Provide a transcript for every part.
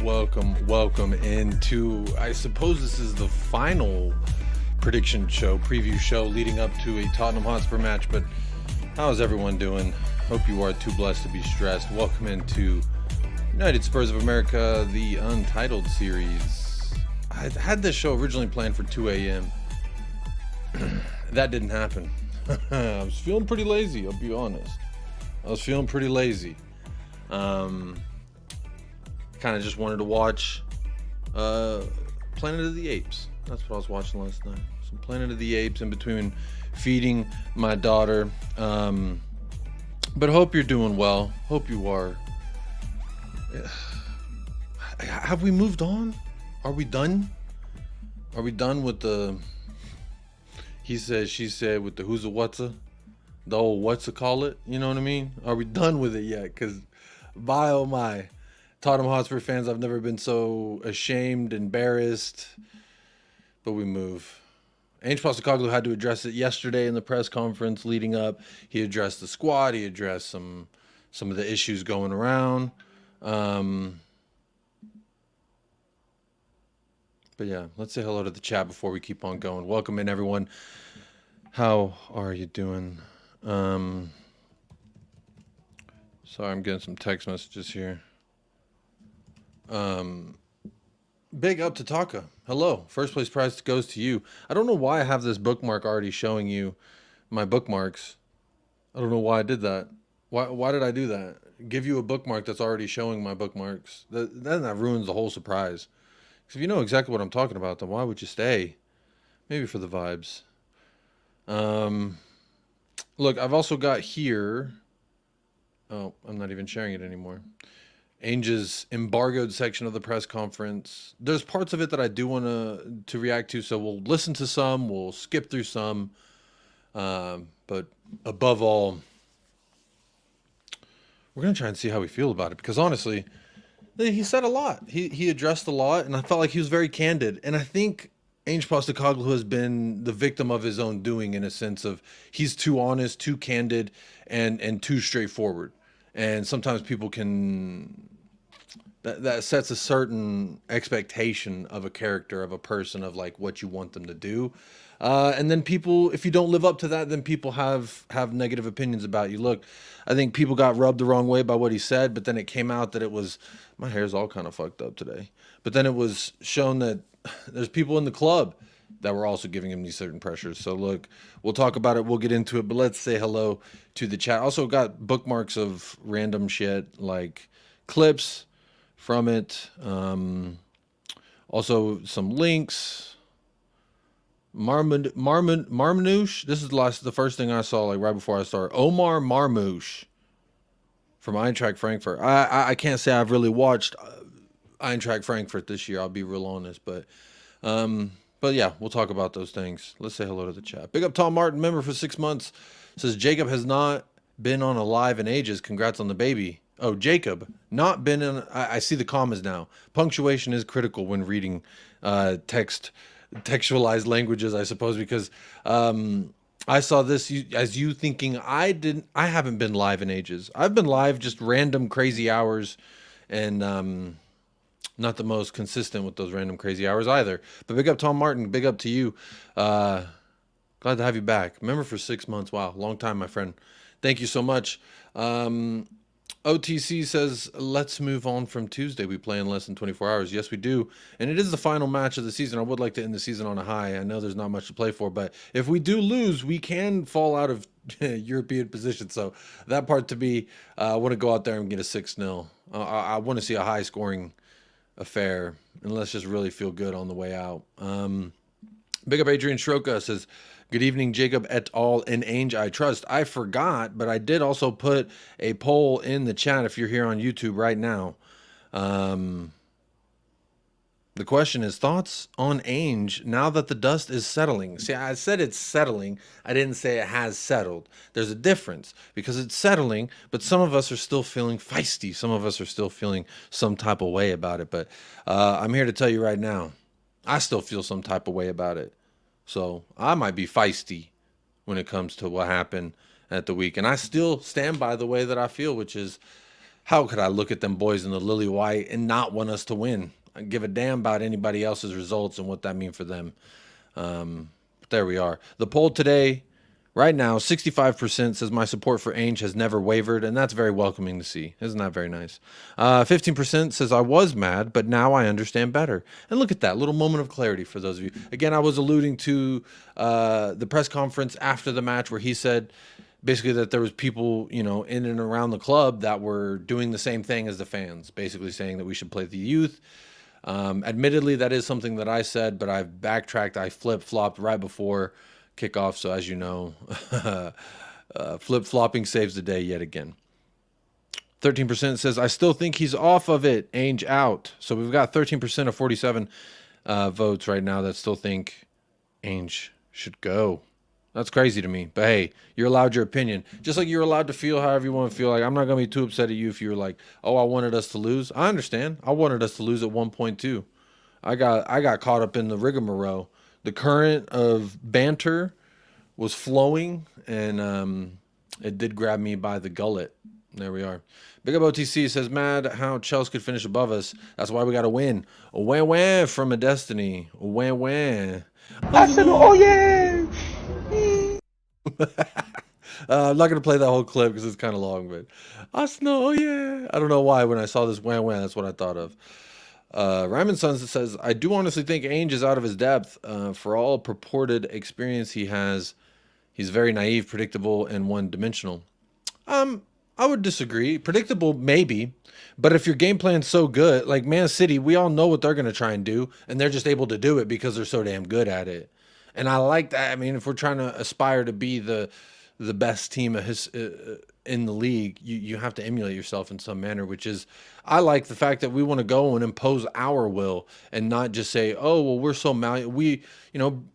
welcome into, I suppose this is the final prediction show, preview show leading up to a Tottenham Hotspur match, but how's everyone doing? Hope you are too blessed to be stressed. Welcome into United Spurs of America, the Untitled series. I had this show originally planned for 2 a.m. That didn't happen. I was feeling pretty lazy, I'll be honest. I was feeling pretty lazy. Kind of just wanted to watch Planet of the Apes. That's what I was watching last night. Some Planet of the Apes in between feeding my daughter. But hope you're doing well. Hope you are. Have we moved on? Are we done? Are we done with the he said, she said with the who's a what's-a? The old what's-a call it? You know what I mean? Are we done with it yet? Because my oh my. Tottenham Hotspur fans, I've never been so ashamed, embarrassed, but we move. Ange Postecoglou had to address it yesterday in the press conference leading up. He addressed the squad. He addressed some of the issues going around. But yeah, let's say hello to the chat before we keep on going. Welcome in, everyone. How are you doing? Sorry, I'm getting some text messages here. Big up to Taka. Hello. First place prize goes to you. I don't know why I have this bookmark already showing you my bookmarks. I don't know why I did that. Why did I do that? Give you a bookmark that's already showing my bookmarks. That ruins the whole surprise. Because if you know exactly what I'm talking about, then why would you stay? Maybe for the vibes. Look, I've also got here. Oh, I'm not even sharing it anymore. Ange's embargoed section of the press conference. There's parts of it that I do want to react to, so we'll listen to some, we'll skip through some, but above all, we're going to try and see how we feel about it, because honestly, he said a lot. He addressed a lot, and I felt like he was very candid, and I think Ange Postecoglou has been the victim of his own doing in a sense of he's too honest, too candid, and too straightforward. And sometimes people can... That sets a certain expectation of a character, of a person, of like what you want them to do. And then people, if you don't live up to that, then people have negative opinions about you. Look, I think people got rubbed the wrong way by what he said, but then it came out that it was, my hair's all kind of fucked up today. But then it was shown that there's people in the club that were also giving him these certain pressures. So look, we'll talk about it. We'll get into it, but let's say hello to the chat. Also got bookmarks of random shit like clips from it. Also some links. Marmanouche. This is the first thing I saw like right before I started. Omar Marmouche from Eintracht Frankfurt. I can't say I've really watched Eintracht Frankfurt this year. I'll be real honest, but yeah, we'll talk about those things. Let's say hello to the chat. Big up Tom Martin, member for 6 months. Says Jacob has not been on a live in ages. Congrats on the baby. Oh, Jacob, not been in... I see the commas now. Punctuation is critical when reading textualized languages, I suppose, because I saw this as you thinking I haven't been live in ages. I've been live just random crazy hours, and not the most consistent with those random crazy hours either. But big up Tom Martin, big up to you. Glad to have you back. Member for 6 months. Wow, long time, my friend. Thank you so much. OTC says, let's move on from Tuesday. We play in less than 24 hours. Yes, we do. And it is the final match of the season. I would like to end the season on a high. I know there's not much to play for, but if we do lose, we can fall out of European position. So that part to me, I want to go out there and get a 6-0. I want to see a high scoring affair, and let's just really feel good on the way out. Big up Adrian Shroka says, good evening, Jacob et al. And Ange, I trust. I forgot, but I did also put a poll in the chat if you're here on YouTube right now. The question is, thoughts on Ange now that the dust is settling? See, I said it's settling. I didn't say it has settled. There's a difference because it's settling, but some of us are still feeling feisty. Some of us are still feeling some type of way about it. But I'm here to tell you right now, I still feel some type of way about it. So I might be feisty when it comes to what happened at the week. And I still stand by the way that I feel, which is how could I look at them boys in the lily white and not want us to win? I give a damn about anybody else's results and what that means for them. But there we are. The poll today, right now, 65% says my support for Ange has never wavered, and that's very welcoming to see. Isn't that very nice? 15% says I was mad, but now I understand better. And look at that little moment of clarity for those of you. Again, I was alluding to the press conference after the match where he said basically that there was people, you know, in and around the club that were doing the same thing as the fans, basically saying that we should play the youth. Admittedly, that is something that I said, but I've backtracked. I flip-flopped right before kickoff. So as you know, flip-flopping saves the day yet again. 13% says, I still think he's off of it. Ange out. So we've got 13% of 47 votes right now that still think Ange should go. That's crazy to me. But hey, you're allowed your opinion. Just like you're allowed to feel however you want to feel. Like, I'm not going to be too upset at you if you're like, oh, I wanted us to lose. I understand. I wanted us to lose at 1.2. I got caught up in the rigmarole. The current of banter was flowing, and it did grab me by the gullet. There we are. Big Up OTC says, mad how Chelsea could finish above us. That's why we got to win. A wah from a Destiny. A wah. Arsenal, oh yeah! I'm not going to play that whole clip because it's kind of long, but Arsenal, oh yeah. I don't know why when I saw this wah, that's what I thought of. Ryman Sons says, I do honestly think Ange is out of his depth. For all purported experience he has, he's very naive, predictable, and one-dimensional. I would disagree. Predictable, maybe. But if your game plan's so good, like Man City, we all know what they're going to try and do, and they're just able to do it because they're so damn good at it. And I like that. I mean, if we're trying to aspire to be the best team in the league, you have to emulate yourself in some manner, which is, I like the fact that we want to go and impose our will and not just say, oh, well, we're so malleable.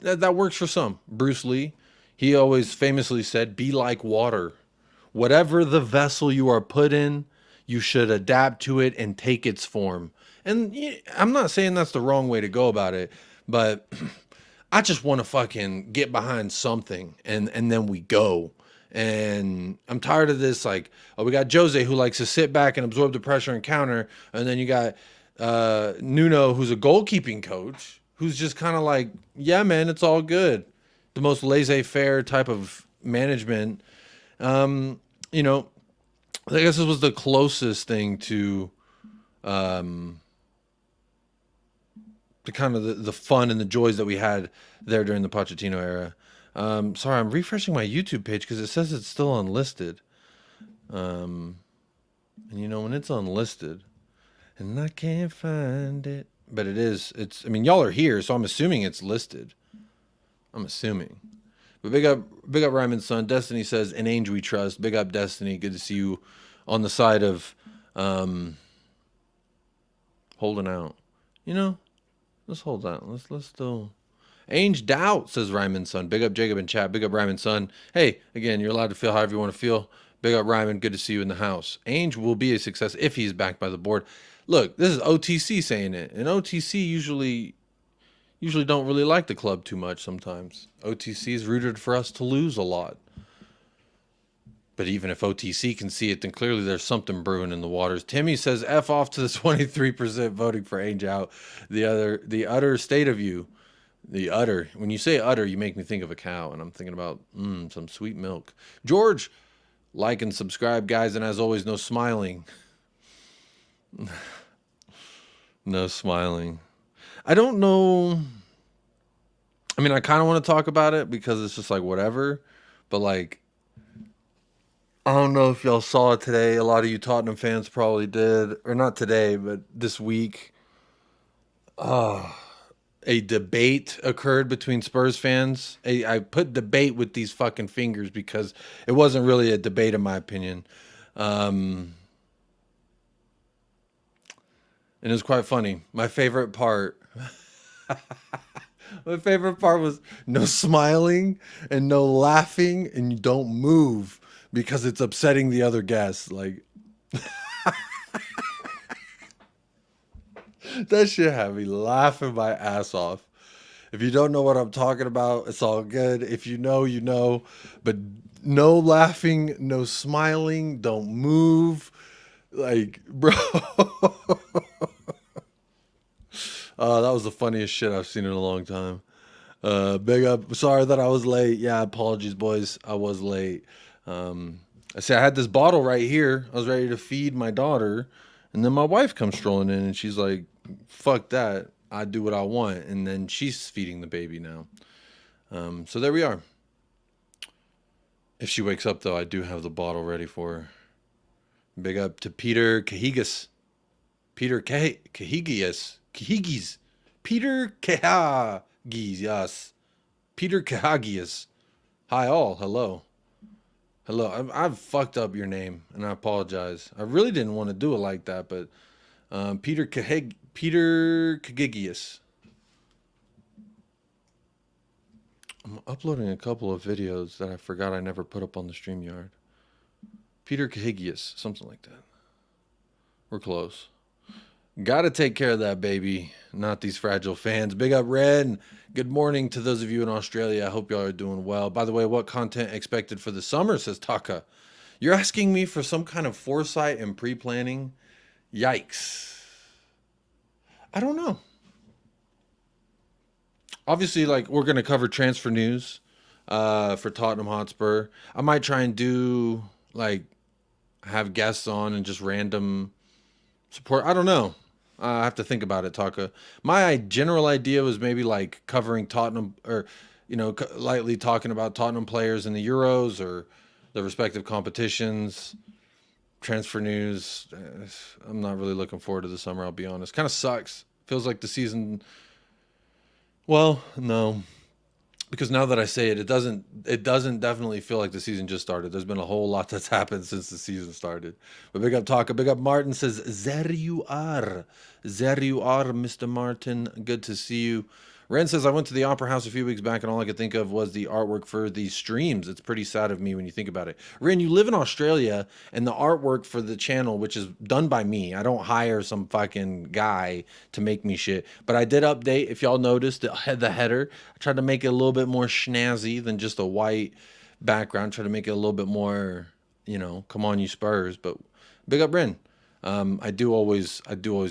That works for some. Bruce Lee, he always famously said, be like water. Whatever the vessel you are put in, you should adapt to it and take its form. And I'm not saying that's the wrong way to go about it, but I just want to fucking get behind something and then we go. And I'm tired of this, like, oh, we got Jose who likes to sit back and absorb the pressure and counter. And then you got Nuno, who's a goalkeeping coach, who's just kind of like, yeah, man, it's all good. The most laissez-faire type of management. I guess this was the closest thing to kind of the fun and the joys that we had there during the Pochettino era. Sorry, I'm refreshing my YouTube page because it says it's still unlisted. And when it's unlisted and I can't find it, but I mean, y'all are here, so I'm assuming it's listed. I'm assuming. But big up Ryman's son. Destiny says, in Ange we trust. Big up Destiny. Good to see you on the side of holding out. Let's hold out. Let's still. Ange doubt, says Ryman's son. Big up Jacob in chat. Big up Ryman's son. Hey, again, you're allowed to feel however you want to feel. Big up Ryman. Good to see you in the house. Ange will be a success if he's backed by the board. Look, this is OTC saying it, and OTC usually don't really like the club too much sometimes. OTC is rooted for us to lose a lot. But even if OTC can see it, then clearly there's something brewing in the waters. Timmy says, F off to the 23% voting for Ange out. The utter state of you. The udder. When you say udder, you make me think of a cow, and I'm thinking about some sweet milk. George, like and subscribe, guys, and as always, no smiling. No smiling. I don't know. I mean, I kind of want to talk about it because it's just like whatever. But like, I don't know if y'all saw it today. A lot of you Tottenham fans probably did. Or not today, but this week. A debate occurred between Spurs fans. I put debate with these fucking fingers because it wasn't really a debate in my opinion. And it was quite funny. My favorite part was no smiling and no laughing, and you don't move because it's upsetting the other guests. Like, that shit had me laughing my ass off. If you don't know what I'm talking about, it's all good. If you know, you know. But no laughing, no smiling, don't move. Like, bro. That was the funniest shit I've seen in a long time. Big up. Sorry that I was late. Yeah, apologies, boys. I was late. I said I had this bottle right here. I was ready to feed my daughter, and then my wife comes strolling in, and she's like, "Fuck that! I do what I want." And then she's feeding the baby now. So there we are. If she wakes up, though, I do have the bottle ready for her. Big up to Peter Cahigas. Peter Cahigias. Cahigis. Peter Cahagis, yes. Peter Cahagias. Hi all, hello. Hello, I've fucked up your name, and I apologize. I really didn't want to do it like that, but Peter Cahigias. I'm uploading a couple of videos that I forgot I never put up on the StreamYard. Peter Cahigias, something like that. We're close. Gotta take care of that baby, not these fragile fans. Big up, Red. Good morning to those of you in Australia. I hope y'all are doing well. By the way, what content expected for the summer, says Taka. You're asking me for some kind of foresight and pre-planning? Yikes. I don't know. Obviously, like, we're going to cover transfer news for Tottenham Hotspur. I might try and do, like, have guests on and just random support. I don't know. I have to think about it, Taka. My general idea was maybe like covering Tottenham, or, you know, lightly talking about Tottenham players in the Euros or the respective competitions, transfer news. I'm not really looking forward to the summer, I'll be honest. Kind of sucks. Feels like the season. Well, no. Because now that I say it, it doesn't definitely feel like the season just started. There's been a whole lot that's happened since the season started. But big up Taka, big up Martin says, there you are, Mr. Martin. Good to see you. Ren says, I went to the Opera House a few weeks back and all I could think of was the artwork for these streams. It's pretty sad of me when you think about it. Ren, you live in Australia and the artwork for the channel, which is done by me. I don't hire some fucking guy to make me shit. But I did update, if y'all noticed, the header. I tried to make it a little bit more snazzy than just a white background. Try to make it a little bit more, you know, come on you Spurs. But big up Ren. I do always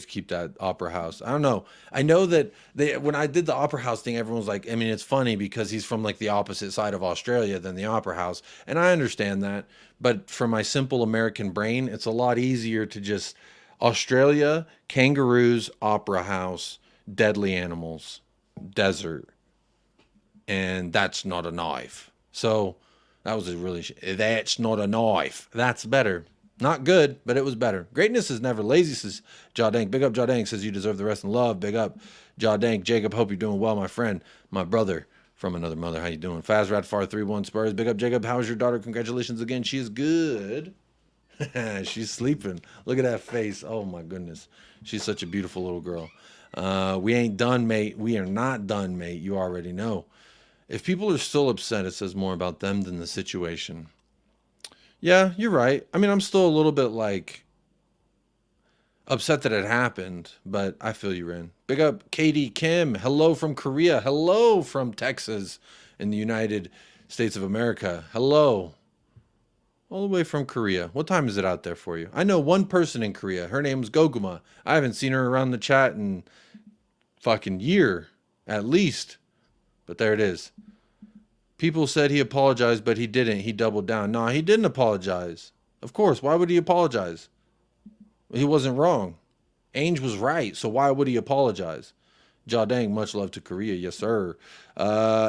keep that Opera House. I don't know. I know that when I did the Opera House thing, everyone was like, I mean, it's funny because he's from like the opposite side of Australia than the Opera House. And I understand that. But for my simple American brain, it's a lot easier to just Australia, kangaroos, Opera House, deadly animals, desert. And that's not a knife. So that was a really, that's not a knife. That's better. Not good, but it was better. Greatness is never lazy, says Jadank. Big up Jadank, says you deserve the rest and love. Big up Jadank. Jacob, hope you're doing well, my friend. My brother from another mother. How you doing? Fazradfar 31 Spurs. Big up Jacob. How's your daughter? Congratulations again. She is good. She's sleeping. Look at that face. Oh my goodness. She's such a beautiful little girl. We ain't done, mate. We are not done, mate. You already know. If people are still upset, it says more about them than the situation. Yeah, you're right. I mean, I'm still a little bit like upset that it happened, but I feel you, Ren. Big up Katie Kim. Hello from Korea. Hello from Texas in the United States of America. Hello. All the way from Korea. What time is it out there for you? I know one person in Korea. Her name's Goguma. I haven't seen her around the chat in fucking year, at least. But there it is. People said he apologized, but he didn't. He doubled down. No, he didn't apologize. Of course. Why would he apologize? He wasn't wrong. Ange was right. So why would he apologize? Jadang, much love to Korea. Yes, sir.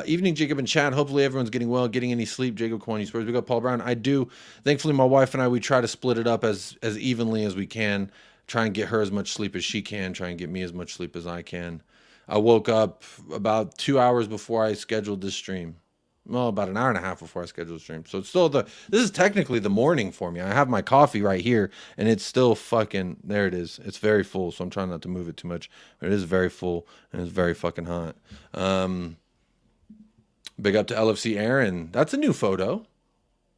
Evening, Jacob and Chad. Hopefully everyone's getting well, getting any sleep. Jacob Kwani Spurs. We got Paul Brown. I do. Thankfully, my wife and I, we try to split it up as evenly as we can. Try and get her as much sleep as she can. Try and get me as much sleep as I can. I woke up about 2 hours before I scheduled this stream. Well, about an hour and a half before I scheduled the stream. So it's still this is technically the morning for me. I have my coffee right here and it's still fucking, there it is. It's very full. So I'm trying not to move it too much, but it is very full and it's very fucking hot. Big up to LFC Aaron. That's a new photo.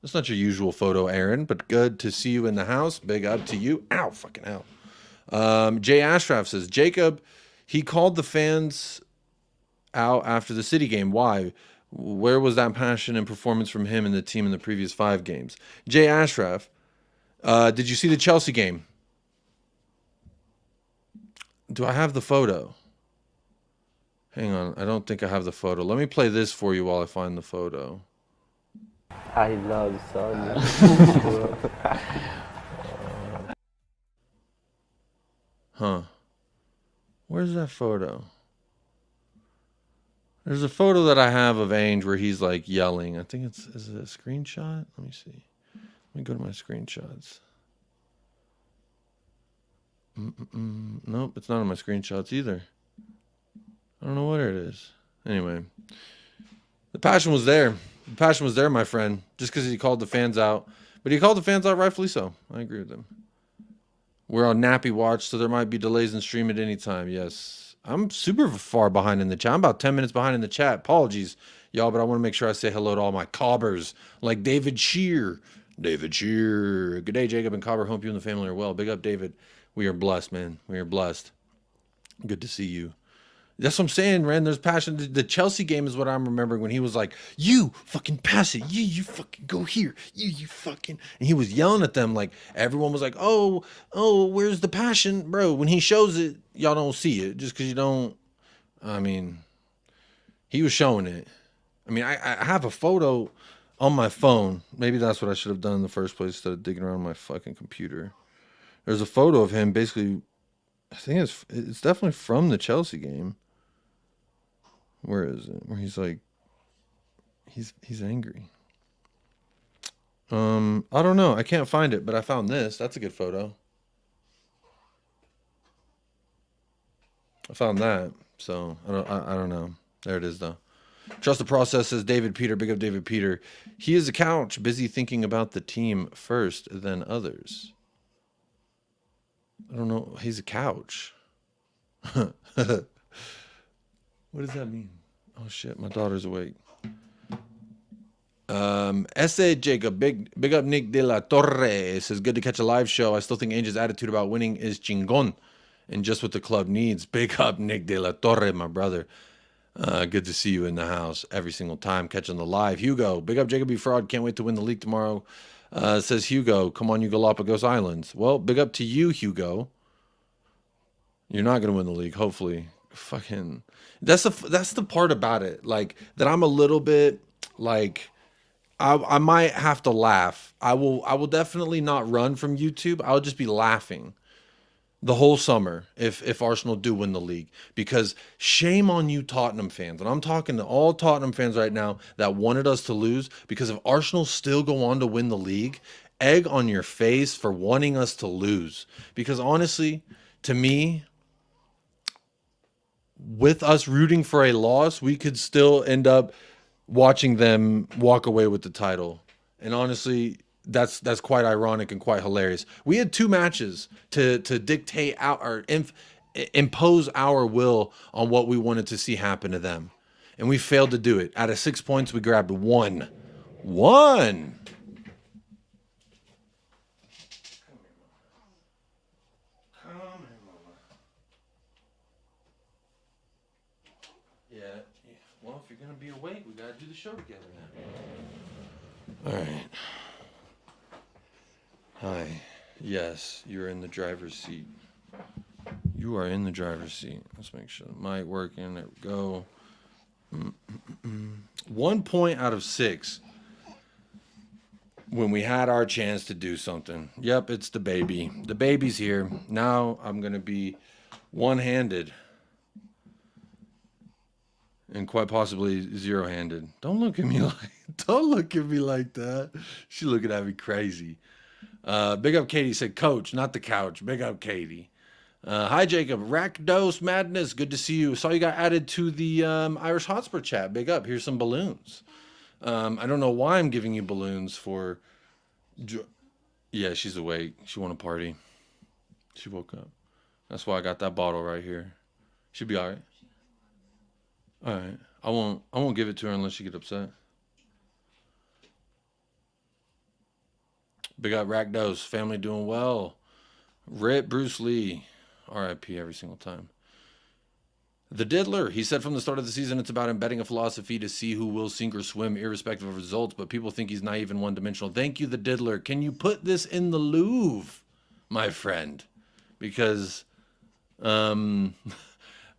That's not your usual photo, Aaron, but good to see you in the house. Big up to you. Ow, fucking hell. Jay Ashraf says, Jacob, he called the fans out after the City game. Why? Where was that passion and performance from him and the team in the previous 5 games? Jay Ashraf, did you see the Chelsea game? Do I have the photo? Hang on. I don't think I have the photo. Let me play this for you while I find the photo. I love Sonya. Huh. Where's that photo? There's a photo that I have of Ange where he's like yelling. I think is it a screenshot? Let me see. Let me go to my screenshots. Nope, it's not on my screenshots either. I don't know what it is. Anyway, the passion was there. The passion was there, my friend. Just because he called the fans out. But he called the fans out rightfully so. I agree with him. We're on nappy watch, so there might be delays in stream at any time. Yes. I'm super far behind in the chat. I'm about 10 minutes behind in the chat. Apologies, y'all, but I want to make sure I say hello to all my cobbers, like David Shear. David Shear. Good day, Jacob and Cobber. Hope you and the family are well. Big up, David. We are blessed, man. We are blessed. Good to see you. That's what I'm saying, man. There's passion. The Chelsea game is what I'm remembering when he was like, you fucking pass it. You fucking go here. You fucking. And he was yelling at them like everyone was like, oh, where's the passion? Bro, when he shows it, y'all don't see it just because you don't. I mean, he was showing it. I mean, I have a photo on my phone. Maybe that's what I should have done in the first place instead of digging around my fucking computer. There's a photo of him basically. I think it's definitely from the Chelsea game. Where is it? Where he's like, he's angry. I don't know. I can't find it, but I found this. That's a good photo. I found that. So I don't know. There it is though. Trust the process, says David Peter. Big up David Peter. He is a couch, busy thinking about the team first, then others. I don't know. He's a couch. What does that mean? Oh shit, my daughter's awake. Essay Jacob, big up Nick de la Torre. It says good to catch a live show. I still think Ange's attitude about winning is chingon and just what the club needs. Big up Nick de la Torre, my brother. Good to see you in the house every single time catching the live. Hugo, big up Jacob B. Fraud. Can't wait to win the league tomorrow. Says Hugo, come on you Galapagos Islands. Well, big up to you, Hugo. You're not gonna win the league, hopefully. Fucking that's the part about it, like that I'm a little bit like I might have to laugh. I will definitely not run from YouTube. I'll just be laughing the whole summer if Arsenal do win the league, because shame on you Tottenham fans. And I'm talking to all Tottenham fans right now that wanted us to lose, because if Arsenal still go on to win the league, egg on your face for wanting us to lose. Because honestly, to me, with us rooting for a loss, we could still end up watching them walk away with the title. And honestly, that's quite ironic and quite hilarious. We had 2 matches to dictate our impose our will on what we wanted to see happen to them, and we failed to do it. Out of 6 points, we grabbed 1. Well, if you're gonna be awake, we gotta do the show together now. All right. Hi. Yes, you're in the driver's seat. You are in the driver's seat. Let's make sure the mic working. There we go. 1 point out of 6 when we had our chance to do something. Yep, it's the baby. The baby's here. Now I'm gonna be one-handed. And quite possibly zero-handed. Don't look at me like that. She looking at me crazy. Big up Katie said, Coach, not the couch. Big up Katie. Hi Jacob, Rakdos Madness. Good to see you. Saw you got added to the Irish Hotspur chat. Big up. Here's some balloons. I don't know why I'm giving you balloons for. Yeah, she's awake. She want to party. She woke up. That's why I got that bottle right here. She'll be all right. All right, I won't give it to her unless you get upset. Big up Rakdos, family doing well. Rip Bruce Lee, R.I.P. every single time. The Diddler, he said from the start of the season it's about embedding a philosophy to see who will sink or swim irrespective of results, but people think he's naive and one-dimensional. Thank you, The Diddler. Can you put this in the Louvre, my friend? Because Um,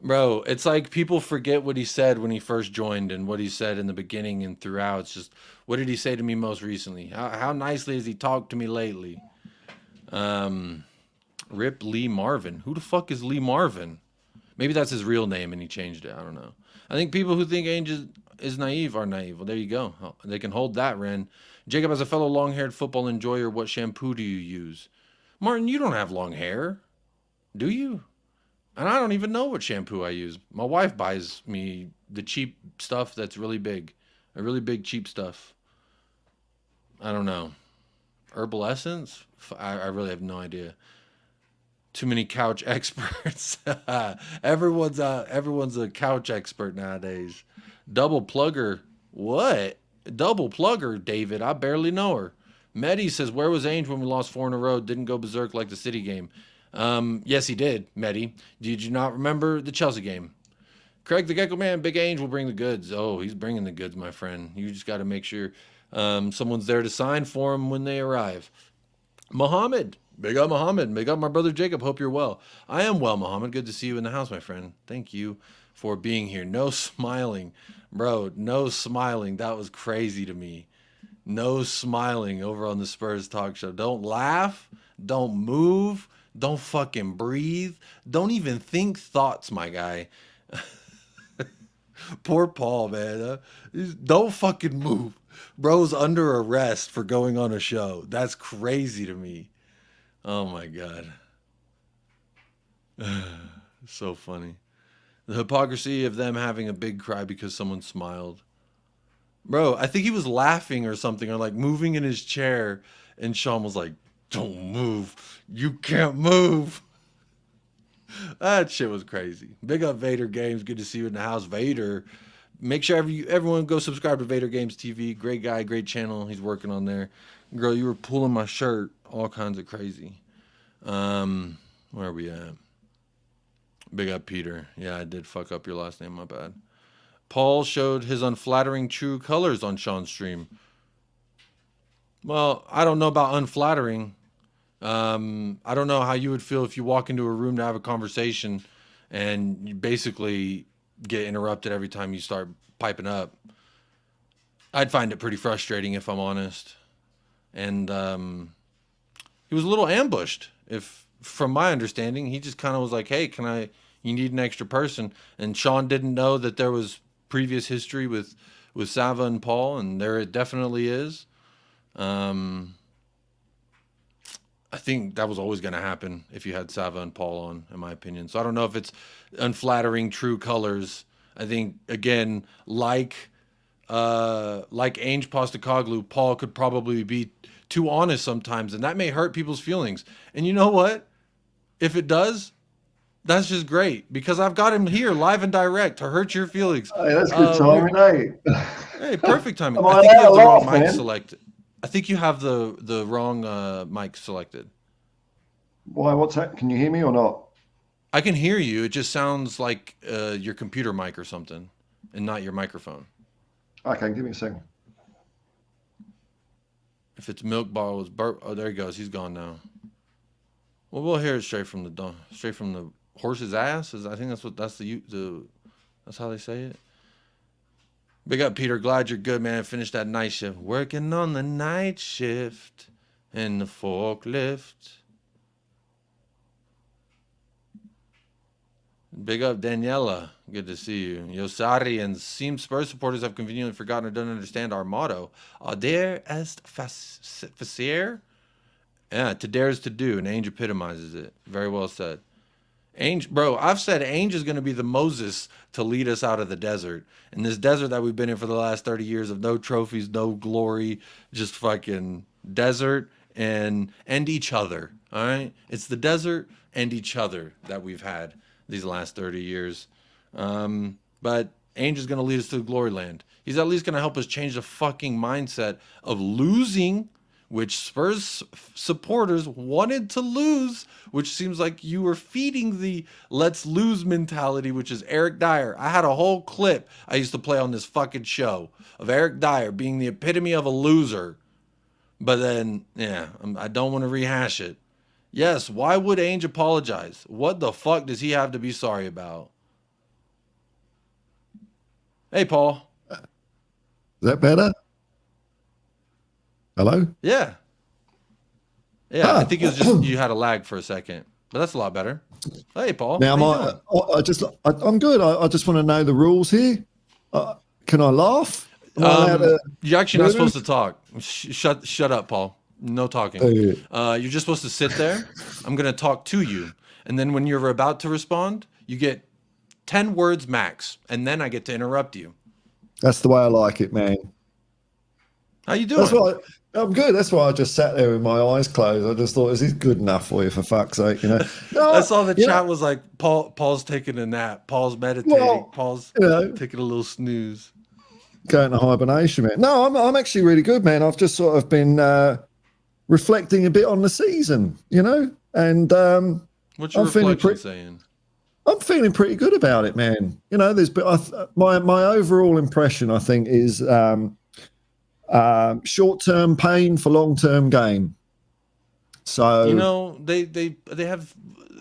bro, it's like people forget what he said when he first joined and what he said in the beginning and throughout. It's just, what did he say to me most recently? How nicely has he talked to me lately? Um, Rip Lee Marvin. Who the fuck is Lee Marvin? Maybe that's his real name and he changed it. I don't know. I think people who think Ange is naive are naive. Well, there you go. They can hold that, Ren. Jacob, as a fellow long-haired football enjoyer, what shampoo do you use? Martin, you don't have long hair, do you? And I don't even know what shampoo I use. My wife buys me the cheap stuff that's really big. A really big cheap stuff. I don't know. Herbal essence? I really have no idea. Too many couch experts. Everyone's a couch expert nowadays. Double plugger. What? Double plugger, David. I barely know her. Medi says, where was Ange when we lost 4 in a row? Didn't go berserk like the City game. Yes, he did, Medi. Did you not remember the Chelsea game? Craig the Gecko Man, Big Ange will bring the goods. Oh, he's bringing the goods, my friend. You just got to make sure someone's there to sign for him when they arrive. Muhammad. Big up, Muhammad. Big up, my brother Jacob. Hope you're well. I am well, Muhammad. Good to see you in the house, my friend. Thank you for being here. No smiling. Bro, no smiling. That was crazy to me. No smiling over on the Spurs talk show. Don't laugh. Don't move. Don't fucking breathe. Don't even think thoughts, my guy. Poor Paul, man. Don't fucking move. Bro's under arrest for going on a show. That's crazy to me. Oh my God. So funny. The hypocrisy of them having a big cry because someone smiled. Bro, I think he was laughing or something, or like moving in his chair, and Sean was like, don't move. You can't move. That shit was crazy. Big up Vader Games. Good to see you in the house, Vader. Make sure everyone go subscribe to Vader Games TV. Great guy, great channel. He's working on there. Girl, you were pulling my shirt. All kinds of crazy. Where are we at? Big up Peter. Yeah, I did fuck up your last name. My bad. Paul showed his unflattering true colors on Sean's stream. Well, I don't know about unflattering. I don't know how you would feel if you walk into a room to have a conversation and you basically get interrupted every time you start piping up. I'd find it pretty frustrating if I'm honest. And he was a little ambushed. If from my understanding, he just kind of was like, "Hey, you need an extra person." And Sean didn't know that there was previous history with Sava and Paul, and there it definitely is. I think that was always going to happen if you had Sava and Paul on, in my opinion. So I don't know if it's unflattering true colors. I think, again, like Ange Postecoglou, Paul could probably be too honest sometimes, and that may hurt people's feelings. And you know what? If it does, that's just great, because I've got him here live and direct to hurt your feelings. Hey, that's good timing, eh? Hey, perfect timing. I I think you have the wrong laugh, mic man. selected. I think you have the wrong mic selected. Why? What's that? Can you hear me or not? I can hear you. It just sounds like your computer mic or something, and not your microphone. Okay, give me a second. If it's milk bottles, oh, there he goes. He's gone now. Well, we'll hear it straight from the horse's ass. I think that's how they say it. Big up, Peter. Glad you're good, man. Finished that night shift. Working on the night shift in the forklift. Big up, Daniela. Good to see you. Yosari and seems Spurs supporters have conveniently forgotten or don't understand our motto. Auder est facere. Yeah, to dare is to do, and Ange epitomizes it. Very well said. Ange, bro, I've said Ange is going to be the Moses to lead us out of the desert. And this desert that we've been in for the last 30 years of no trophies, no glory, just fucking desert and each other. All right? It's the desert and each other that we've had these last 30 years. But Ange is going to lead us to the glory land. He's at least going to help us change the fucking mindset of losing, which Spurs supporters wanted to lose, which seems like you were feeding the let's lose mentality, which is Eric Dyer. I had a whole clip I used to play on this fucking show of Eric Dyer being the epitome of a loser. But then, yeah, I don't want to rehash it. Yes, why would Ange apologize? What the fuck does he have to be sorry about? Hey, Paul. Is that better? Hello? Yeah. Yeah, I think it was just you had a lag for a second, but that's a lot better. Hey, Paul. Now, I'm good. I just want to know the rules here. Can I laugh? Am I allowed to- You're actually not supposed to talk. Shut up, Paul. No talking. You're just supposed to sit there. I'm going to talk to you. And then when you're about to respond, you get 10 words max. And then I get to interrupt you. That's the way I like it, man. How you doing? I'm good. That's why I just sat there with my eyes closed. I just thought, is this good enough for you, for fuck's sake? You know, I saw the chat was like, Paul's taking a nap. Paul's meditating. Paul's taking a little snooze. Going to hibernation, man. No, I'm actually really good, man. I've just sort of been reflecting a bit on the season, you know, and what's your reflection saying? I'm feeling pretty good about it, man. You know, my overall impression, I think, is short-term pain for long-term gain. So you know, they have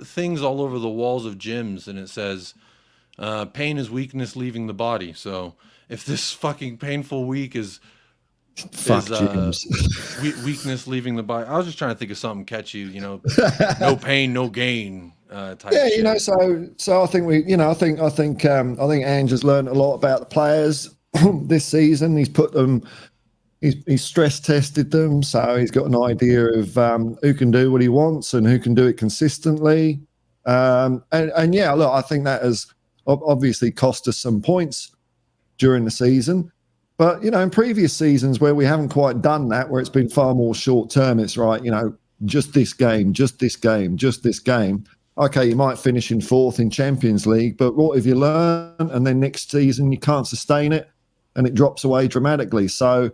things all over the walls of gyms, and it says pain is weakness leaving the body. So if this fucking painful week is weakness leaving the body, I was just trying to think of something catchy, you know, no pain, no gain type. Yeah, shit. you know, so I think I think Ange has learned a lot about the players this season. He's put them. He's stress tested them, so he's got an idea of who can do what he wants and who can do it consistently. And yeah, look, I think that has obviously cost us some points during the season. But, you know, in previous seasons where we haven't quite done that, where it's been far more short term, it's right, you know, just this game, just this game, just this game. Okay, you might finish in fourth in Champions League, but what have you learned? And then next season you can't sustain it and it drops away dramatically. So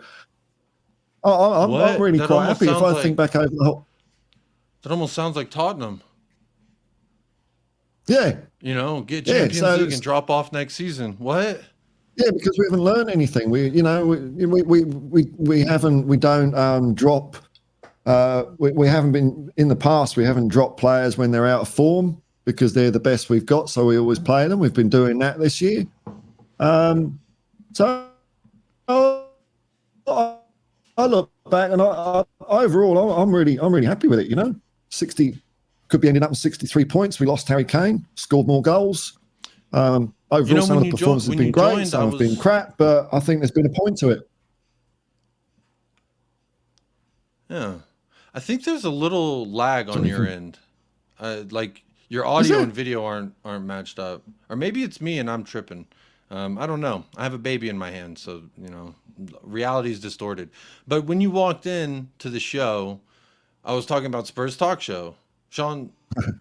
I'm really quite happy if I think back over the whole. That almost sounds like Tottenham. Yeah. You know, get Champions League and drop off next season. What? Yeah, because we haven't learned anything. We don't drop. We haven't been in the past. We haven't dropped players when they're out of form because they're the best we've got. So we always play them. We've been doing that this year. So I look back and overall, I'm really happy with it. You know, 60 could be ending up with 63 points. We lost Harry Kane, scored more goals. Overall, you know, some of the performances have been great, some have been crap, but I think there's been a point to it. Yeah, I think there's a little lag on your end. Like your audio and video aren't matched up, or maybe it's me and I'm tripping. I don't know. I have a baby in my hand, so you know, reality is distorted. But when you walked in to the show, I was talking about Spurs Talk Show, Sean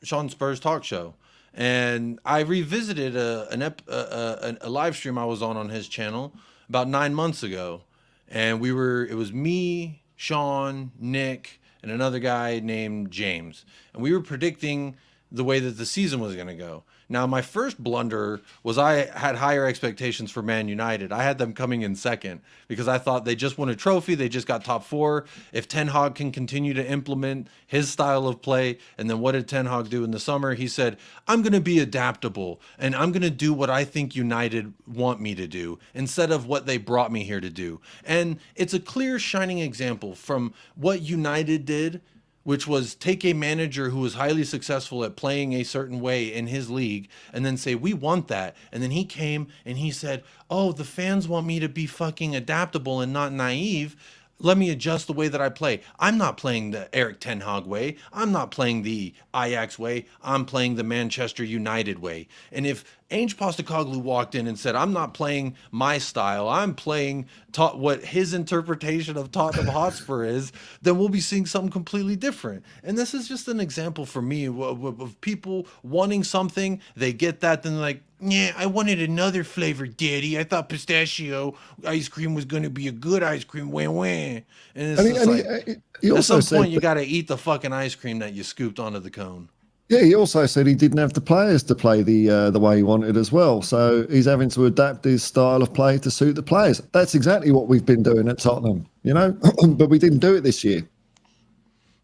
Spurs Talk Show, and I revisited a live stream I was on his channel about 9 months ago, and it was me, Sean, Nick, and another guy named James, and we were predicting the way that the season was going to go. Now, my first blunder was I had higher expectations for Man United. I had them coming in second because I thought they just won a trophy. They just got top four. If Ten Hag can continue to implement his style of play, and then what did Ten Hag do in the summer? He said, I'm going to be adaptable, and I'm going to do what I think United want me to do instead of what they brought me here to do. And it's a clear, shining example from what United did, which was take a manager who was highly successful at playing a certain way in his league and then say, we want that. And then he came and he said, oh, the fans want me to be fucking adaptable and not naive. Let me adjust the way that I play. I'm not playing the Eric Ten Hag way. I'm not playing the Ajax way. I'm playing the Manchester United way. And if Ange Postecoglou walked in and said, I'm not playing my style, I'm playing what his interpretation of Tottenham Hotspur is, then we'll be seeing something completely different. And this is just an example for me of people wanting something, they get that, then they're like, yeah, I wanted another flavor, Daddy. I thought pistachio ice cream was going to be a good ice cream. Wah, wah. And it's at some point, you got to eat the fucking ice cream that you scooped onto the cone. Yeah, he also said he didn't have the players to play the way he wanted as well. So he's having to adapt his style of play to suit the players. That's exactly what we've been doing at Tottenham, you know, but we didn't do it this year.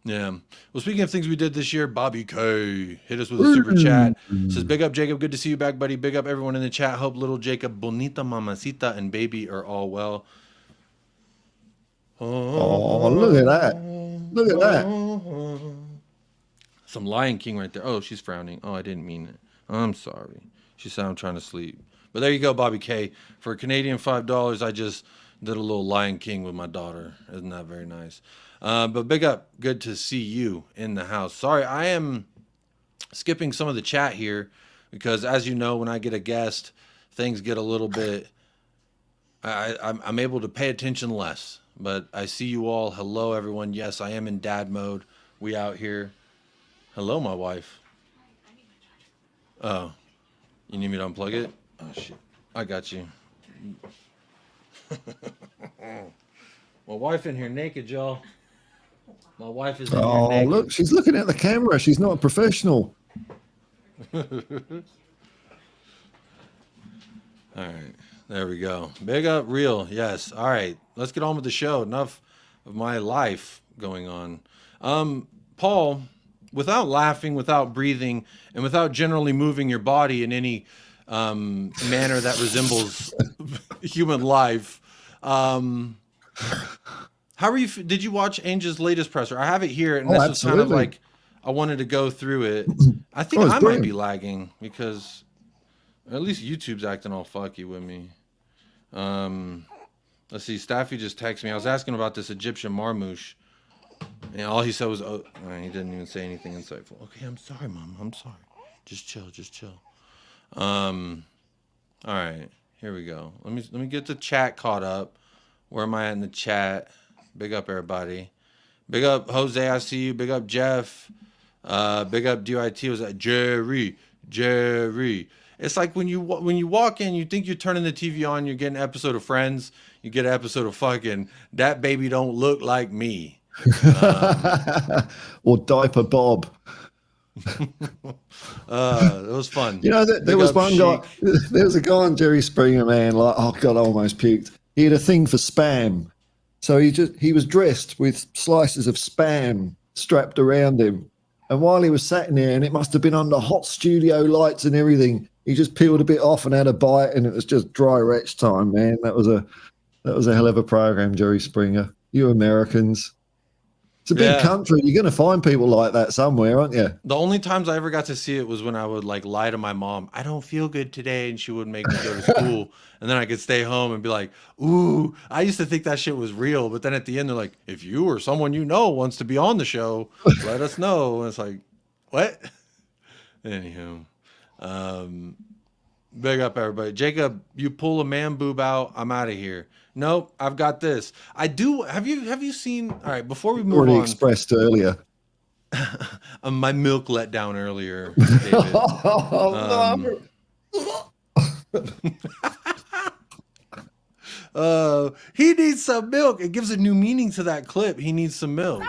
Yeah. Well, speaking of things we did this year, Bobby K hit us with a super chat. Says, big up, Jacob. Good to see you back, buddy. Big up everyone in the chat. Hope little Jacob, Bonita, Mamacita, and baby are all well. Oh, look at that. Look at that. Some Lion King right there. Oh, she's frowning. Oh, I didn't mean it. I'm sorry. She said I'm trying to sleep. But there you go, Bobby K. For a Canadian $5, I just did a little Lion King with my daughter. Isn't that very nice? But big up. Good to see you in the house. Sorry, I am skipping some of the chat here because, as you know, when I get a guest, things get a little bit... I'm able to pay attention less. But I see you all. Hello, everyone. Yes, I am in dad mode. We out here. Hello, my wife. Oh, you need me to unplug it? Oh, shit. I got you. My wife in here naked, y'all. My wife is in here naked. Oh, look, she's looking at the camera. She's not a professional. All right. There we go. Big up, real. Yes. All right. Let's get on with the show. Enough of my life going on. Paul, without laughing, without breathing, and without generally moving your body in any manner that resembles human life, how are you? Did you watch Ange's latest presser? I have it here, and this is kind of like I wanted to go through it. I think I might be lagging because at least YouTube's acting all fucky with me. Let's see. Staffy just texted me. I was asking about this Egyptian marmouche, and all he said was, "Oh," he didn't even say anything insightful. Okay, I'm sorry, Mom. I'm sorry. Just chill. Just chill. All right. Here we go. Let me get the chat caught up. Where am I at in the chat? Big up, everybody. Big up, Jose. I see you. Big up, Jeff. Big up, DIT. Was that Jerry? It's like when you walk in, you think you're turning the TV on, you're getting an episode of Friends, you get an episode of fucking That Baby Don't Look Like Me. Or Diaper Bob. It was fun. You know, there was one guy, there was a guy on Jerry Springer, man, like, oh God, I almost puked. He had a thing for Spam. So he was dressed with slices of Spam strapped around him. And while he was sat in there, and it must have been under hot studio lights and everything, he just peeled a bit off and had a bite, and it was just dry retch time, man. That was a hell of a program, Jerry Springer. You Americans. It's a big country. You're going to find people like that somewhere, aren't you? The only times I ever got to see it was when I would like lie to my mom. I don't feel good today. And she would make me go to school. And then I could stay home and be like, ooh, I used to think that shit was real. But then at the end, they're like, if you or someone you know wants to be on the show, let us know. And it's like, what? Anywho, big up, everybody. Jacob, you pull a man boob out, I'm out of here. Nope, I've got this. I do. Have you seen? All right, before we move already on, expressed earlier. My milk let down earlier, David. He needs some milk. It gives a new meaning to that clip. He needs some milk.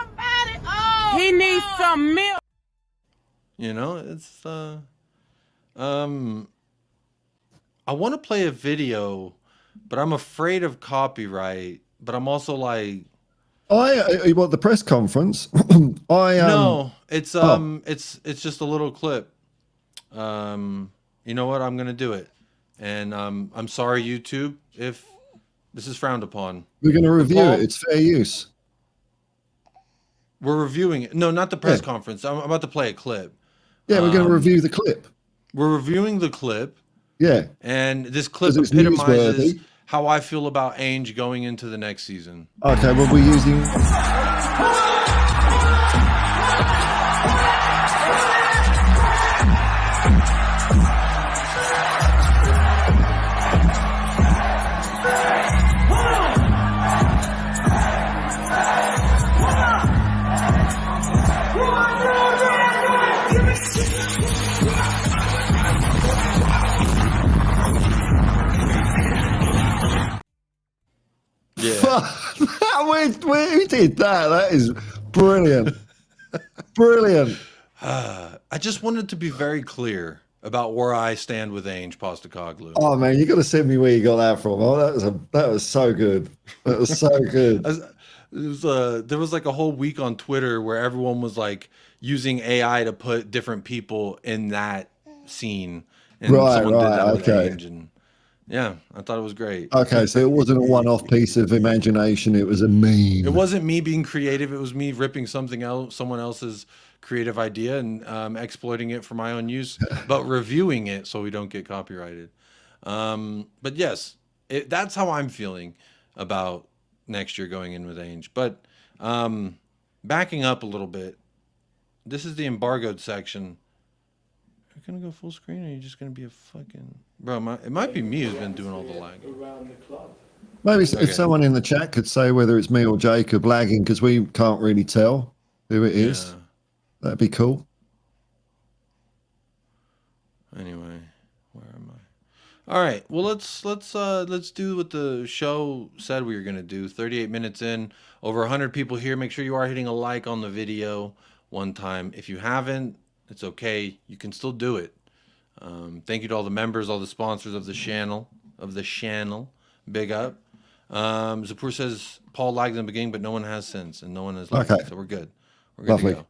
He needs some milk. You know, it's I want to play a video, but I'm afraid of copyright. But I'm also like, you want the press conference? no, it's just a little clip. You know what? I'm gonna do it, and I'm sorry, YouTube, if this is frowned upon. We're going to review it. It's fair use. We're reviewing it. No, not the press conference. I'm about to play a clip. Yeah, we're going to review the clip. We're reviewing the clip. Yeah. And this clip epitomizes newsworthy. How I feel about Ange going into the next season. Okay, well, we're using... we did that. That is brilliant. Brilliant. I just wanted to be very clear about where I stand with Ange Postecoglou. Oh man, you got to send me where you got that from. Oh, that was so good. That was so good. There was like a whole week on Twitter where everyone was like using AI to put different people in that scene, and Right, someone did that with okay. Ange, and yeah, I thought it was great. Okay, so it wasn't a one-off piece of imagination; it was a meme. It wasn't me being creative; it was me ripping someone else's creative idea and exploiting it for my own use, but reviewing it so we don't get copyrighted. But yes, that's how I'm feeling about next year going in with Ange. But backing up a little bit, this is the embargoed section. Are you gonna go full screen, or are you just gonna be a fucking bro? It might be me who's been doing all the lagging. Maybe Okay. if someone in the chat could say whether it's me or Jacob lagging, because we can't really tell who it is. Yeah. That'd be cool. Anyway, where am I? All right. Well, let's do what the show said we were gonna do. 38 minutes in, over 100 people here. Make sure you are hitting a like on the video one time. If you haven't, it's okay. You can still do it. Thank you to all the members, all the sponsors of the channel. Big up. Zapur says Paul lagged in the beginning, but no one has since, and no one has lagged. Okay. So we're good. We're good Lovely. to go.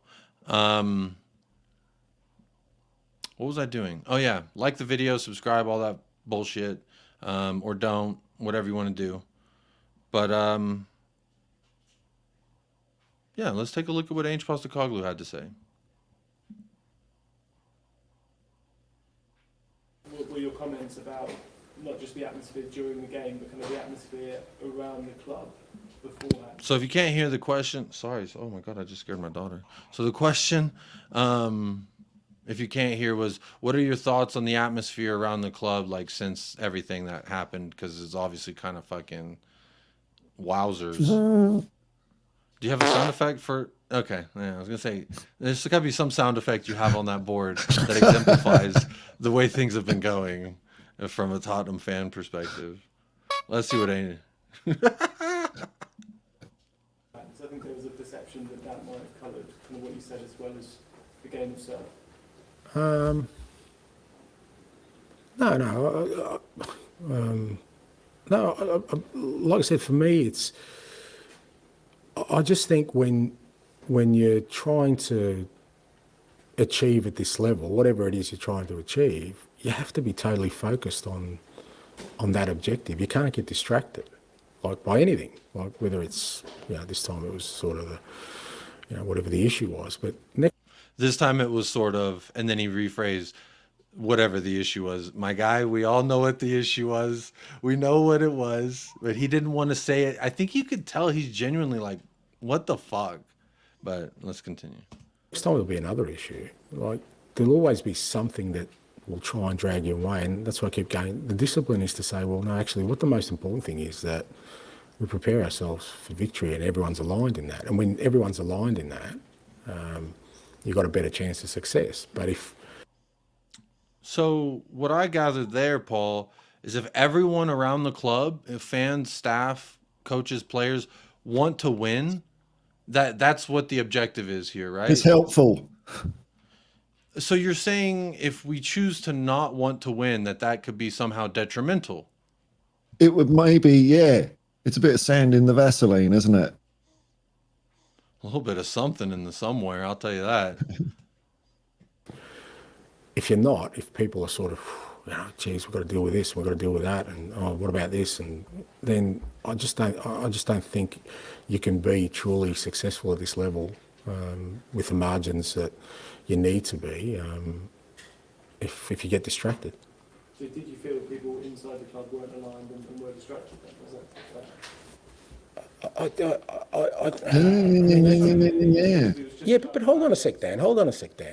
What was I doing? Oh yeah, like the video, subscribe, all that bullshit, or don't, whatever you want to do. But yeah, let's take a look at what Ange Postecoglou had to say. What were your comments about not just the atmosphere during the game, but kind of the atmosphere around the club beforehand? So if you can't hear the question, sorry. Oh my God, I just scared my daughter. So the question, if you can't hear, was what are your thoughts on the atmosphere around the club, like since everything that happened? Because it's obviously kind of fucking wowzers. Do you have a sound effect for? Okay, yeah, I was gonna say there's got to be some sound effect you have on that board that exemplifies the way things have been going from a Tottenham fan perspective. Let's see what Ange. Because I think there was a perception that that might have coloured kind of what you said as well as the game itself. No. Like I said, for me, it's. I just think when you're trying to achieve at this level, whatever it is you're trying to achieve, you have to be totally focused on that objective. You can't get distracted, like by anything, like whether it's this time it was sort of the whatever the issue was, but next. This time it was sort of, and then he rephrased whatever the issue was. My guy, we all know what the issue was. We know what it was, but he didn't want to say it. I think you could tell he's genuinely like, what the fuck? But let's continue. Next time there'll be another issue. Like there'll always be something that will try and drag you away, and that's why I keep going. The discipline is to say, well, no, actually, what the most important thing is that we prepare ourselves for victory, and everyone's aligned in that. And when everyone's aligned in that, you've got a better chance of success. But if So what I gathered there, Paul, is if everyone around the club, if fans, staff, coaches, players want to win, that's what the objective is here, right? It's helpful. So you're saying if we choose to not want to win, that could be somehow detrimental. It would maybe, yeah. It's a bit of sand in the Vaseline, isn't it? A little bit of something in the somewhere, I'll tell you that. if you're not, if people are sort of, geez, we've got to deal with this, we've got to deal with that, and oh, what about this? And then I just don't think you can be truly successful at this level with the margins that you need to be if you get distracted. So did you feel people inside the club weren't aligned and were distracted then? Was that Yeah. But hold on a sec, Dan.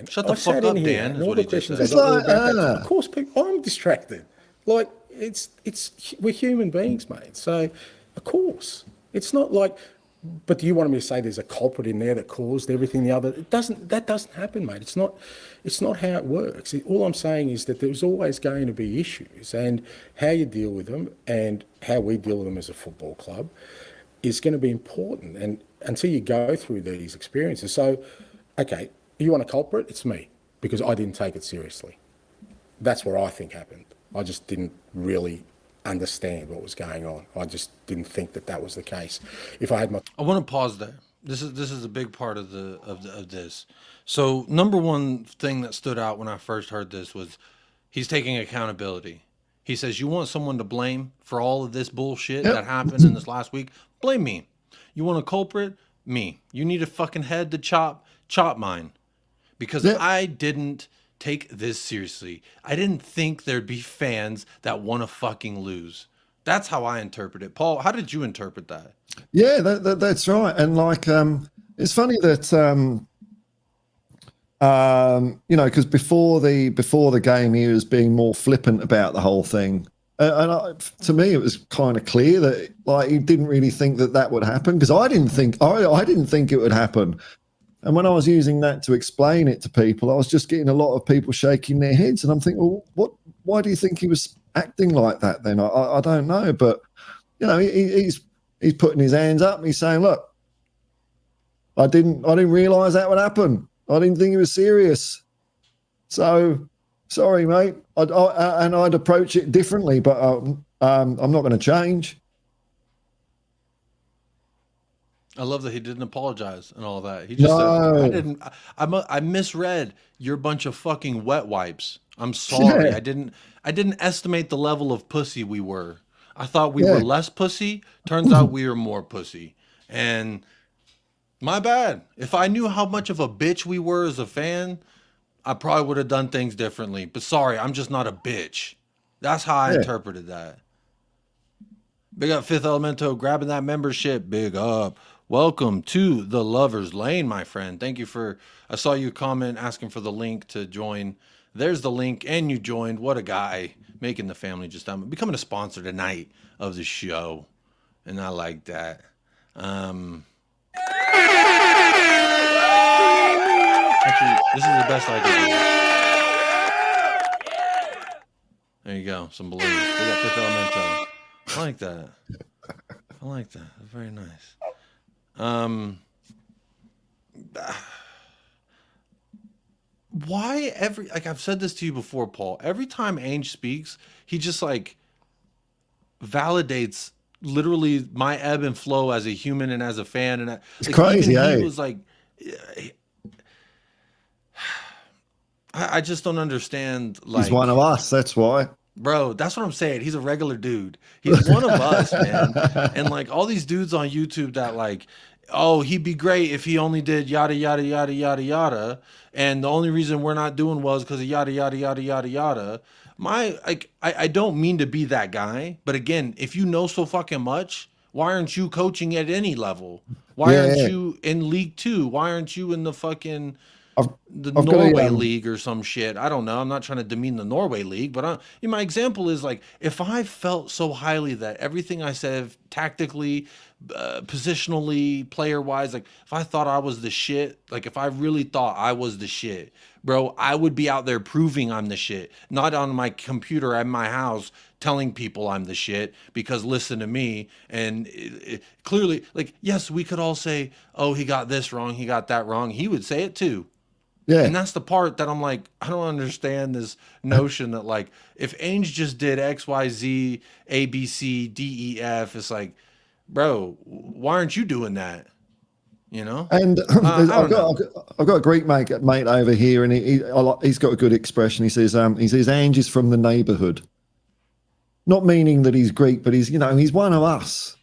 Shut the I sat fuck in up, here, Dan, and is all what the he just questions said. I got were It's about like, that. Of course, I'm distracted. Like we're human beings, mate. So of course, it's not like. But do you want me to say there's a culprit in there that caused everything the other? That doesn't happen, mate. It's not how it works. All I'm saying is that there's always going to be issues, and how you deal with them and how we deal with them as a football club is going to be important. And until you go through these experiences, so okay, you want a culprit? It's me, because I didn't take it seriously. That's what I think happened. I just didn't really understand what was going on. I just didn't think that was the case. If I had my I want to pause there. This is a big part of this. So number one thing that stood out when I first heard this was he's taking accountability. He says, you want someone to blame for all of this bullshit that happened in this last week? Blame me. You want a culprit? Me. You need a fucking head to chop mine. Because I didn't take this seriously. I didn't think there'd be fans that want to fucking lose. That's how I interpret it. Paul, how did you interpret that? Yeah, that's right. And like, it's funny that, you know, because before the game, he was being more flippant about the whole thing. To me, it was kind of clear that like he didn't really think that would happen, because I didn't think it would happen. And when I was using that to explain it to people, I was just getting a lot of people shaking their heads, and I'm thinking, well, why do you think he was acting like that then? I don't know, but you know, he's putting his hands up and he's saying, look, I didn't realize that would happen. I didn't think it was serious. So sorry, mate. I'd approach it differently, but I'm not going to change. I love that he didn't apologize and all that. He just said, I misread. You're a bunch of fucking wet wipes. I'm sorry. Yeah. I didn't estimate the level of pussy we were. I thought we were less pussy. Turns out we were more pussy. And my bad. If I knew how much of a bitch we were as a fan, I probably would have done things differently. But sorry, I'm just not a bitch. That's how I interpreted that. Big up Fifth Elemento grabbing that membership. Big up. Welcome to the Lover's Lane, my friend. Thank you for, I saw you comment asking for the link to join. There's the link, and you joined. What a guy. Making the family just becoming a sponsor tonight of the show. And I like that. Actually, this is the best I could do. There you go. Some balloons. We got Fifth Elemento. I like that. I like that. That's very nice. Why like I've said this to you before, Paul, every time Ange speaks, he just like validates literally my ebb and flow as a human and as a fan. And it's crazy. He was like, I just don't understand. Like, he's one of us. That's why. Bro, that's what I'm saying. He's a regular dude. He's one of us, man. And like all these dudes on YouTube that like, oh, he'd be great if he only did yada, yada, yada, yada, yada. And the only reason we're not doing well is because of yada, yada, yada, yada, yada. I don't mean to be that guy. But again, if you know so fucking much, why aren't you coaching at any level? Why aren't you in League 2? Why aren't you in the fucking... the Norway League or some shit? I don't know. I'm not trying to demean the Norway League, but my example is like, if I felt so highly that everything I said tactically, positionally, player wise, like if I thought I was the shit, like if I really thought I was the shit, bro, I would be out there proving I'm the shit, not on my computer at my house telling people I'm the shit because listen to me. And it clearly, like, yes, we could all say, oh, he got this wrong, he got that wrong. He would say it too. Yeah. And that's the part that I'm like, I don't understand this notion that like, if Ange just did X, Y, Z, A, B, C, D, E, F, it's like, bro, why aren't you doing that? You know? And I've got a Greek mate over here, and he's got a good expression. He says Ange is from the neighborhood. Not meaning that he's Greek, but he's one of us.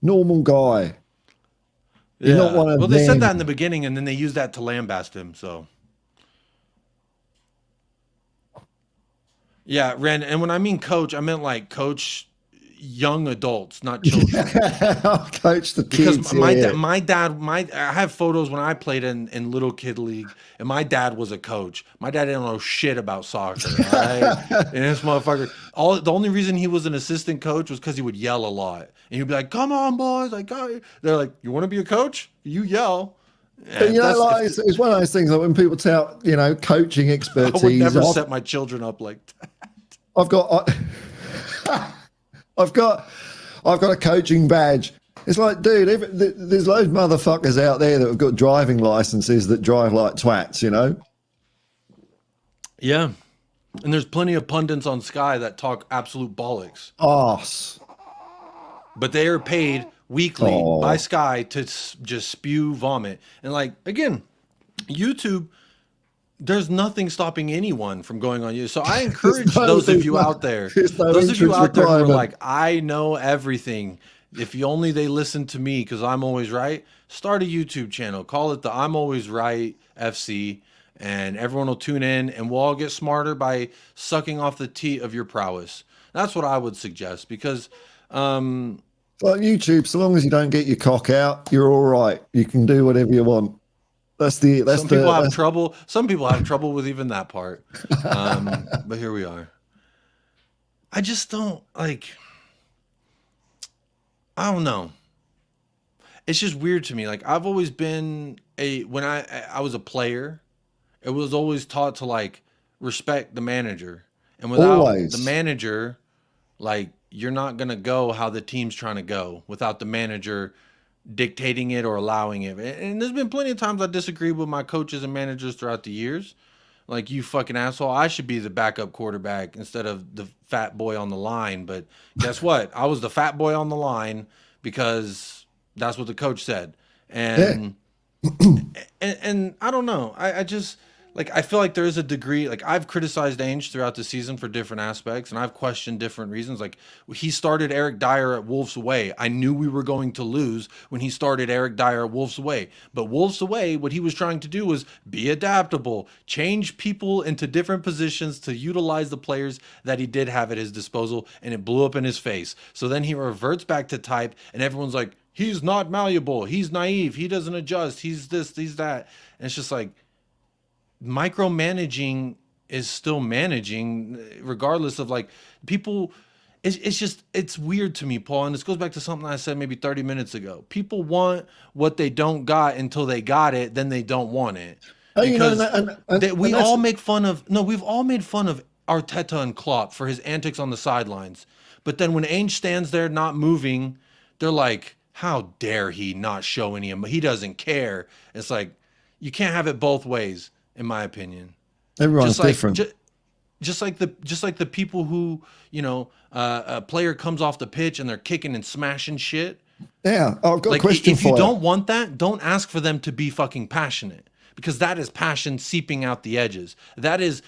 Normal guy. He's not one of they them. said that in the beginning, and then they used that to lambast him. So, yeah, Ren. And when I mean coach, I meant like coach young adults, not children. I'll coach the kids. Because my dad, I have photos when I played in little kid league, and my dad was a coach. My dad didn't know shit about soccer. All right? And this motherfucker, the only reason he was an assistant coach was because he would yell a lot, and he'd be like, "Come on, boys!" Like, they're like, "You want to be a coach? You yell." But, you know, like, it's one of those things that when people tell, coaching expertise, I would never set my children up like that. I've got a coaching badge. It's like, dude, there's loads of motherfuckers out there that have got driving licenses that drive like twats, you know? Yeah. And there's plenty of pundits on Sky that talk absolute bollocks. Arse. But they are paid weekly Oh. by Sky to just spew vomit. And like, again, YouTube, there's nothing stopping anyone from going on YouTube. So I encourage those of you out there, those of you out there who are like, I know everything. If you only they listen to me because I'm always right, start a YouTube channel. Call it the I'm Always Right FC. And everyone will tune in and we'll all get smarter by sucking off the teat of your prowess. That's what I would suggest because like YouTube, so long as you don't get your cock out, you're all right. You can do whatever you want. Some people have trouble. Some people have trouble with even that part. But here we are. I just don't like. I don't know. It's just weird to me. Like I've always been when I was a player, it was always taught to like respect the manager, and without the manager, like you're not gonna go how the team's trying to go without the manager dictating it or allowing it. And there's been plenty of times I disagree with my coaches and managers throughout the years. Like, you fucking asshole, I should be the backup quarterback instead of the fat boy on the line. But guess what? I was the fat boy on the line because that's what the coach said. And and I don't know. I just like, I feel like there is a degree, like I've criticized Ange throughout the season for different aspects and I've questioned different reasons. Like he started Eric Dyer at Wolves Away. I knew we were going to lose when he started Eric Dyer at Wolves Away. But Wolves Away, what he was trying to do was be adaptable, change people into different positions to utilize the players that he did have at his disposal, and it blew up in his face. So then he reverts back to type and everyone's like, he's not malleable, he's naive, he doesn't adjust, he's this, he's that. And it's just like, micromanaging is still managing regardless of like people. It's weird to me, Paul, and this goes back to something I said maybe 30 minutes ago. People want what they don't got until they got it, then they don't want it. Because we've all made fun of Arteta and Klopp for his antics on the sidelines, but then when Ange stands there not moving, they're like, how dare he not show any of him, he doesn't care. It's like, you can't have it both ways. In my opinion, everyone's different. Just like the people who, you know, a player comes off the pitch and they're kicking and smashing shit. Yeah, I've got like, a question for you. If you don't want that, don't ask for them to be fucking passionate, because that is passion seeping out the edges. That is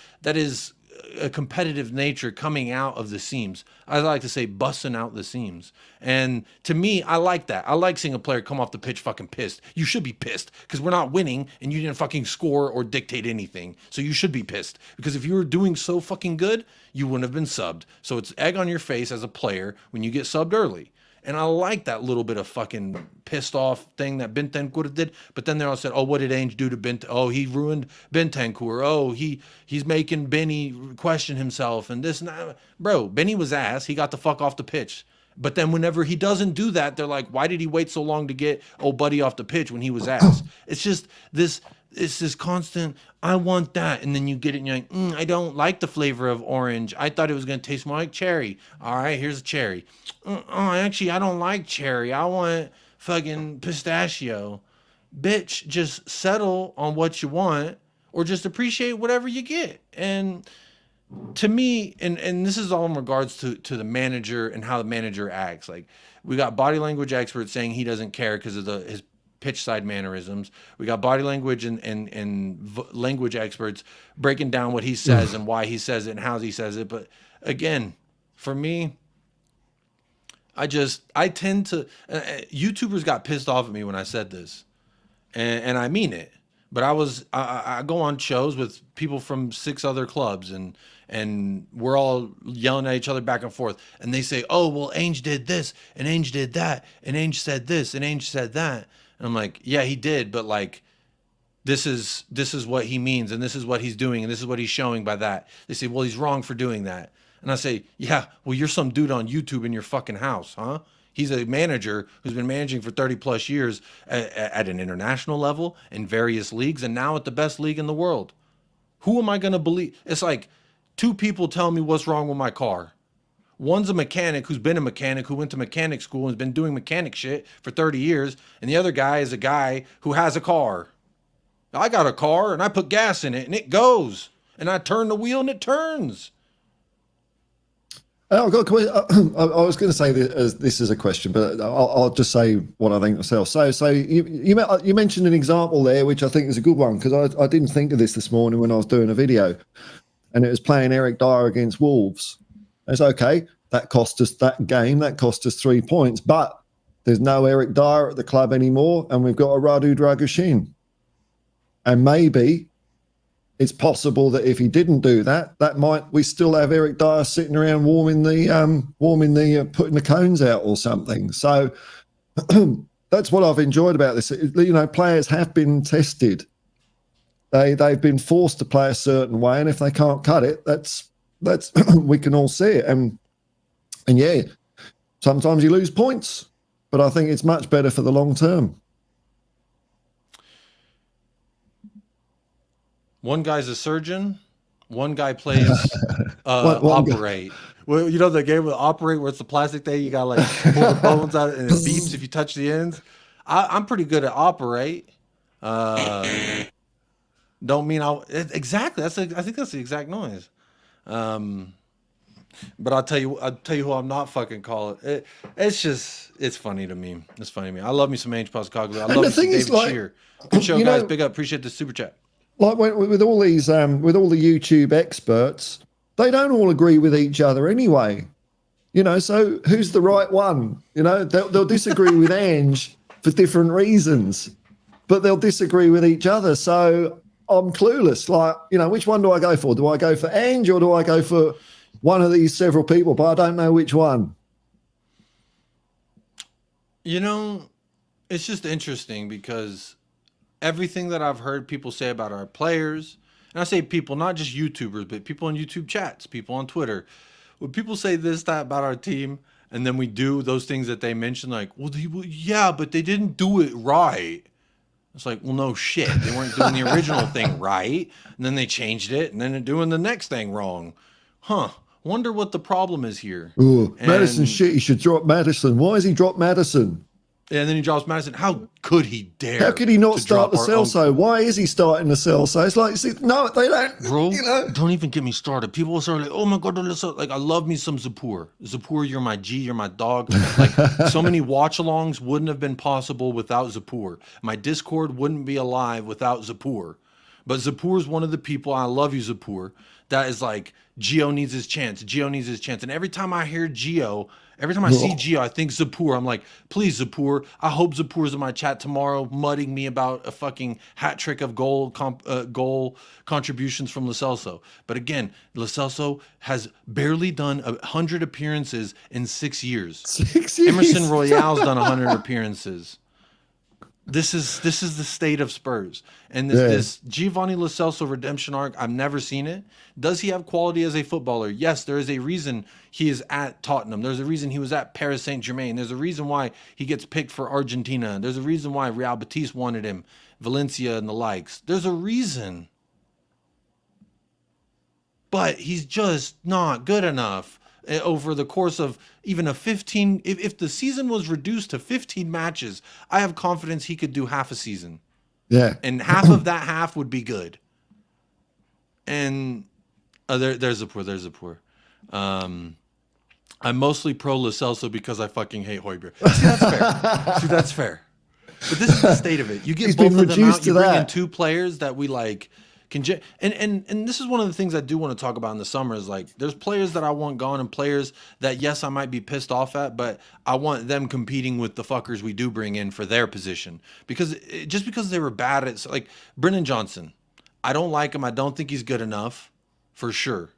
a competitive nature coming out of the seams. I like to say busting out the seams. And to me, I like that. I like seeing a player come off the pitch fucking pissed. You should be pissed because we're not winning and you didn't fucking score or dictate anything. So you should be pissed, because if you were doing so fucking good, you wouldn't have been subbed. So it's egg on your face as a player when you get subbed early. And I like that little bit of fucking pissed off thing that Bentancur did. But then they all said, oh, what did Ange do to Bentancur? Oh, he ruined Bentancur. Oh, he's making Benny question himself and this and that. Bro, Benny was ass. He got the fuck off the pitch. But then whenever he doesn't do that, they're like, why did he wait so long to get old buddy off the pitch when he was ass? It's just this... It's this constant, I want that. And then you get it and you're like, I don't like the flavor of orange. I thought it was going to taste more like cherry. All right, here's a cherry. Actually, I don't like cherry. I want fucking pistachio. Bitch, just settle on what you want or just appreciate whatever you get. And to me, and this is all in regards to the manager and how the manager acts. Like, we got body language experts saying he doesn't care because of his pitch side mannerisms. We got body language and language experts breaking down what he says and why he says it and how he says it. But again, for me, I tend to, YouTubers got pissed off at me when I said this, and I mean it. But I go on shows with people from 6 other clubs and we're all yelling at each other back and forth. And they say, oh, well, Ange did this and Ange did that and Ange said this and Ange said that. And I'm like, yeah, he did, but like, this is what he means, and this is what he's doing, and this is what he's showing by that. They say, well, he's wrong for doing that. And I say, yeah, well, you're some dude on YouTube in your fucking house, huh? He's a manager who's been managing for 30 plus years at an international level in various leagues, and now at the best league in the world. Who am I going to believe? It's like 2 people tell me what's wrong with my car. One's a mechanic who's been a mechanic, who went to mechanic school and has been doing mechanic shit for 30 years. And the other guy is a guy who has a car. I got a car and I put gas in it and it goes. and I turn the wheel and it turns. Oh, God, I was going to say this is a question, but I'll just say what I think myself. So you mentioned an example there, which I think is a good one, because I didn't think of this morning when I was doing a video, and it was playing Eric Dyer against Wolves. It's okay. That cost us 3 points, but there's no Eric Dyer at the club anymore, and we've got a Radu Dragoshin. And maybe it's possible that if he didn't do that, we still have Eric Dyer sitting around warming the putting the cones out or something. So that's what I've enjoyed about this. You know, players have been tested. They've been forced to play a certain way, and if they can't cut it, that's we can all see it. And yeah, sometimes you lose points, but I think it's much better for the long term. One guy's a surgeon. One guy plays operate. Well, you know the game with operate where it's the plastic thing. You got like pull the bones out and it beeps if you touch the ends. I'm pretty good at operate. Don't mean exactly. I think that's the exact noise. But I'll tell you who I'm not fucking calling. It's funny to me. It's funny to me. I love me some Ange Postecoglou. I love me some David Shear. Good show, guys. Big up. Appreciate the super chat. Like with all these, with all the YouTube experts, they don't all agree with each other anyway. You know, so who's the right one? You know, they'll disagree with Ange for different reasons, but they'll disagree with each other. So I'm clueless. Like, you know, which one do I go for? Do I go for Ange or do I go for one of these several people? But I don't know which one. You know, it's just interesting because everything that I've heard people say about our players, and I say people, not just YouTubers, but people in YouTube chats, people on Twitter, when people say this, that about our team, and then we do those things that they mentioned, like, well, yeah, but they didn't do it right. It's like, well, no shit. They weren't doing the original thing right, and then they changed it, and then they're doing the next thing wrong. Huh. Wonder what the problem is here. Ooh, Madison shit. He should drop Madison. Why has he dropped Madison? And then he drops Madison. How could he dare? How could he not start the Celso? Why is he starting the Celso? It's like, no, they don't. Bro, you know? Don't even get me started. People are like, oh my God, like, I love me some Zapur. Zapur, you're my G, you're my dog. Like, so many watch-alongs wouldn't have been possible without Zapur. My Discord wouldn't be alive without Zapur. But Zapur is one of the people, I love you, Zapur, that is like, Gio needs his chance. Gio needs his chance. And every time I hear Gio, every time I see Gio, I think Zapur. I'm like, please, Zapur. I hope Zapur's in my chat tomorrow, mudding me about a fucking hat trick of goal contributions from Lo Celso. But again, Lo Celso has barely done 100 appearances in 6 years. 6 years. Emerson Royale's done 100 appearances. This is the state of Spurs. And this Giovanni Lo Celso redemption arc, I've never seen it. Does he have quality as a footballer? Yes, there is a reason he is at Tottenham. There's a reason he was at Paris Saint-Germain. There's a reason why he gets picked for Argentina. There's a reason why Real Betis wanted him, Valencia and the likes. There's a reason. But he's just not good enough. Over the course of even a 15, if the season was reduced to 15 matches, I have confidence he could do half a season. Yeah. And half of that half would be good. And there's Zapur. I'm mostly pro Lo Celso because I fucking hate Højbjerg. See, that's fair. See, that's fair. But this is the state of it. You get both of them out, you bring in two players that we like. And this is one of the things I do want to talk about in the summer is like there's players that I want gone and players that, yes, I might be pissed off at, but I want them competing with the fuckers we do bring in for their position. Because just because they were bad at, like, Brennan Johnson, I don't like him. I don't think he's good enough, for sure.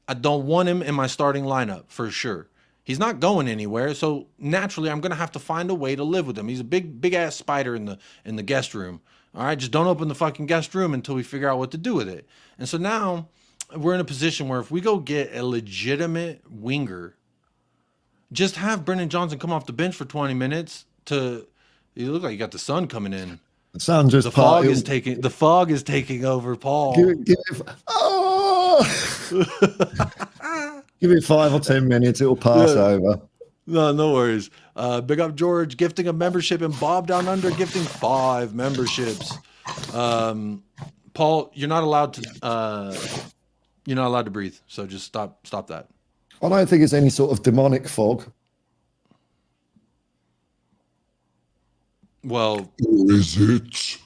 I don't want him in my starting lineup, for sure. He's not going anywhere, so naturally I'm going to have to find a way to live with him. He's a big ass spider in the guest room. All right, just don't open the fucking guest room until we figure out what to do with it. And so now we're in a position where if we go get a legitimate winger, just have Brennan Johnson come off the bench for 20 minutes you look like you got the sun coming in. The sun just the fog is taking over, Paul. Give it 5 or 10 minutes, it'll pass over. No worries. Big up George gifting a membership and Bob Down Under gifting 5 memberships. Paul Paul, you're not allowed to breathe. So just stop that. I don't think it's any sort of demonic fog. Well, Or is it?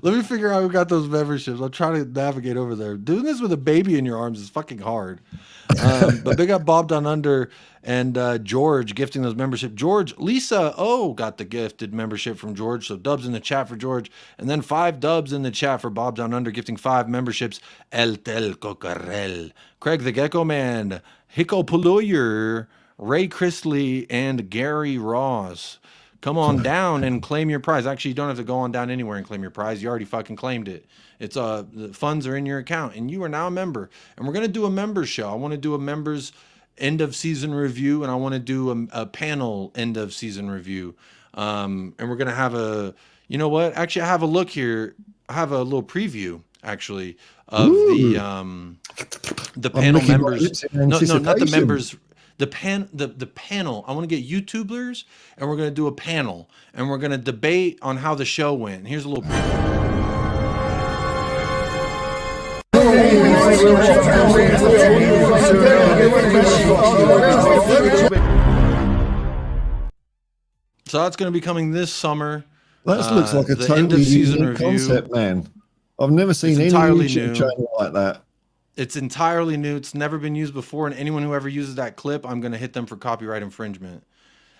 let me figure out who got those memberships. I'm trying to navigate over there. Doing this with a baby in your arms is fucking hard. But big up Bob Down Under and George gifting those membership. George, Lisa got the gifted membership from George. So dubs in the chat for George. And then 5 dubs in the chat for Bob Down Under gifting 5 memberships. El Tel Cocarel, Craig the Gecko Man, Hiko Puluyer, Ray Chrisley, and Gary Ross. Come on down and claim your prize. Actually, you don't have to go on down anywhere and claim your prize. You already fucking claimed it. It's the funds are in your account, and you are now a member. And we're gonna do a members show. I want to do a members end of season review, and I want to do a panel end of season review. And we're gonna have a. You know what? Actually, I have a look here. I have a little preview actually of the panel members. No, not the members. The panel. I want to get YouTubers, and we're going to do a panel, and we're going to debate on how the show went. Here's a little preview. So that's going to be coming this summer. That looks like a the end of totally season new review. concept, man. I've never seen any entirely YouTube new. channel like that. It's entirely new. It's never been used before, and anyone who ever uses that clip, I'm going to hit them for copyright infringement.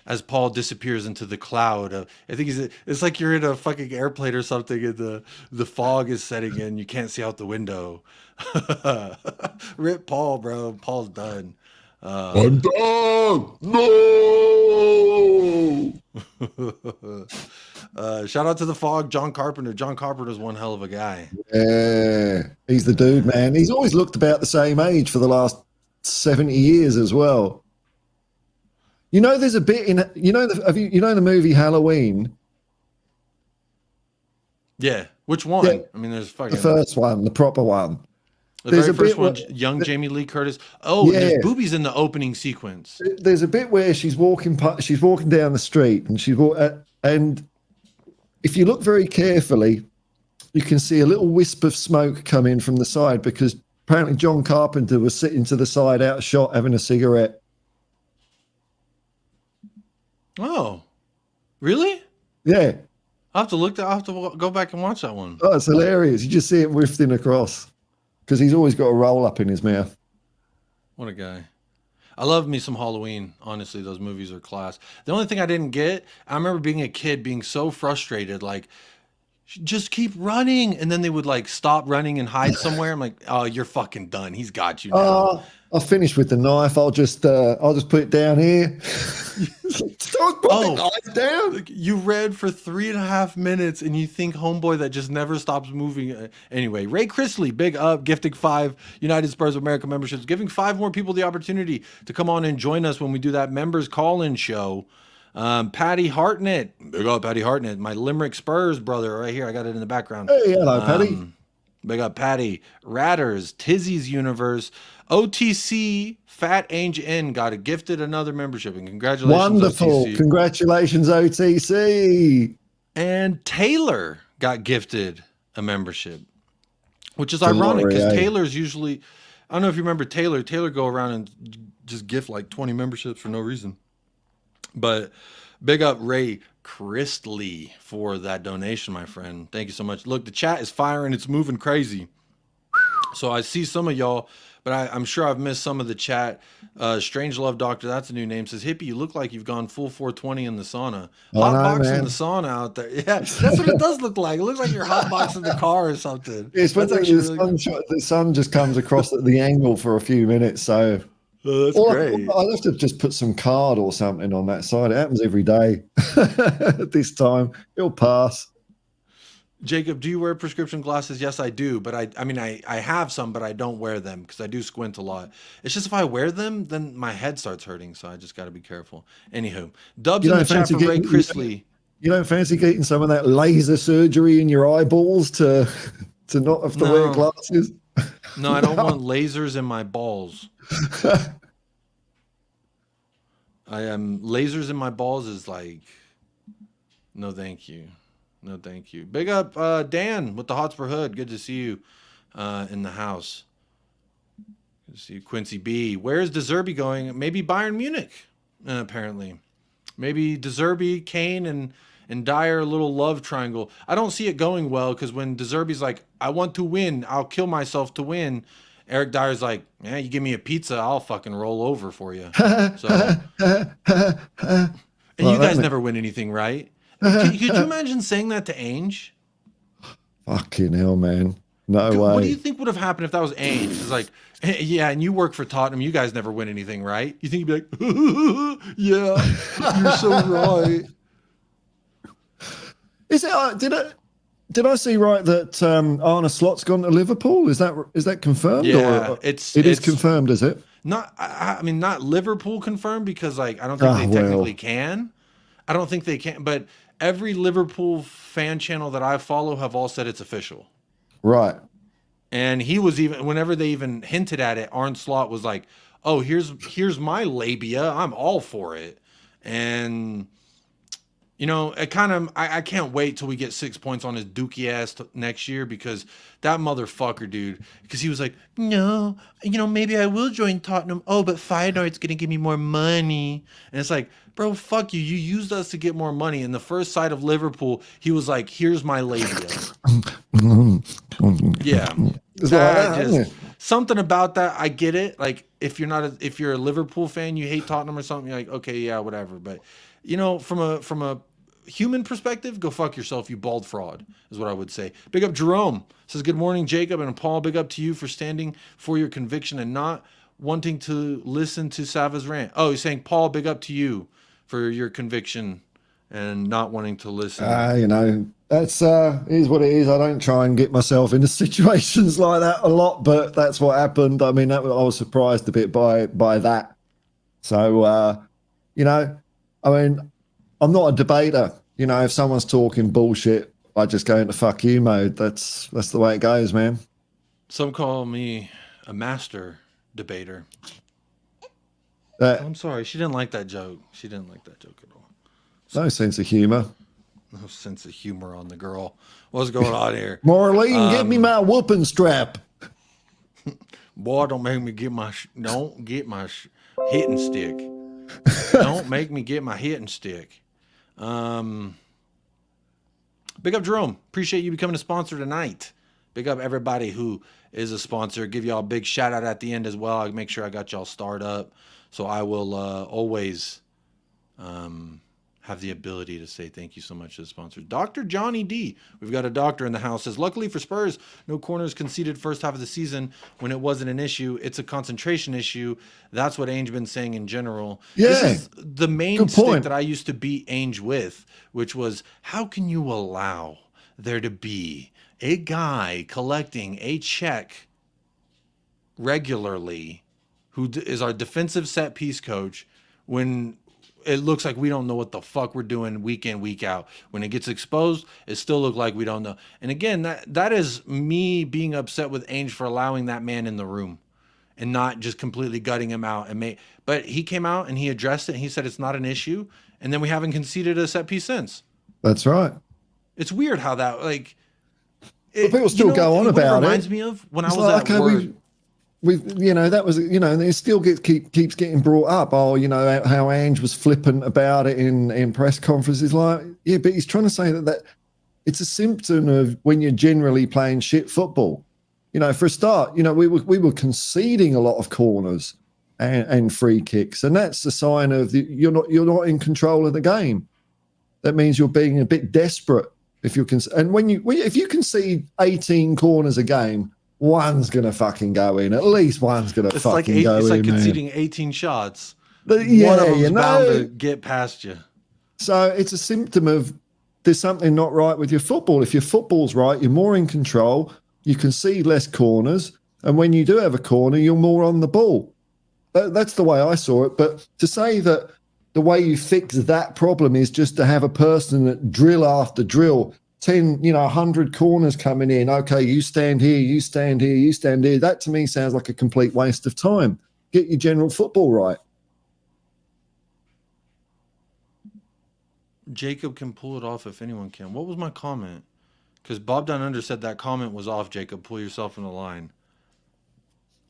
As Paul disappears into the cloud of, I think it's like you're in a fucking airplane or something, and the fog is setting in. You can't see out the window. Rip Paul, bro. Paul's done. I'm done. No. Shout out to the fog, John Carpenter. John Carpenter's one hell of a guy. Yeah, he's the dude, man. He's always looked about the same age for the last 70 years as well. You know, there's a bit in the movie Halloween. Yeah, which one? Yeah, I mean, there's fucking the first one, the proper one. the there's very a first bit one. where- Young Jamie Lee Curtis. Oh, Yeah. there's boobies in the opening sequence. There's a bit where she's walking down the street, and and if you look very carefully, you can see a little wisp of smoke come in from the side because apparently John Carpenter was sitting to the side out of shot having a cigarette. Oh, really? Yeah. I'll have to look. I'll have to go back and watch that one. Oh, it's hilarious. You just see it wafting across because he's always got a roll up in his mouth. What a guy. I love me some Halloween. Honestly, those movies are class. The only thing I didn't get, I remember being a kid being so frustrated, like, just keep running. And then they would like stop running and hide somewhere. I'm like, oh, you're fucking done. He's got you now. I'll finish with the knife. I'll just put it down here. Don't put the knife down. Like, you read for 3.5 minutes and you think homeboy that just never stops moving. Anyway, Ray Chrisley, big up, gifting 5 United Spurs of America memberships, giving 5 more people the opportunity to come on and join us when we do that members call-in show. Patty Hartnett, big up Patty Hartnett, my Limerick Spurs brother right here. I got it in the background. Hey, hello, Patty. Big up Patty. Ratters, Tizzy's Universe, OTC, Fat Ange N got a gifted another membership, and congratulations, Wonderful. OTC. Congratulations, OTC. And Taylor got gifted a membership, which is ironic because Glory, eh? Taylor's usually, I don't know if you remember Taylor. Taylor go around and just gift like 20 memberships for no reason. But big up Ray Chrisley for that donation, my friend. Thank you so much. Look, the chat is firing. It's moving crazy. So I see some of y'all, but I'm sure I've missed some of the chat. Strange Love Doctor, that's a new name, says, Hippie, you look like you've gone full 420 in the sauna. Hotboxing the sauna out there. Yeah, that's what it does look like. It looks like you're hotboxing the car or something. It's when That's actually the sun just comes across at the angle for a few minutes. So that's or great. I'll have to just put some card or something on that side. It happens every day. At this time, it'll pass. Jacob, do you wear prescription glasses? Yes, I do. But I have some, but I don't wear them because I do squint a lot. It's just if I wear them, then my head starts hurting. So I just got to be careful. Anywho, dubs in the chat for Ray Chrisley. You don't fancy getting some of that laser surgery in your eyeballs to not have to wear glasses? No, I don't want lasers in my balls. Lasers in my balls is like, no, thank you. No, thank you. Big up Dan with the Hotspur Hood. Good to see you in the house. Good to see you. Quincy B. Where's De Zerbi going? Maybe Bayern Munich, apparently. Maybe De Zerbi, Kane, and Dyer, a little love triangle. I don't see it going well because when De Zerbi's like, I want to win, I'll kill myself to win. Eric Dyer's like, yeah, you give me a pizza, I'll fucking roll over for you. So, and you guys never win anything, right? Could you imagine saying that to Ange? Fucking hell, man. No way. What do you think would have happened if that was Ange? It's like, hey, yeah, and you work for Tottenham. You guys never win anything, right? You think he'd be like, yeah, you're so right. Is it? Did I see right that Arne Slot's gone to Liverpool? Is that confirmed? Yeah, or it is confirmed. Is it? Not. I mean, not Liverpool confirmed because like I don't think they technically can. I don't think they can. But every Liverpool fan channel that I follow have all said it's official. Right. And he was even whenever they even hinted at it, Arne Slot was like, "Oh, here's my labia. I'm all for it." And you know, it kind of I can't wait till we get 6 points on his dookie ass next year because that motherfucker, dude. Because he was like, "No, you know, maybe I will join Tottenham. Oh, but Feyenoord's gonna give me more money." And it's like, bro, fuck you. You used us to get more money. In the first side of Liverpool, he was like, "Here's my labia." Yeah. Something about that, I get it. Like if you're a Liverpool fan, you hate Tottenham or something, you're like, okay, yeah, whatever. But you know, from a human perspective, go fuck yourself, you bald fraud, is what I would say. Big up Jerome. Says, good morning, Jacob and Paul. Big up to you for standing for your conviction and not wanting to listen to Sava's rant. Oh, he's saying, Paul, big up to you for your conviction and not wanting to listen. You know, that's is what it is. I don't try and get myself into situations like that a lot, but that's what happened. I mean, I was surprised a bit by that. So, you know, I mean, I'm not a debater. You know, if someone's talking bullshit, I just go into fuck you mode. That's the way it goes, man. Some call me a master debater. I'm sorry. She didn't like that joke. She didn't like that joke at all. No sense of humor. No sense of humor on the girl. What's going on here? Marlene, give me my whooping strap. Boy, don't make me get my hitting stick. Don't make me get my hitting stick. Big up Jerome. Appreciate you becoming a sponsor tonight. Big up everybody who is a sponsor. Give y'all a big shout out at the end as well. I'll make sure I got y'all starred up. So I will always have the ability to say thank you so much to the sponsors. Dr. Johnny D. We've got a doctor in the house. Says, luckily for Spurs, no corners conceded first half of the season when it wasn't an issue. It's a concentration issue. That's what Ange been saying in general. Yeah. This is the main stick that I used to beat Ange with, which was, how can you allow there to be a guy collecting a check regularly who is our defensive set piece coach when it looks like we don't know what the fuck we're doing week in, week out. When it gets exposed, it still looks like we don't know. And again, that is me being upset with Ange for allowing that man in the room and not just completely gutting him out. But he came out and he addressed it and he said it's not an issue. And then we haven't conceded a set piece since. That's right. It's weird how that, like... But people still go on about it. It reminds me of when I was at work. You know, that was, you know, and it still keeps getting brought up. Oh, you know, how Ange was flippant about it in press conferences. Like, yeah, but he's trying to say that it's a symptom of when you're generally playing shit football. You know, for a start, you know, we were conceding a lot of corners and free kicks, and that's a sign of you're not in control of the game. That means you're being a bit desperate if you can. And if you concede 18 corners a game, one's gonna fucking go in. At least one's gonna go in. It's like conceding 18 shots. Yeah, one of them's bound to get past you. So it's a symptom of there's something not right with your football. If your football's right, you're more in control. You concede less corners, and when you do have a corner, you're more on the ball. That's the way I saw it. But to say that the way you fix that problem is just to have a person that drill after drill, 10, 100 corners coming in. Okay, you stand here, you stand here, you stand here. That to me sounds like a complete waste of time. Get your general football right. Jacob can pull it off if anyone can. What was my comment? Because Bob Down Under said that comment was off, Jacob. Pull yourself in the line.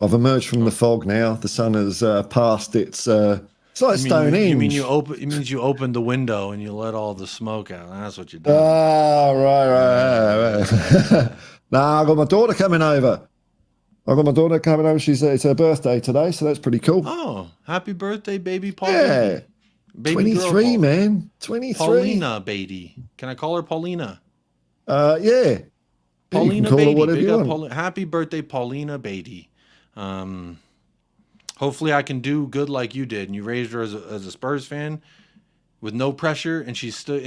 I've emerged from the fog now. The sun has passed its. It's like Stonehenge. You mean you open? It means you opened the window and you let all the smoke out. That's what you did. Ah, right. Nah, I got my daughter coming over. It's her birthday today, so that's pretty cool. Oh, happy birthday, baby Paul. Yeah. Baby 23, girl, man. 23. Paulina, baby. Can I call her Paulina? Yeah. Paulina call her Beatty. whatever Big you up want. Happy birthday, Paulina Beatty. Hopefully I can do good like you did. And you raised her as a Spurs fan with no pressure, and she's still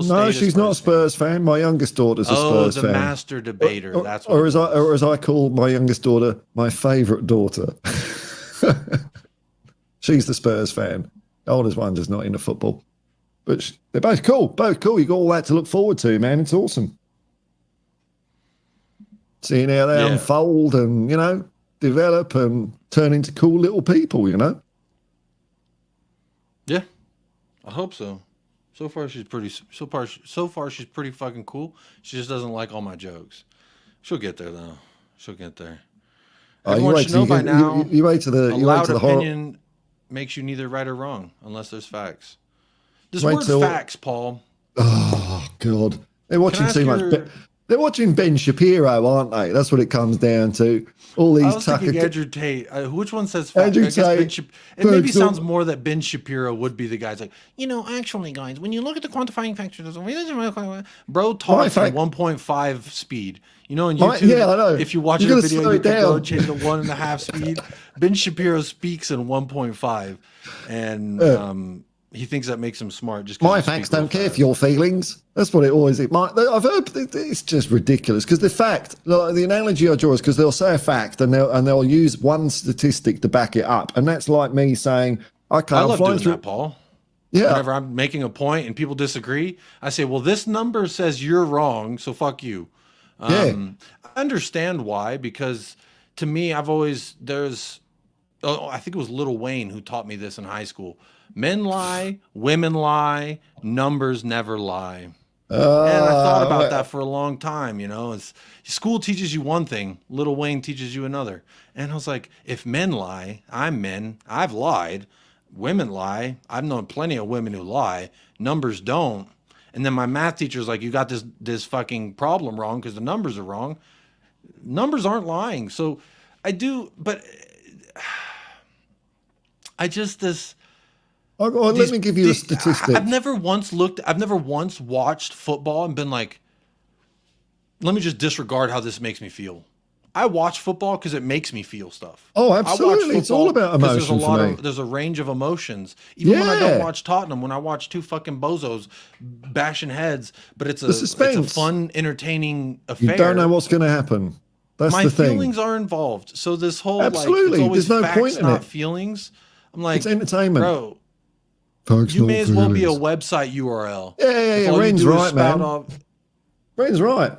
No, she's not a Spurs fan. My youngest daughter's a Spurs the fan. master debater. That's what or as I call my youngest daughter, my favourite daughter. She's the Spurs fan. The oldest one just not into football. But they're both cool. Both cool. You got all that to look forward to, man. It's awesome. Seeing how they unfold and, develop and turn into cool little people, Yeah, I hope so. So far she's pretty fucking cool. She just doesn't like all my jokes. She'll get there though. She'll get there. Everyone should know by now. You wait to the a loud opinion makes you neither right or wrong unless there's facts. This word's facts, Paul. Oh God, they're watching too much. They're watching Ben Shapiro, aren't they? That's what it comes down to. All these I was thinking Andrew Tate. Which one says facts? Andrew Tate. It maybe sounds more that Ben Shapiro would be the guy. It's like, actually, guys, when you look at the quantifying factors, bro talks at 1.5 speed. On YouTube, I know. If you watch a video, you can go change to 1.5 speed. Ben Shapiro speaks in 1.5, and he thinks that makes him smart. Just my facts don't care for your feelings. That's what it always is. I've heard it's just ridiculous because the fact, the analogy I draw is because they'll say a fact and they'll use one statistic to back it up, and that's like me saying I love doing that, Paul. Yeah. Whenever I'm making a point and people disagree, I say, "Well, this number says you're wrong, so fuck you." I understand why, because to me, I think it was Lil Wayne who taught me this in high school. Men lie, women lie, numbers never lie. And I thought about that for a long time, school teaches you one thing, Lil Wayne teaches you another. And I was like, if men lie, I'm men, I've lied. Women lie, I've known plenty of women who lie. Numbers don't. And then my math teacher's like, you got this fucking problem wrong because the numbers are wrong. Numbers aren't lying. So I do, but let me give you a statistic. I've never once watched football and been like, let me just disregard how this makes me feel. I watch football because it makes me feel stuff. Oh, absolutely. It's all about emotion for me. There's a range of emotions. Even when I don't watch Tottenham, when I watch two fucking bozos bashing heads, but it's a fun, entertaining affair. You don't know what's going to happen. That's the thing. My feelings are involved. So this whole absolutely, it's always there's no facts, point in not it. feelings. I'm like, it's entertainment, bro. Facts, you may as well be a feelings. website URL. Yeah. Ren's right, man. Ren's right.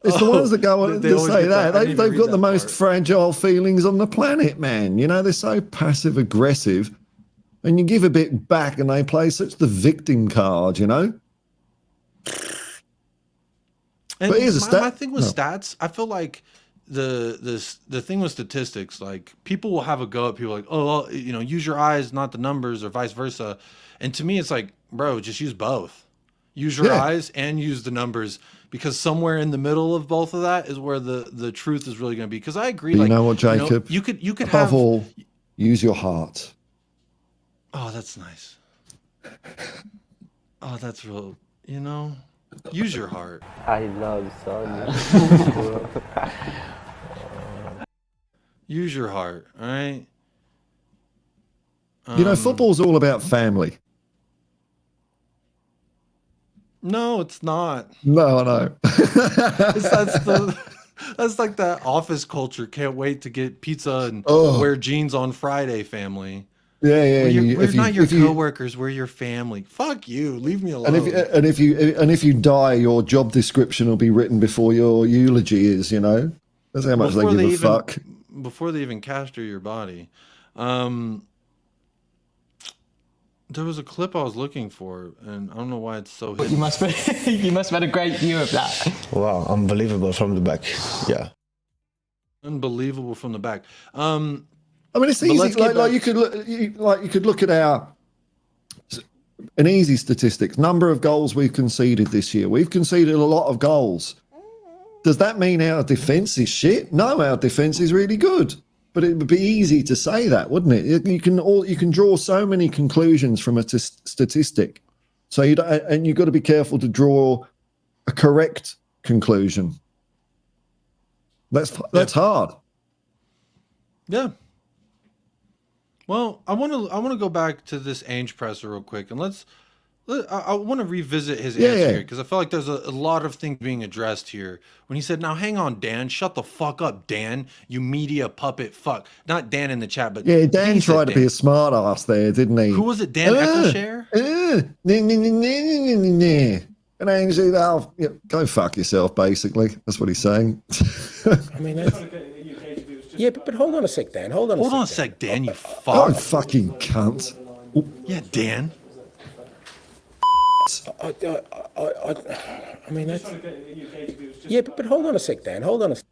It's the ones that go on to say that. They've got the most fragile feelings on the planet, man. They're so passive aggressive, and you give a bit back, and they play such the victim card. And but here's a stat. My thing with stats, I feel like the thing with statistics, like people will have a go at people like, oh, well, use your eyes, not the numbers, or vice versa. And to me, it's like, bro, just use both. Use your eyes and use the numbers, because somewhere in the middle of both of that is where the truth is really going to be. Because I agree. But you know what, Jacob? You could above all, use your heart. Oh, that's nice. Oh, that's real. Use your heart. I love Sonya. Use your heart, all right? Football's all about family. No, it's not. No, I know. That's like that office culture. Can't wait to get pizza and wear jeans on Friday, family. Yeah. We're not your coworkers. We're your family. Fuck you. Leave me alone. And if you die, your job description will be written before your eulogy is. That's how much they give a fuck. Before they even castrate your body. There was a clip I was looking for, and I don't know why it's so hidden. You must have had a great view of that. Wow, unbelievable from the back. Yeah. Unbelievable from the back. I mean, it's But easy. let's get Like back- you could look at an easy statistics number of goals we've conceded this year. We've conceded a lot of goals. Does that mean our defense is shit? No, our defense is really good. But it would be easy to say that, wouldn't it? You can draw so many conclusions from a statistic. So you've got to be careful to draw a correct conclusion. That's hard. Yeah. Well, I want to go back to this Ange presser real quick, and I want to revisit his answer here because I feel like there's a lot of things being addressed here. When he said, "Now hang on, Dan, shut the fuck up, Dan, you media puppet fuck." Not Dan in the chat, but Yeah, Dan he said tried to be a smart ass there, didn't he? Who was it? Dan Eccleshare? And Ange said, "Oh, yeah, go fuck yourself." Basically, that's what he's saying. I mean, that's, yeah, but hold on a sec, Dan. Hold on Hold a on a sec. sec, Dan, you Oh, fuck. fucking cunt! Yeah, Dan. I mean, that's, yeah, but hold on a sec, Dan. Hold on a sec.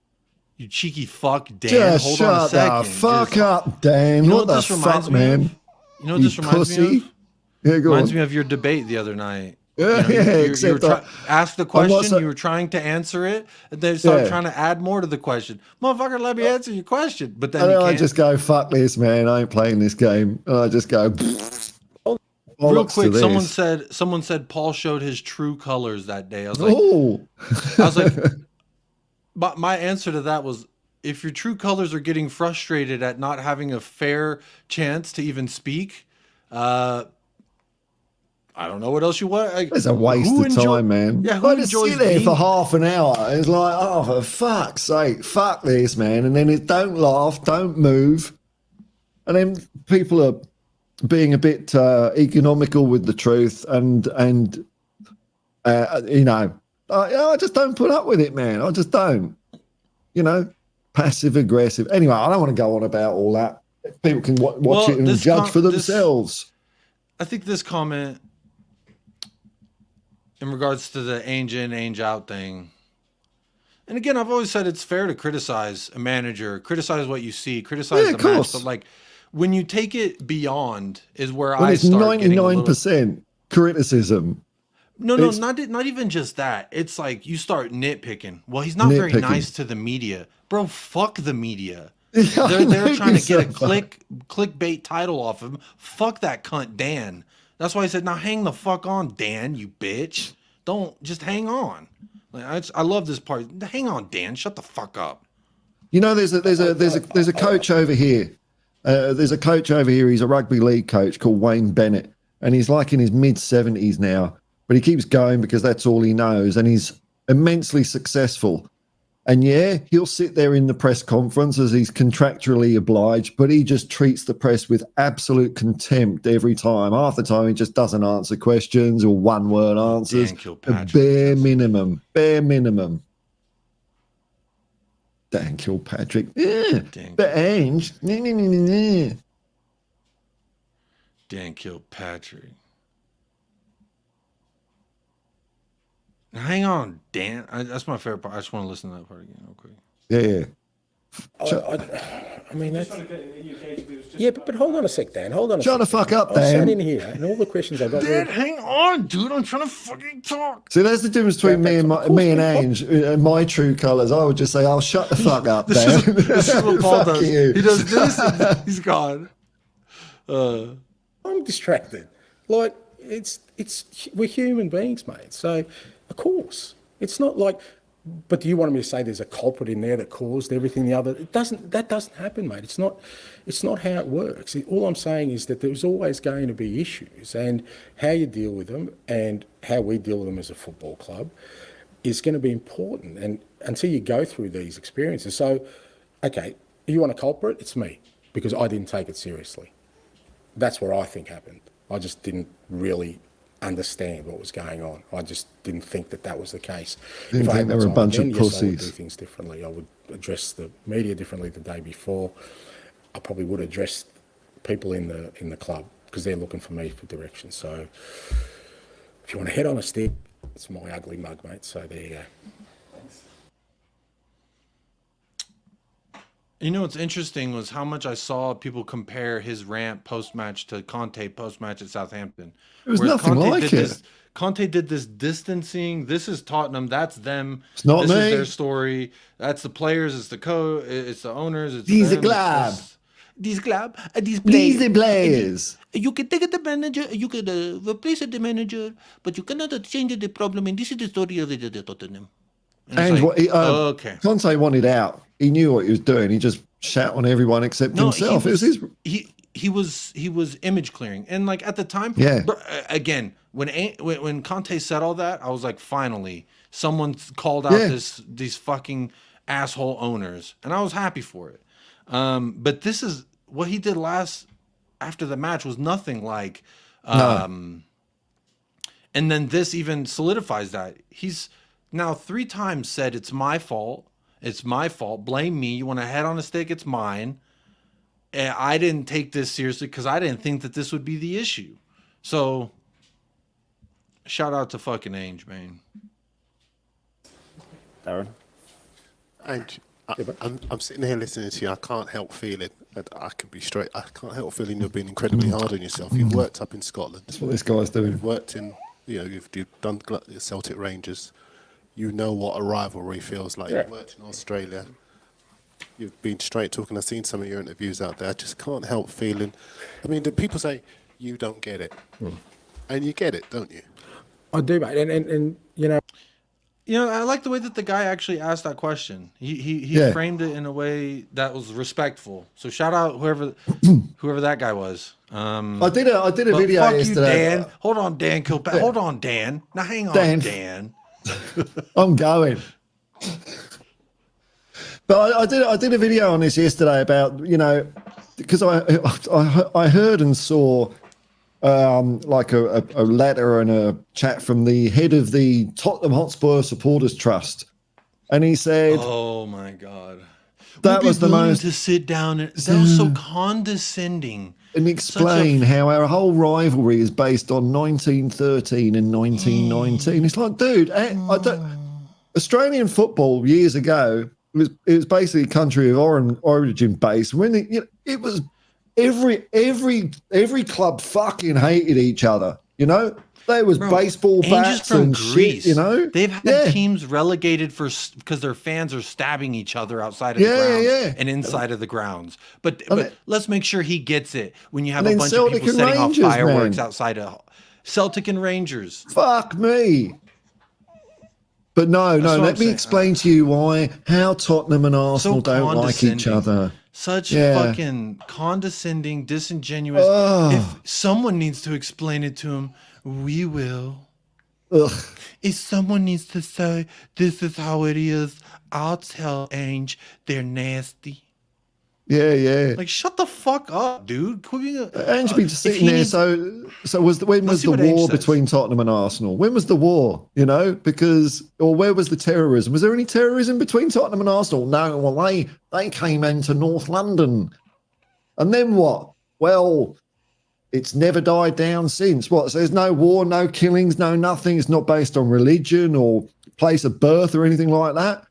You cheeky fuck, Dan. Just Hold on a shut second. the fuck Just- up, Dan. You know what what the this reminds fuck, me man? of? You know what this reminds pussy. me of? Yeah, go Reminds on. me of your debate the other night. Yeah, you were except asked the I'm not question, so- you were trying to answer it, and they started Yeah. trying to add more to the question. Motherfucker, let me answer your question. But then And you then I can't. just go, fuck this, man. I ain't playing this game. And I just go, Real bollocks to quick, this. someone said Paul showed his true colors that day. I was like, Oh, I was like, but my answer to that was, if your true colors are getting frustrated at not having a fair chance to even speak, I don't know what else you want. Like, it's a waste who of enjoy- time, man. Yeah, who I just enjoys sit there being- for half an hour. It's like, oh, for fuck's sake, fuck this, man. And then don't laugh, don't move. And then people are being a bit economical with the truth, and you know, I just don't put up with it, man. I just don't. You know, passive aggressive. Anyway, I don't want to go on about all that. People can watch Well, it and this judge for this- themselves. I think this comment in regards to the Ange in, Ange out thing. And again, I've always said it's fair to criticize a manager, criticize what you see, criticize Yeah, the of match, course. but like when you take it beyond is where When I it's start getting a little. 99% criticism. No, it's- not even just that. It's like you start nitpicking. Well, he's not very Nitpicking. nice to the media, bro. Fuck the media. I They're know trying to get a yourself. clickbait title off of him. Fuck that cunt, Dan. That's why I said, now hang the fuck on, Dan, you bitch. Don't just hang on. Like, I love this part. Hang on, Dan. Shut the fuck up. You know, there's a coach over here. There's a coach over here. He's a rugby league coach called Wayne Bennett, and he's like in his mid-70s now. But he keeps going because that's all he knows, and he's immensely successful. And yeah, he'll sit there in the press conference as he's contractually obliged, but he just treats the press with absolute contempt every time. Half the time, he just doesn't answer questions or one-word answers. Dan Kilpatrick. Bare minimum. Bare minimum. Dan Kilpatrick. Yeah. Dan But Ange. Dan Kilpatrick. Now, hang on, Dan. That's my favorite part. I just want to listen to that part again real quick. Yeah. I mean, that's, yeah, but hold on a sec, Dan. Hold on a Shut sec. the fuck up, I sat Dan. in here, and all the questions I got Dan, were, hang on, dude. I'm trying to fucking talk. See, that's the difference between me and Ange and my true colours. I would just say, "Oh, shut the fuck up, Dan." This is what Paul Fuck does. you. He does this, and he's gone. I'm distracted. Like, we're human beings, mate. So, of course, it's not like, but do you want me to say there's a culprit in there that caused everything the other? That doesn't happen, mate. It's not how it works. All I'm saying is that there's always going to be issues, and how you deal with them and how we deal with them as a football club is going to be important. And until you go through these experiences. So, okay, you want a culprit? It's me, because I didn't take it seriously. That's what I think happened. I just didn't really understand what was going on. I just didn't think that was the case. Didn't If I think had they were a time bunch of again, yes, I would do pussies. things differently. I would address the media differently the day before. I probably would address people in the club, because they're looking for me for direction. So if you want to head on a stick, it's my ugly mug, mate. So there you go. You know what's interesting was how much I saw people compare his rant post-match to Conte post-match at Southampton. It was nothing like it. Conte did this distancing. This is Tottenham. That's them. It's not this me. is their story. That's the players. It's the it's the owners. It's These them. are club. These club. These These are players. You can take the manager. You can replace the manager, but you cannot change the problem. And this is the story of the Tottenham. And what okay. Conte wanted out. He knew what he was doing. He just shat on everyone except himself. It was his. He was image clearing, and like at the time, yeah. Again, when Conte said all that, I was like, finally, someone called out these fucking asshole owners, and I was happy for it. But this is what he did after the match was nothing like. And then this even solidifies that he's now 3 times said it's my fault. It's my fault. Blame me. You want to head on a stick? It's mine. And I didn't take this seriously because I didn't think that this would be the issue. So, shout out to fucking Ange, man. Darren? Ange, I'm sitting here listening to you. I can't help feeling, and I can be straight, I can't help feeling you're being incredibly hard on yourself. You've worked up in Scotland. That's what this guy's doing. You've worked in, you've done Celtic Rangers. You know what a rivalry feels like. You've worked in Australia. You've been straight talking. I've seen some of your interviews out there. I just can't help feeling. I mean, the people say you don't get it, and you get it, don't you? I do, mate. And you know, I like the way that the guy actually asked that question. He framed it in a way that was respectful. So shout out whoever that guy was. I did a video fuck yesterday. You, Dan. Hold on, Dan Kilpatrick. Hold on, Dan. Now hang on, Dan. I'm going. But I did a video on this yesterday about, because I heard and saw like a letter and a chat from the head of the Tottenham Hotspur Supporters Trust, and he said, "Oh my God, that was the most to sit down. That was so condescending." And explain how our whole rivalry is based on 1913 and 1919. It's like, dude, Australian football years ago it was basically country of origin based. When it was every club fucking hated each other. There was baseball bats from and Greece. Shit. They've had teams relegated because their fans are stabbing each other outside of the grounds and inside of the grounds. But let's make sure he gets it when you have a bunch of people setting off fireworks outside of Celtic and Rangers. Fuck me. But no. Let me explain to you how Tottenham and Arsenal don't like each other. Such fucking condescending, disingenuous. If someone needs to explain it to him, we will. Ugh. If someone needs to say, this is how it is, I'll tell Ange they're nasty. Yeah. Like, shut the fuck up, dude. Ange be just sitting there. So when was the war between Tottenham and Arsenal? When was the war? Or where was the terrorism? Was there any terrorism between Tottenham and Arsenal? No. Well, they came into North London, and then what? Well, it's never died down since. What? So there's no war, no killings, no nothing. It's not based on religion or place of birth or anything like that.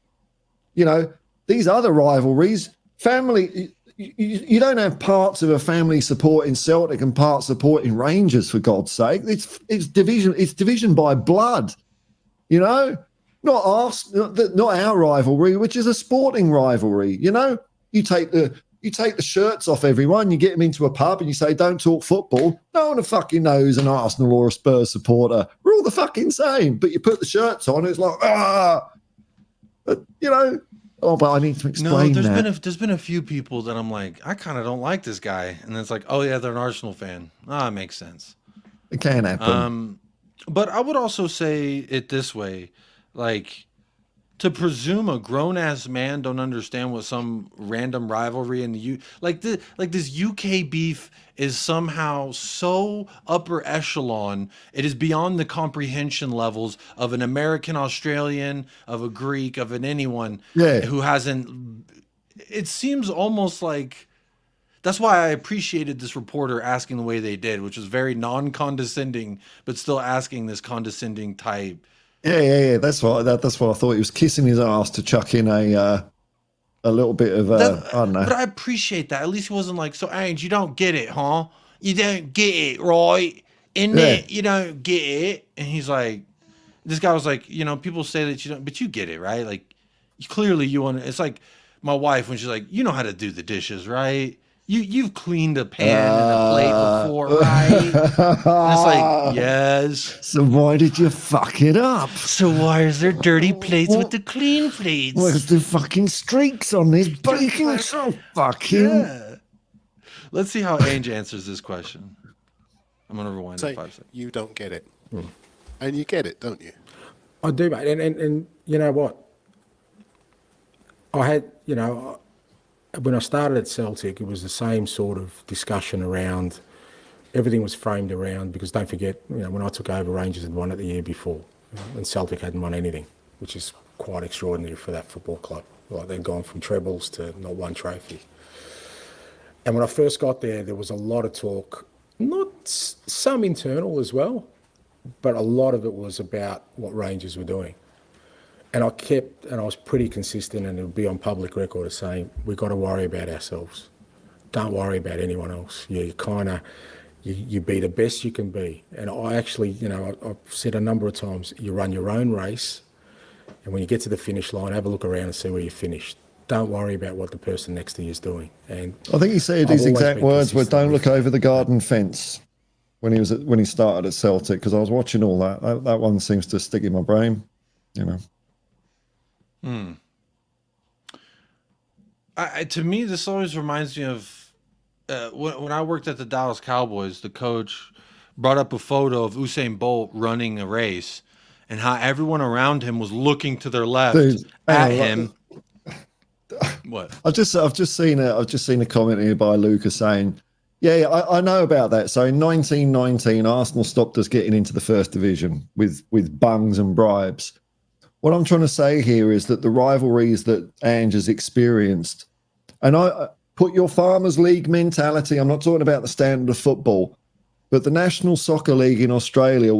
These other rivalries. Family, you don't have parts of a family supporting Celtic and parts supporting Rangers, for God's sake. It's division. It's division by blood. Not our rivalry, which is a sporting rivalry. You take the shirts off everyone, you get them into a pub, and you say, "Don't talk football." No one fucking knows an Arsenal or a Spurs supporter. We're all the fucking same. But you put the shirts on, it's like But but I need to explain there's been a few people that I'm like, I kind of don't like this guy, and it's like, oh yeah, they're an Arsenal fan. It makes sense. It can happen. But I would also say it this way, like, to presume a grown ass man don't understand what some random rivalry in the this UK beef is somehow so upper echelon, it is beyond the comprehension levels of an American Australian, of a Greek, of an anyone who hasn't. It seems almost like that's why I appreciated this reporter asking the way they did, which was very non-condescending, but still asking this condescending type. Yeah. That's why that's why I thought he was kissing his ass to chuck in a little bit of I don't know. But I appreciate that. At least he wasn't like, so Ange, you don't get it, huh? You don't get it, right? In it, you don't get it. And he's like, this guy was like, you know, people say that you don't, but you get it, right? Like, clearly you want to. It's like my wife when she's like, you know how to do the dishes, right? You've cleaned a pan and a plate before, right? And it's like, yes. So why did you fuck it up? So why is there dirty plates with the clean plates? Where's the fucking streaks on this bacon? So fucking. Yeah. Let's see how Ange answers this question. I'm gonna rewind it 5 seconds. You don't get it, and you get it, don't you? I do, mate. And you know what? I had, you know, when I started at Celtic, it was the same sort of discussion around. Everything was framed around, because don't forget, you know, when I took over, Rangers had won it the year before, and Celtic hadn't won anything, which is quite extraordinary for that football club. Like, they'd gone from trebles to not one trophy. And when I first got there, there was a lot of talk, not some internal as well, but a lot of it was about what Rangers were doing. And I was pretty consistent, and it would be on public record as saying, we've got to worry about ourselves. Don't worry about anyone else. You be the best you can be. And I actually, you know, I've said a number of times, you run your own race, and when you get to the finish line, have a look around and see where you finished. Don't worry about what the person next to you is doing. And I think he said his exact words were, "Don't look over the garden fence," when he started at Celtic. Because I was watching all that. That one seems to stick in my brain. You know. To me, this always reminds me of when I worked at the Dallas Cowboys. The coach brought up a photo of Usain Bolt running a race, and how everyone around him was looking to their left at him. What? I've just seen a comment here by Lucas saying, "Yeah, I know about that." So in 1919, Arsenal stopped us getting into the first division with bungs and bribes. What I'm trying to say here is that the rivalries that Ange has experienced, and I put your Farmers League mentality, I'm not talking about the standard of football, but the National Soccer League in Australia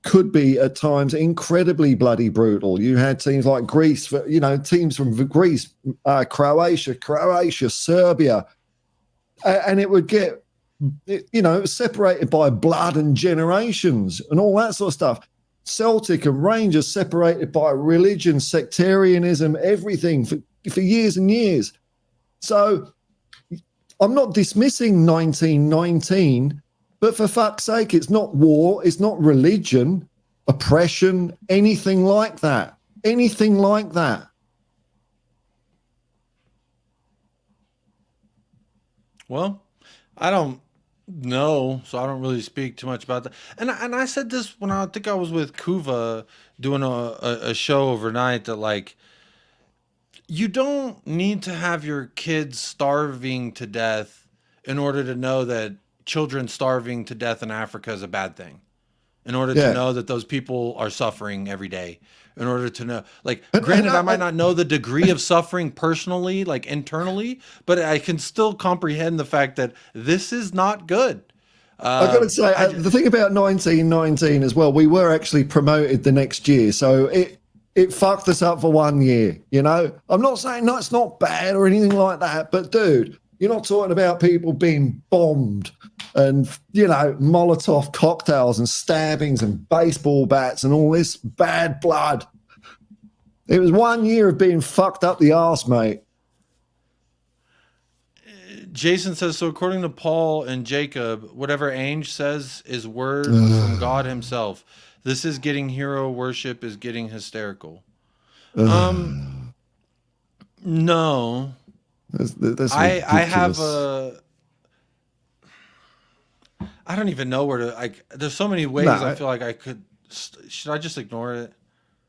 could be at times incredibly bloody brutal. You had teams like Greece, you know, teams from Greece, Croatia, Serbia, and it would get, you know, separated by blood and generations and all that sort of stuff. Celtic and Rangers separated by religion, sectarianism, everything for years and years. So I'm not dismissing 1919, but for fuck's sake, it's not war, it's not religion, oppression, anything like that. Anything like that. Well, I don't know, so I don't really speak too much about that. And I said this when I think I was with Kuva doing a show overnight, that like, you don't need to have your kids starving to death in order to know that children starving to death in Africa is a bad thing. In order to know that those people are suffering every day. In order to know, like, granted, I might not know the degree of suffering personally, like internally, but I can still comprehend the fact that this is not good. I've got to say, the thing about 1919 as well, we were actually promoted the next year. So it fucked us up for 1 year, you know? I'm not saying no, it's not bad or anything like that, but dude, you're not talking about people being bombed and, you know, Molotov cocktails and stabbings and baseball bats and all this bad blood. It was 1 year of being fucked up the arse, mate. Jason says, so according to Paul and Jacob, whatever Ange says is word from God himself. This is getting hero worship, is getting hysterical. No. That's I have I don't even know where to, there's so many ways I feel like I could, should I just ignore it?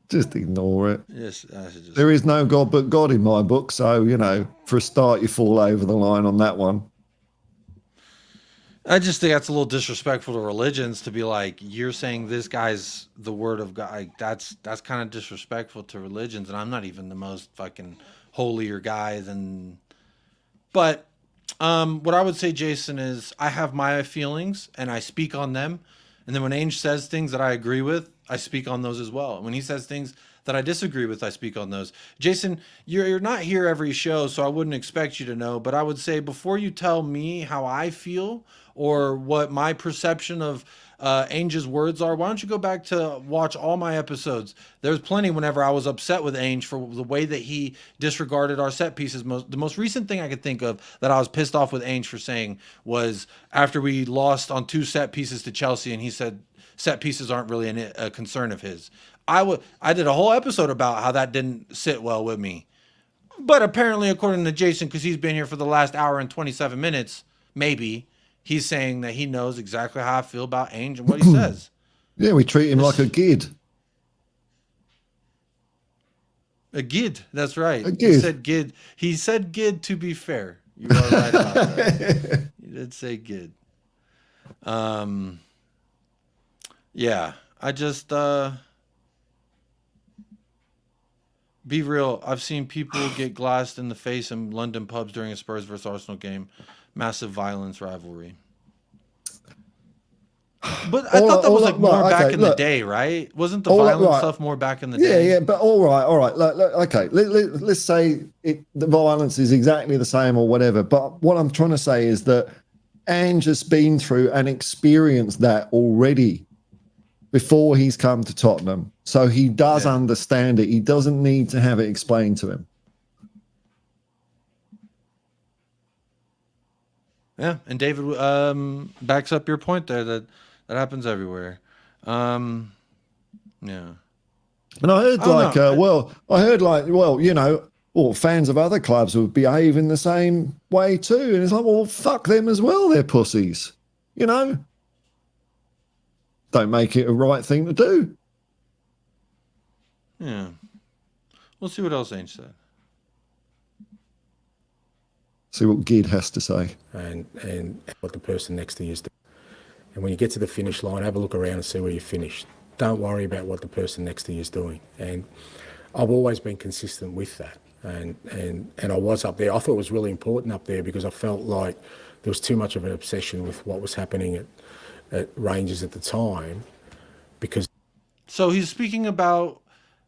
Just ignore it. Yes, I should just. There is no God but God in my book. So, you know, for a start, you fall over the line on that one. I just think that's a little disrespectful to religions to be like, you're saying this guy's the word of God. Like, that's kind of disrespectful to religions. And I'm not even the most fucking holier guy than, but What I would say, Jason, is I have my feelings and I speak on them. And then when Ange says things that I agree with, I speak on those as well. When he says things that I disagree with, I speak on those. Jason, you're not here every show, so I wouldn't expect you to know. But I would say before you tell me how I feel or what my perception of Ange's words are, why don't you go back to watch all my episodes? There's plenty whenever I was upset with Ange for the way that he disregarded our set pieces. The most recent thing I could think of that I was pissed off with Ange for saying was after we lost on 2 set pieces to Chelsea, and he said set pieces aren't really a concern of his. I did a whole episode about how that didn't sit well with me. But apparently, according to Jason, because he's been here for the last hour and 27 minutes, maybe, he's saying that he knows exactly how I feel about Ange and what he says. Yeah, we treat him like a gid. A gid, that's right. A gid. He said gid. He said gid, to be fair. You are right about that. He did say gid. Yeah, I just be real. I've seen people get glassed in the face in London pubs during a Spurs versus Arsenal game. Massive violence rivalry. But I thought that was like more back in the day, right? Wasn't the violent stuff more back in the day? Yeah, but all right. Okay, let's say the violence is exactly the same or whatever. But what I'm trying to say is that Ange has been through and experienced that already before he's come to Tottenham. So he does understand it. He doesn't need to have it explained to him. Yeah, and David backs up your point there that happens everywhere. Yeah. And I heard fans of other clubs would behave in the same way too. And it's like, well, fuck them as well. They're pussies, you know? Don't make it a right thing to do. Yeah. We'll see what else Ange said. See what Gid has to say. And what the person next to you is doing. And when you get to the finish line, have a look around and see where you finished. Don't worry about what the person next to you is doing. And I've always been consistent with that. And I was up there. I thought it was really important up there because I felt like there was too much of an obsession with what was happening at Rangers at the time. So he's speaking about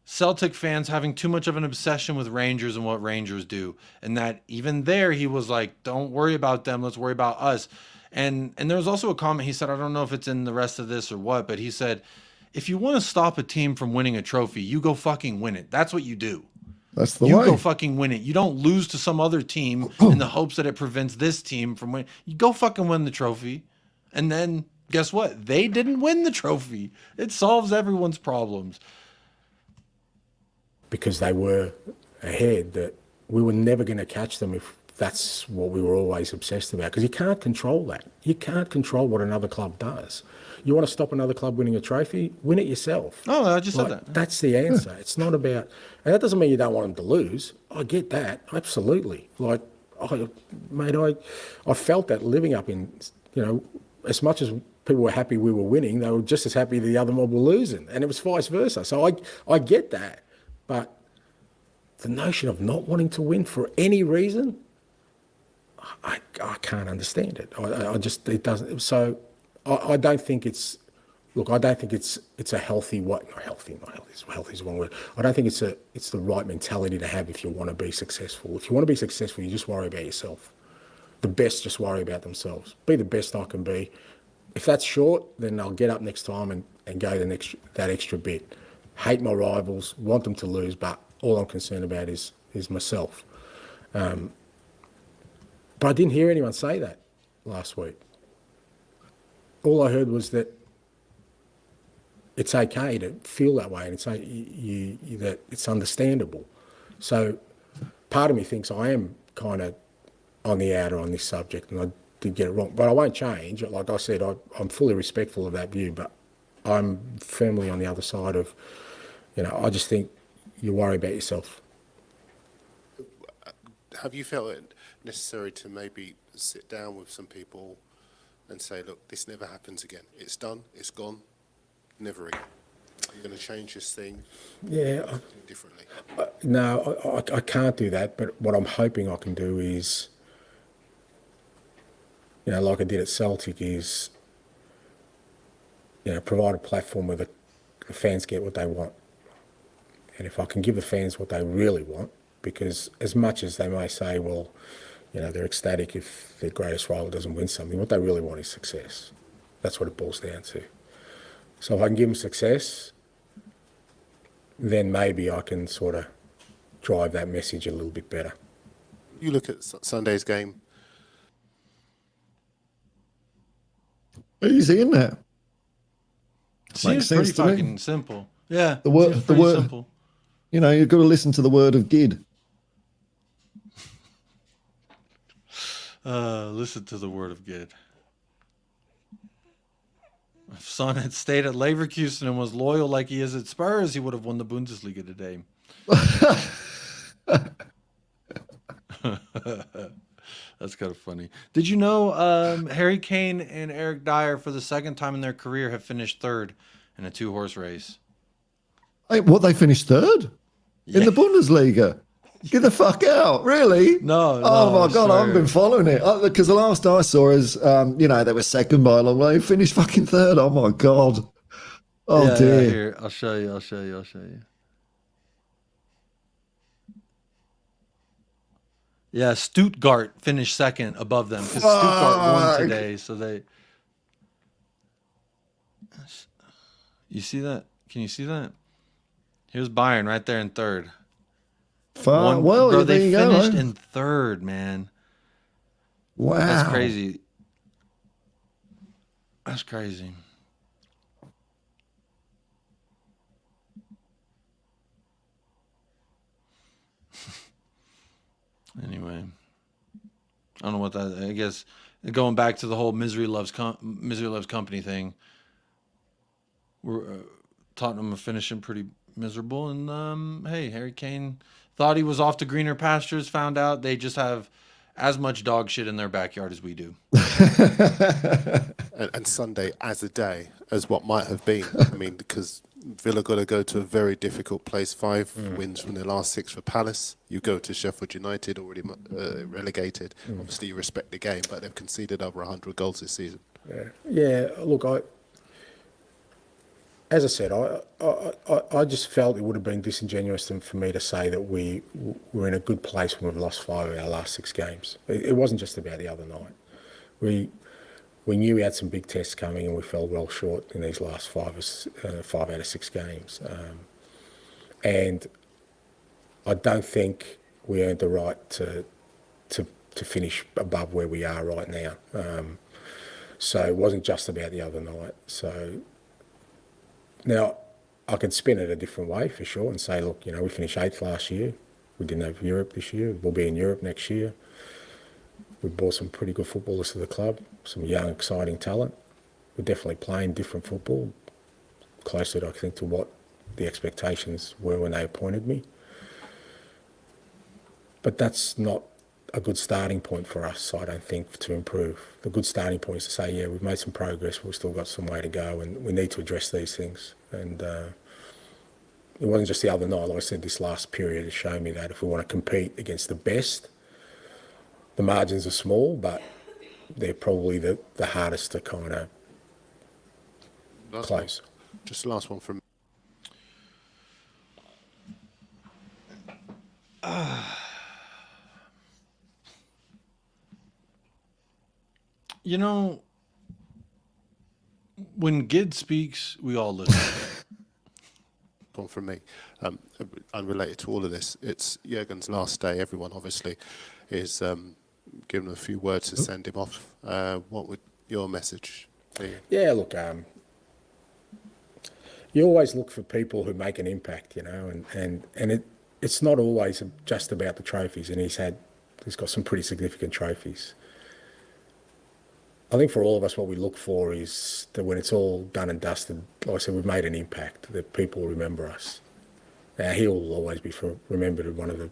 Celtic fans having too much of an obsession with Rangers and what Rangers do. And that even there he was like, don't worry about them, let's worry about us. And there was also a comment he said, I don't know if it's in the rest of this or what, but he said, if you want to stop a team from winning a trophy, you go fucking win it. That's what you do. That's the way. You go fucking win it. You don't lose to some other team in the hopes that it prevents this team from winning. You go fucking win the trophy. And then guess what? They didn't win the trophy. It solves everyone's problems. Because they were ahead, that we were never going to catch them if that's what we were always obsessed about. Because you can't control that. You can't control what another club does. You want to stop another club winning a trophy? Win it yourself. Oh, I just said that. That's the answer. It's not about... And that doesn't mean you don't want them to lose. I get that. Absolutely. Like, I felt that living up in, as much as people were happy we were winning, they were just as happy the other mob were losing. And it was vice versa. So I get that. But the notion of not wanting to win for any reason, I can't understand it. It doesn't. So I don't think it's. Look, I don't think it's a healthy. Not healthy is the wrong word. I don't think it's the right mentality to have if you want to be successful. If you want to be successful, you just worry about yourself. The best just worry about themselves. Be the best I can be. If that's short, then I'll get up next time and go that extra bit. Hate my rivals, want them to lose, but all I'm concerned about is myself. But I didn't hear anyone say that last week. All I heard was that it's okay to feel that way, and that it's understandable. So part of me thinks I am kind of on the outer on this subject, and I did get it wrong. But I won't change. Like I said, I'm fully respectful of that view, but I'm firmly on the other side of, I just think you worry about yourself. Have you felt it necessary to maybe sit down with some people and say, look, this never happens again. It's done. It's gone. Never again. Are you going to change this thing? Yeah. Differently? No, I can't do that. But what I'm hoping I can do is you know, like I did at Celtic, is, you know, provide a platform where the fans get what they want. And if I can give the fans what they really want, because as much as they may say, well, you know, they're ecstatic if their greatest rival doesn't win something, what they really want is success. That's what it boils down to. So if I can give them success, then maybe I can sort of drive that message a little bit better. You look at Sunday's game. Easy, isn't it? Seems pretty fucking simple. Yeah, The word, seems the pretty word. simple. You know, you've got to listen to the word of Gid. Listen to the word of Gid. If Son had stayed at Leverkusen and was loyal like he is at Spurs, he would have won the Bundesliga today. That's kind of funny. Did you know Harry Kane and Eric Dyer, for the second time in their career, have finished third in a 2-horse race? Hey, what, they finished third in the Bundesliga? Get the fuck out! Really? No. Oh my I god, I haven't swear. been following it because the last I saw is, you know, they were second by a long way, finished fucking third. Oh my god! Oh Yeah, dear! yeah, here, I'll show you. Yeah, Stuttgart finished second above them because Stuttgart won today. So they. You see that? Can you see that? Here's Bayern right there in third. Well, bro, there they you go, finished eh? in third, man. Wow, That's crazy. That's crazy. Anyway, I don't know what that. I guess going back to the whole misery loves company thing. We're Tottenham are finishing pretty miserable, and hey, Harry Kane thought he was off to greener pastures. Found out they just have as much dog shit in their backyard as we do. And Sunday as a day as what might have been. I mean, because Villa got to go to a very difficult place. 5 wins from their last 6 for Palace. You go to Sheffield United, already relegated. Obviously, you respect the game, but they've conceded over 100 goals this season. Yeah. Look, as I said, I just felt it would have been disingenuous for me to say that we were in a good place when we've lost 5 of our last 6 games. It wasn't just about the other night. We knew we had some big tests coming, and we fell well short in these last 5 out of 6 games. And I don't think we earned the right to finish above where we are right now. So it wasn't just about the other night. So now I could spin it a different way for sure and say, look, you know, we finished 8th last year. We didn't have Europe this year. We'll be in Europe next year. We brought some pretty good footballers to the club, some young, exciting talent. We're definitely playing different football, closer, I think, to what the expectations were when they appointed me. But that's not a good starting point for us, I don't think, to improve. The good starting point is to say, yeah, we've made some progress, but we've still got some way to go, and we need to address these things. And it wasn't just the other night. Like I said, this last period has shown me that if we want to compete against the best, the margins are small, but they're probably the hardest to kind of close. Just the last one from. You know, when Gid speaks, we all listen. One from me, unrelated to all of this. It's Jurgen's last day. Everyone obviously is giving him a few words to send him off. What would your message be? Yeah, look, you always look for people who make an impact, you know, and it's not always just about the trophies, and he's got some pretty significant trophies. I think for all of us, what we look for is that when it's all done and dusted, like I said, we've made an impact, that people remember us. Now, he will always be remembered as one of the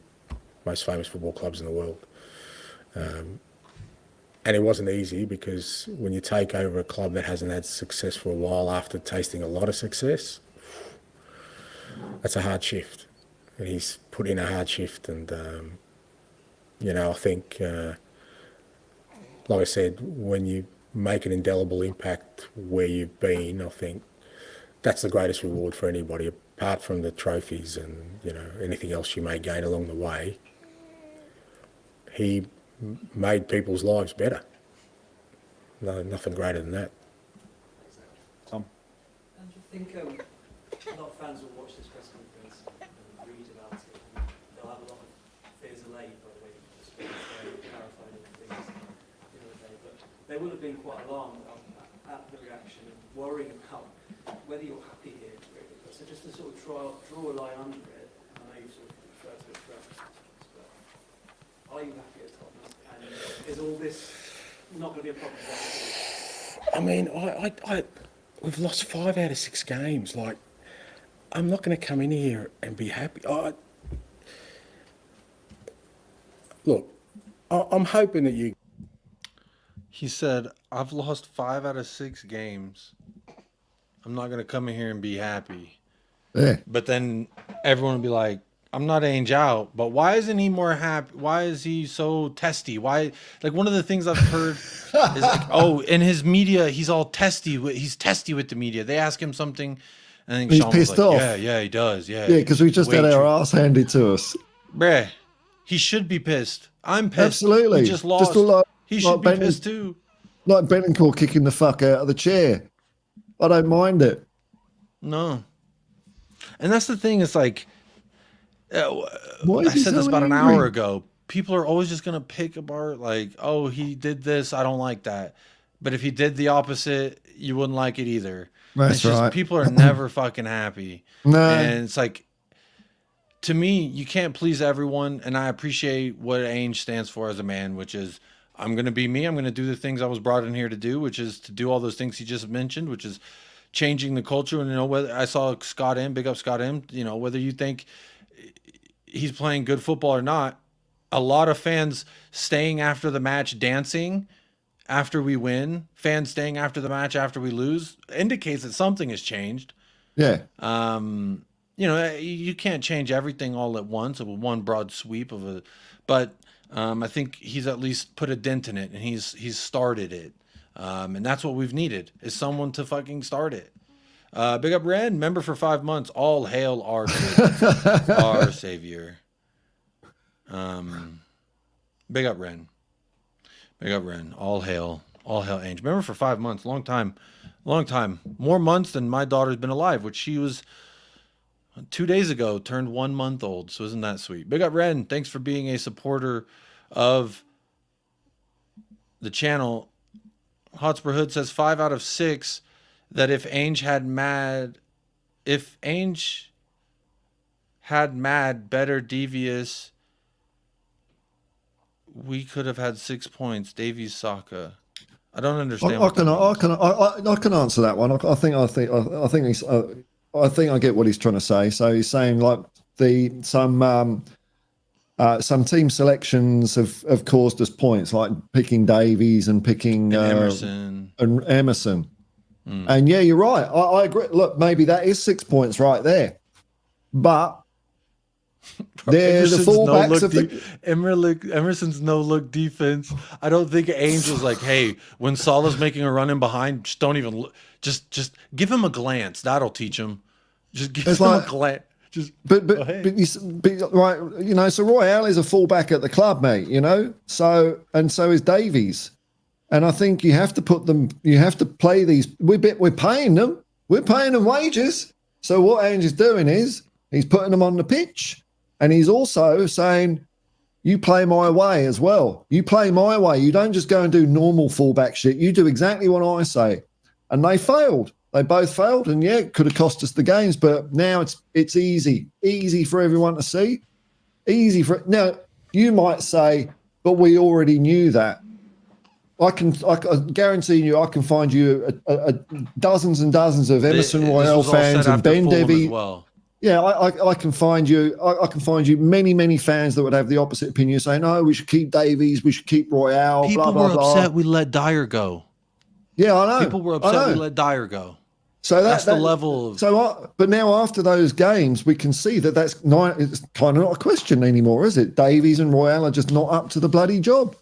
most famous football clubs in the world. And it wasn't easy, because when you take over a club that hasn't had success for a while after tasting a lot of success, that's a hard shift. And he's put in a hard shift, and, you know, I think like I said, when you make an indelible impact where you've been, I think that's the greatest reward for anybody, apart from the trophies and, you know, anything else you may gain along the way. He made people's lives better. No, nothing greater than that. Tom? And I think a lot of fans will watch this press conference and read about it. And they'll have a lot of fears allayed by the way you just clarified all things the other day. But they will have been quite alarmed at the reaction and worrying about whether you're happy here. Really. So just to sort of draw a line under it, I know you sort of refer to it throughout, but are you happy at Tottenham? And is all this not going to be a problem? I mean, we've lost 5 out of 6 games. Like, I'm not going to come in here and be happy. Look, I'm hoping that you. He said, "I've lost 5 out of 6 games. I'm not going to come in here and be happy." Yeah. But then everyone will be like, "I'm not Ange out, but why isn't he more happy? Why is he so testy? Why?" Like, one of the things I've heard is like, "Oh, in his media, he's all testy. He's testy with the media. They ask him something, and then He's Sean was pissed like, off. Yeah, he does. Yeah, because we just Way had our too- ass handed to us. Bruh, he should be pissed. I'm pissed. Absolutely. We just lost. like, He should like be Ben- pissed too. Like Benencourt kicking the fuck out of the chair. I don't mind it. No. And that's the thing. It's like, Why is I he said this so about an angry? hour ago. People are always just going to pick apart, like, "Oh, he did this. I don't like that." But if he did the opposite, you wouldn't like it either. That's It's just right. people are never fucking happy. No. And it's like, to me, you can't please everyone. And I appreciate what Ange stands for as a man, which is, I'm going to be me. I'm going to do the things I was brought in here to do, which is to do all those things he just mentioned, which is changing the culture. And, you know, whether I saw Scott M, big up Scott M, you know, whether you think he's playing good football or not, a lot of fans staying after the match dancing after we win, fans staying after the match after we lose, indicates that something has changed. Yeah. You know, you can't change everything all at once with one broad sweep of a, but I think he's at least put a dent in it, and he's started it. And that's what we've needed, is someone to fucking start it. Big up Ren, member for 5 months. All hail our savior. Our savior. Big up Ren. Big up Ren. All hail Ange. Member for 5 months. Long time. More months than my daughter's been alive, which she was 2 days ago, turned 1 month old. So isn't that sweet? Big up Ren. Thanks for being a supporter of the channel. Hotspur Hood says 5 out of 6 that if Ange had better devious, we could have had 6 points. Davies Saka. I don't understand. I can answer that one. I think I get what he's trying to say. So he's saying like some team selections have caused us points, like picking Davies and picking Emerson. And yeah, you're right. I agree. Look, maybe that is 6 points right there, but they're the fullbacks of the Emerson's no-look defense. I don't think Ange was like, "Hey, when Salah's making a run in behind, just don't even look. Just give him a glance. That'll teach him. Just give him a glance." But right, you know, so Royale is a fullback at the club, mate. You know, so is Davies, and I think you have to put them. You have to play these. We're paying them. We're paying them wages. So what Ange is doing is he's putting them on the pitch. And he's also saying, you play my way as well. You play my way. You don't just go and do normal fullback shit. You do exactly what I say. And they failed. They both failed. And yeah, it could have cost us the games, but now it's easy for everyone to see. Now, you might say, but we already knew that. I guarantee you, I can find you dozens and dozens of Emerson Royale fans and Ben Debbie. Well. Yeah, I can find you. I can find you many fans that would have the opposite opinion, saying, "No, we should keep Davies, we should keep Royale." People blah, were blah, upset blah. we let Dyer go. Yeah, I know. People were upset we let Dyer go. So that's the level of. But now after those games, we can see that it's kind of not a question anymore, is it? Davies and Royale are just not up to the bloody job.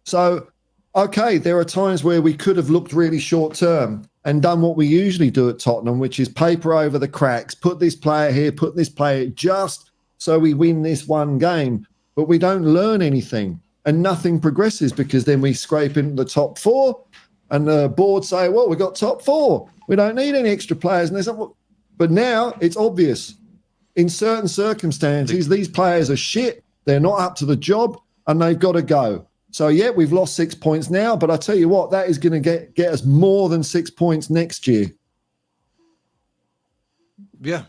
So okay, there are times where we could have looked really short term and done what we usually do at Tottenham, which is paper over the cracks, put this player here, put this player just so we win this one game. But we don't learn anything and nothing progresses because then we scrape into the top 4 and the board say, well, we got top 4. We don't need any extra players. But now it's obvious. In certain circumstances, these players are shit. They're not up to the job and they've got to go. So, yeah, we've lost 6 points now, but I tell you what, that is going to get us more than 6 points next year. Yeah,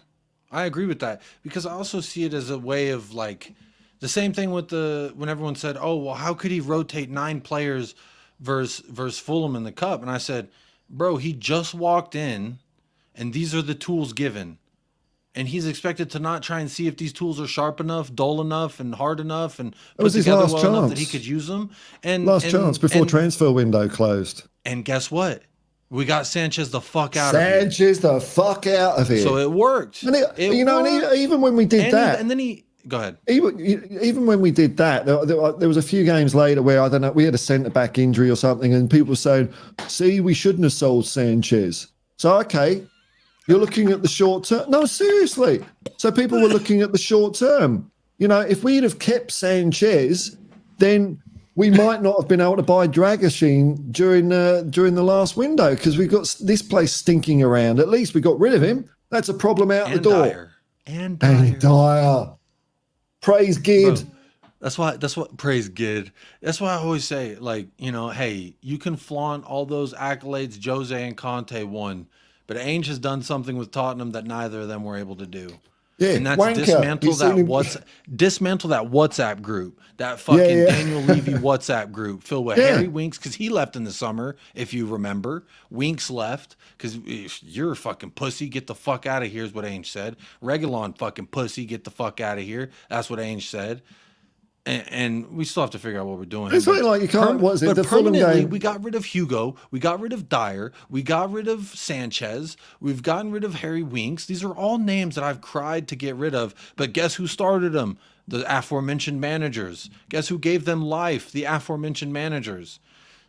I agree with that because I also see it as a way of like the same thing with when everyone said, oh, well, how could he rotate 9 players versus Fulham in the cup? And I said, bro, he just walked in and these are the tools given. And he's expected to not try and see if these tools are sharp enough, dull enough, and hard enough, and put together well enough that he could use them. And last chance before transfer window closed. And guess what? We got Sanchez the fuck out of here. Sanchez the fuck out of here. So it worked. And even when we did that, and then he go ahead. Even when we did that, there was a few games later where I don't know, we had a centre back injury or something, and people were saying, "See, we shouldn't have sold Sanchez." So okay. You're looking at the short term. No, seriously. So people were looking at the short term. You know, if we'd have kept Sanchez, then we might not have been able to buy Dragoshin during the last window because we've got this place stinking around. At least we got rid of him. That's a problem out the door. Dyer. And Dyer. Praise Gid. Bro, that's what praise Gid. That's why I always say, like, you know, hey, you can flaunt all those accolades Jose and Conte won. But Ange has done something with Tottenham that neither of them were able to do. Yeah, and that's wanker. dismantle that WhatsApp group, that fucking Daniel Levy WhatsApp group filled with Harry Winks, because he left in the summer, if you remember. Winks left because you're a fucking pussy. Get the fuck out of here is what Ange said. Reguilon fucking pussy. Get the fuck out of here. That's what Ange said. And we still have to figure out what we're doing. It's like you can't. What is it? But the Fulham game. We got rid of Hugo. We got rid of Dyer. We got rid of Sanchez. We've gotten rid of Harry Winks. These are all names that I've cried to get rid of. But guess who started them? The aforementioned managers. Guess who gave them life? The aforementioned managers.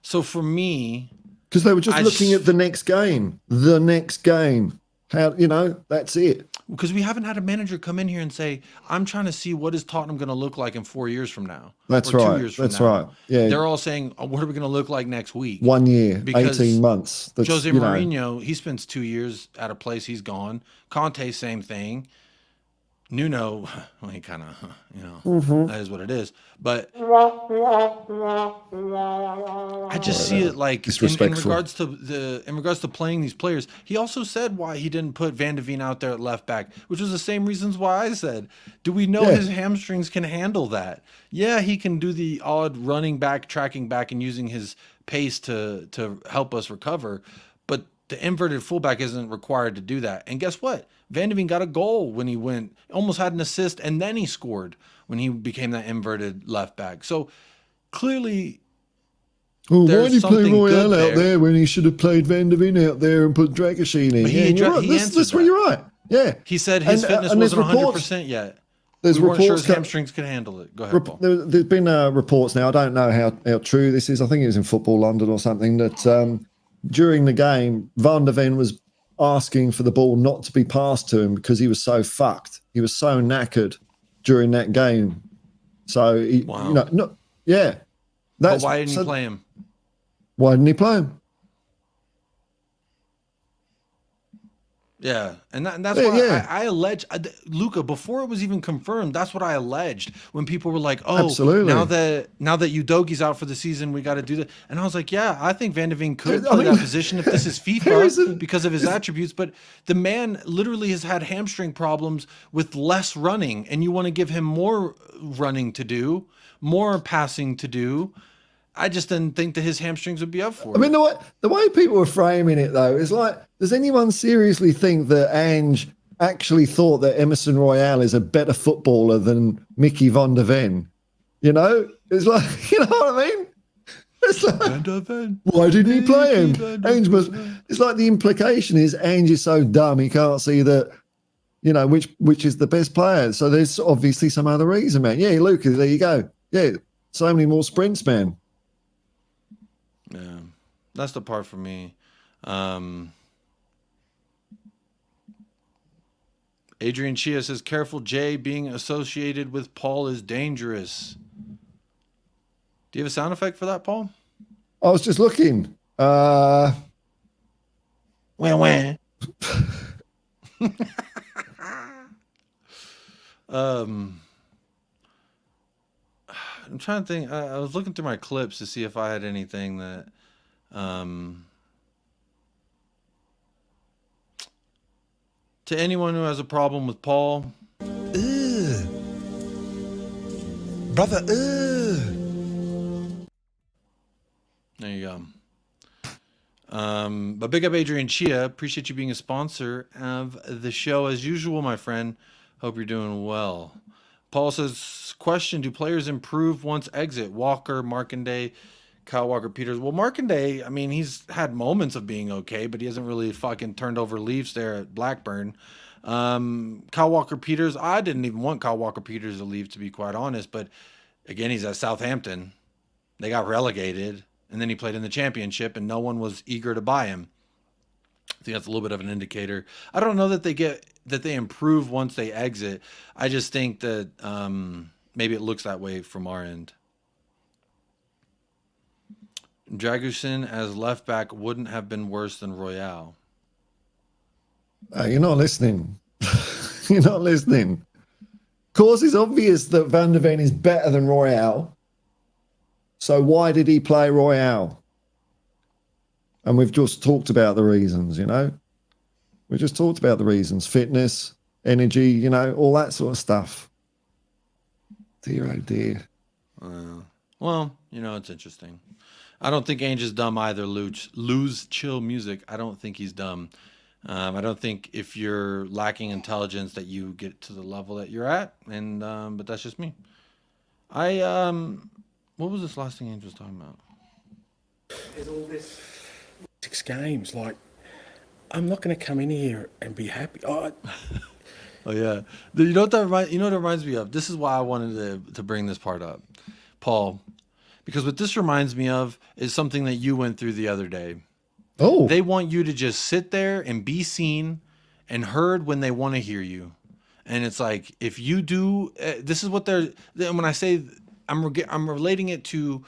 So for me, because they were just looking at the next game. The next game. How, you know, that's it. Because we haven't had a manager come in here and say, I'm trying to see what is Tottenham going to look like in 4 years from now. That's or right. 2 years from That's now. right. Yeah. They're all saying, oh, what are we going to look like next week? 1 year, because 18 months. That's, Jose Mourinho, he spends 2 years at a place, he's gone. Conte, same thing. Nuno, well, he kind of, you know, that is what it is. But I just see it like in regards to playing these players. He also said why he didn't put Van de Ven out there at left back, which was the same reasons why I said, do we know his hamstrings can handle that? Yeah, he can do the odd running back, tracking back, and using his pace to help us recover. But the inverted fullback isn't required to do that. And guess what? Van de Ven got a goal when he went, almost had an assist, and then he scored when he became that inverted left back. So clearly, why did he play Royale out there when he should have played Van de Ven out there and put Dragoshin in? That's where you're right. Yeah. He said his fitness wasn't 100% yet. There's we weren't reports sure his hamstrings could handle it. Go ahead, Paul. There's been reports now. I don't know how true this is. I think it was in Football London or something that during the game, Van de Ven was asking for the ball not to be passed to him because he was so fucked. He was so knackered during that game. So, but why didn't he play him? Why didn't he play him? Yeah, and that's why I alleged, Luca, before it was even confirmed, that's what I alleged when people were like, oh, absolutely. now that Udogi's out for the season, we got to do that. And I was like, yeah, I think Van de Ven could play that position if this is FIFA because of his attributes, but the man literally has had hamstring problems with less running, and you want to give him more running to do, more passing to do. I just didn't think that his hamstrings would be up for it. I mean, the way people were framing it, though, is like, does anyone seriously think that Ange actually thought that Emerson Royale is a better footballer than Mickey Van de Ven? You know? It's like, you know what I mean? It's like, why didn't he play him? Ange must. It's like the implication is Ange is so dumb he can't see that, you know, which is the best player. So there's obviously some other reason, man. Yeah, Lucas, there you go. Yeah, so many more sprints, man. That's the part for me. Adrian Chia says, careful, Jay, being associated with Paul is dangerous. Do you have a sound effect for that, Paul? I was just looking. Wah, wah. I'm trying to think. I was looking through my clips to see if I had anything that to anyone who has a problem with Paul, Brother, there you go. But big up Adrian Chia. Appreciate you being a sponsor of the show as usual, my friend. Hope you're doing well. Paul says, question, do players improve once exit? Walker, Markandé, Kyle Walker-Peters. Well, Markandé, I mean, he's had moments of being okay, but he hasn't really fucking turned over leaves there at Blackburn. Kyle Walker-Peters, I didn't even want Kyle Walker-Peters to leave, to be quite honest, but again, he's at Southampton. They got relegated, and then he played in the championship, and no one was eager to buy him. I think that's a little bit of an indicator. I don't know that they improve once they exit. I just think that maybe it looks that way from our end. Dragusin as left back wouldn't have been worse than Royale. You're not listening. You're not listening. Of course, it's obvious that Van der Ven is better than Royale. So why did he play Royale? And we've just talked about the reasons, you know. We just talked about the reasons. Fitness, energy, you know, all that sort of stuff. Dear, oh dear. Well, you know, it's interesting. I don't think Ange is dumb either, lose chill music. I don't think he's dumb. I don't think if you're lacking intelligence that you get to the level that you're at. And but that's just me. What was this last thing Ange was talking about? Is all this 6 games, like, I'm not going to come in here and be happy. Oh yeah, you know what that reminds me of? This is why I wanted to bring this part up, Paul, because what this reminds me of is something that you went through the other day. Oh, they want you to just sit there and be seen and heard when they want to hear you, and it's like if you do, this is what they're. When I say I'm relating it to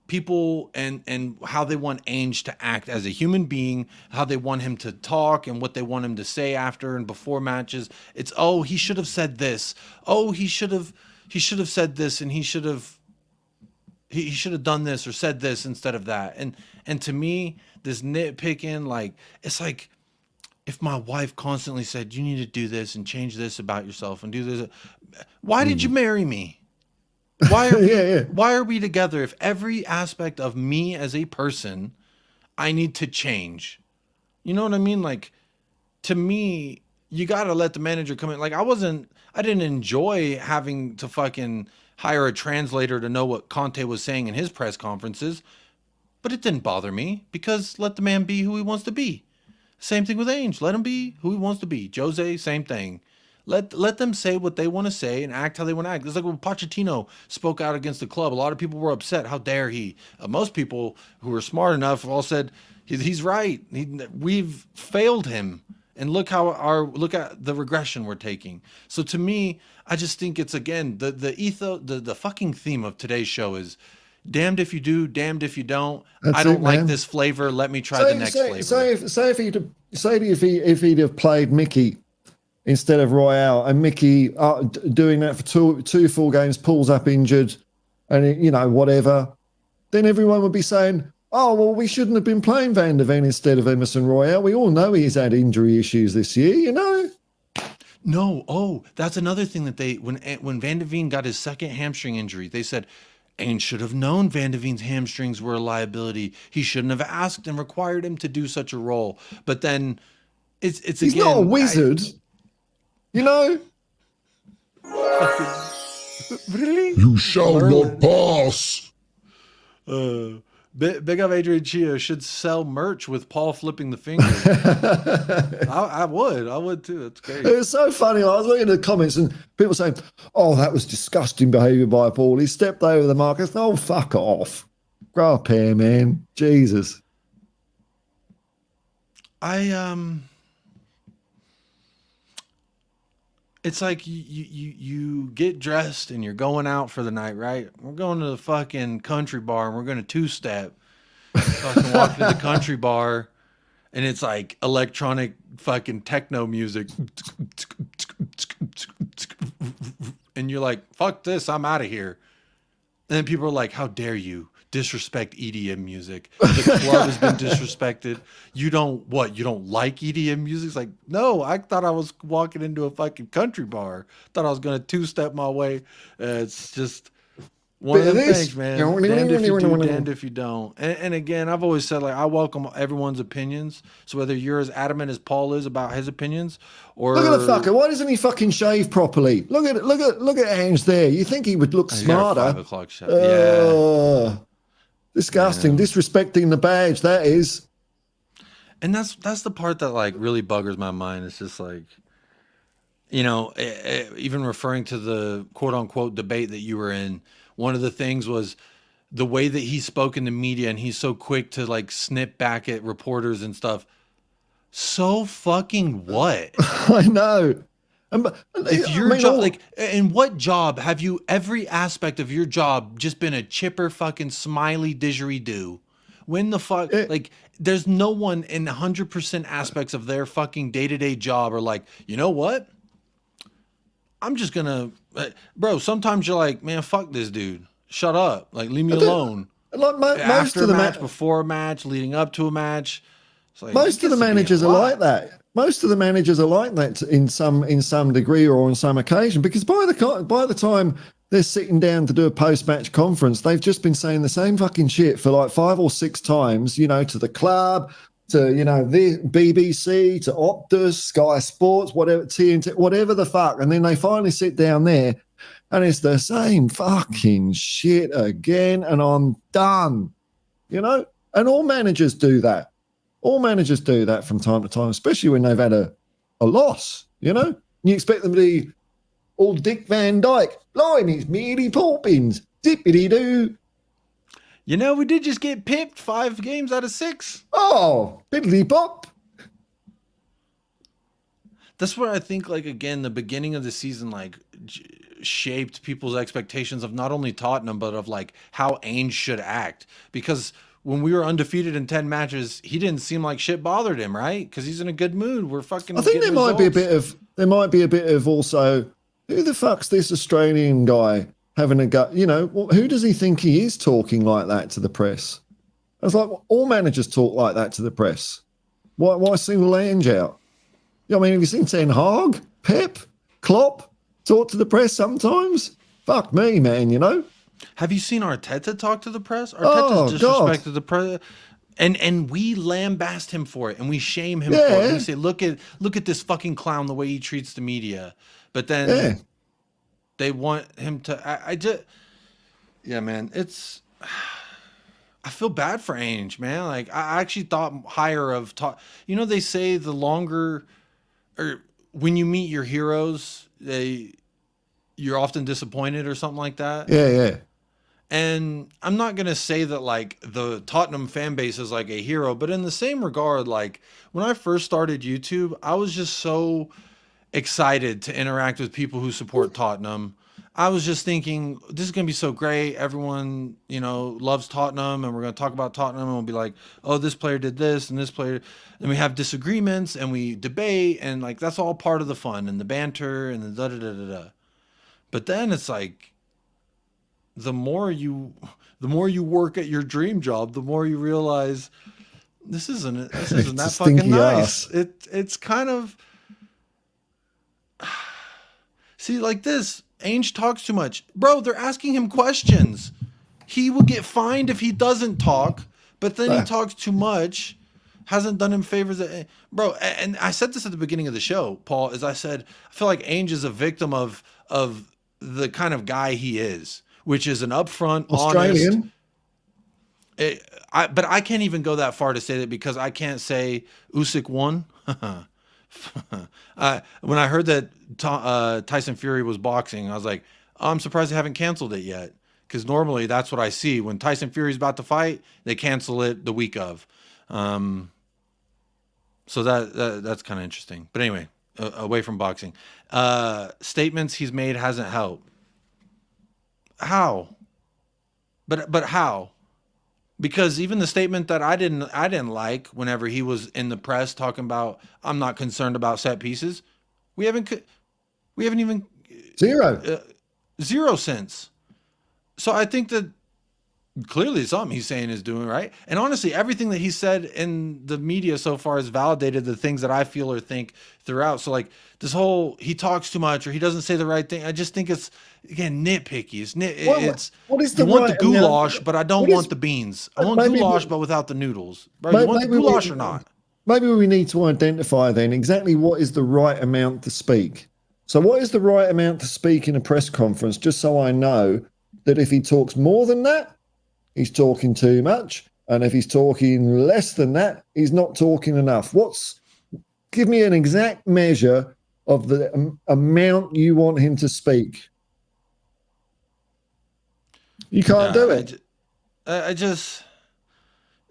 people and how they want Ange to act as a human being, how they want him to talk and what they want him to say after and before matches. It's, oh, he should have said this. Oh, he should have said this, and he should have done this or said this instead of that. And to me, this nitpicking, like, it's like if my wife constantly said, you need to do this and change this about yourself and do this. Why did you marry me? Why are why are we together if every aspect of me as a person I need to change? You know what I mean? Like, to me, you got to let the manager come in. Like, I didn't enjoy having to fucking hire a translator to know what Conte was saying in his press conferences, but it didn't bother me because let the man be who he wants to be. Same thing with Ange. Let him be who he wants to be. Jose, same thing. Let them say what they want to say and act how they want to act. It's like when Pochettino spoke out against the club. A lot of people were upset. How dare he? Most people who were smart enough all said he's right. We've failed him, and look at the regression we're taking. So to me, I just think it's again the fucking theme of today's show is damned if you do, damned if you don't. I don't like this flavor. Let me try the next flavor. Say if he'd have played Mickey instead of Royale, and Mickey doing that for two full games, pulls up injured, and you know, whatever, then everyone would be saying, oh, well, we shouldn't have been playing Van der Ven instead of Emerson Royale. We all know he's had injury issues this year, you know? No, oh, that's another thing that when Van der Ven got his second hamstring injury, they said, Ange should have known Van der Ven's hamstrings were a liability. He shouldn't have asked and required him to do such a role. But then it's he's again, not a wizard. You know? Really? You shall not pass. Big up Adrian Chia should sell merch with Paul flipping the finger. I would too. That's great. It was so funny. I was looking at the comments and people saying, oh, that was disgusting behaviour by Paul. He stepped over the mark. I said, oh, fuck off. Grow up here, man. Jesus. It's like you get dressed and you're going out for the night, right? We're going to the fucking country bar and we're going to two-step. Fucking walk to the country bar and it's like electronic fucking techno music. And you're like, fuck this, I'm out of here. And then people are like, how dare you disrespect EDM music? The club has been disrespected. You don't like EDM music? It's like, no, I thought I was walking into a fucking country bar. Thought I was going to two-step my way. It's just one of them things, man. Damned if you do, damned if you don't. And again, I've always said, like, I welcome everyone's opinions. So whether you're as adamant as Paul is about his opinions, or look at the fucker. Why doesn't he fucking shave properly? Look at Ange there. You think he would look smarter? 5 o'clock shave. Yeah. Disgusting. Yeah. Disrespecting the badge. That is. And that's the part that like really buggers my mind. It's just like, you know, even referring to the quote unquote debate that you were in. One of the things was the way that he spoke in the media, and he's so quick to like snip back at reporters and stuff. So fucking what? I know. If your job, like, in what job have you, every aspect of your job just been a chipper fucking smiley didgeridoo? When the fuck, like, there's no one in 100% aspects of their fucking day-to-day job are like, you know what? I'm just gonna, bro, sometimes you're like, man, fuck this dude. Shut up. Like, leave me alone. Like after a match, before a match, leading up to a match. Like, most of the managers are like that. Most of the managers are like that in some degree or on some occasion, because by the time they're sitting down to do a post-match conference, they've just been saying the same fucking shit for like 5 or 6 times, you know, to the club, to, you know, the BBC, to Optus, Sky Sports, whatever, TNT, whatever the fuck. And then they finally sit down there and it's the same fucking shit again. And I'm done, you know, and all managers do that. All managers do that from time to time, especially when they've had a loss, you know. You expect them to be all Dick Van Dyke. Blimey, Mary Poppins, dippity-doo. You know, we did just get pipped 5 games out of 6. Oh, piddly-pop. That's where I think, like, again, the beginning of the season, like, shaped people's expectations of not only Tottenham, but of, like, how Ange should act. Because when we were undefeated in 10 matches, he didn't seem like shit bothered him, right? Because he's in a good mood. We're fucking. I think there might be a bit of also, who the fuck's this Australian guy having a gut? You know, who does he think he is talking like that to the press? I was like, all managers talk like that to the press. Why single Ange out? I mean, have you seen Ten Hag, Pep, Klopp talk to the press sometimes? Fuck me, man, you know? Have you seen Arteta talk to the press? Arteta's disrespected the press, and we lambast him for it, and we shame him for it. We say, look at this fucking clown, the way he treats the media. But then they want him to. Yeah, man, it's. I feel bad for Ange, man. Like, I actually thought higher of talk. You know, they say the longer, or when you meet your heroes, you're often disappointed or something like that. Yeah. And I'm not going to say that like the Tottenham fan base is like a hero, but in the same regard, like when I first started YouTube, I was just so excited to interact with people who support Tottenham. I was just thinking, this is going to be so great. Everyone, you know, loves Tottenham, and we're going to talk about Tottenham, and we'll be like, oh, this player did this and this player, and we have disagreements and we debate, and like that's all part of the fun and the banter and the da-da-da-da-da. But then it's like, the more you work at your dream job, the more you realize this isn't that fucking nice. It's kind of, see, like this, Ange talks too much. Bro, they're asking him questions. He will get fined if he doesn't talk, but then he talks too much. Hasn't done him favors. Bro, and I said this at the beginning of the show, Paul, as I said, I feel like Ange is a victim of the kind of guy he is, which is an upfront, Australian. Honest. But I can't even go that far to say that, because I can't say Usyk won. When I heard that Tyson Fury was boxing, I was like, oh, I'm surprised they haven't canceled it yet. Because normally that's what I see. When Tyson Fury's about to fight, they cancel it the week of. So that's kind of interesting. But anyway, away from boxing, statements he's made hasn't helped. How? But how? Because even the statement that I didn't like whenever he was in the press talking about I'm not concerned about set pieces, we haven't even zero cents. So I think that clearly something he's saying is doing right. And honestly, everything that he said in the media so far has validated the things that I feel or think throughout. So like this whole, he talks too much or he doesn't say the right thing. I just think it's, again, nitpicky. It's what is the you want right the goulash, amount? but I don't want the beans. I want goulash, but without the noodles. Bro, you want the goulash or not? Maybe we need to identify then exactly what is the right amount to speak. So what is the right amount to speak in a press conference, just so I know that if he talks more than that, he's talking too much, and if he's talking less than that, he's not talking enough. Give me an exact measure of the amount you want him to speak. You can't do it. I just,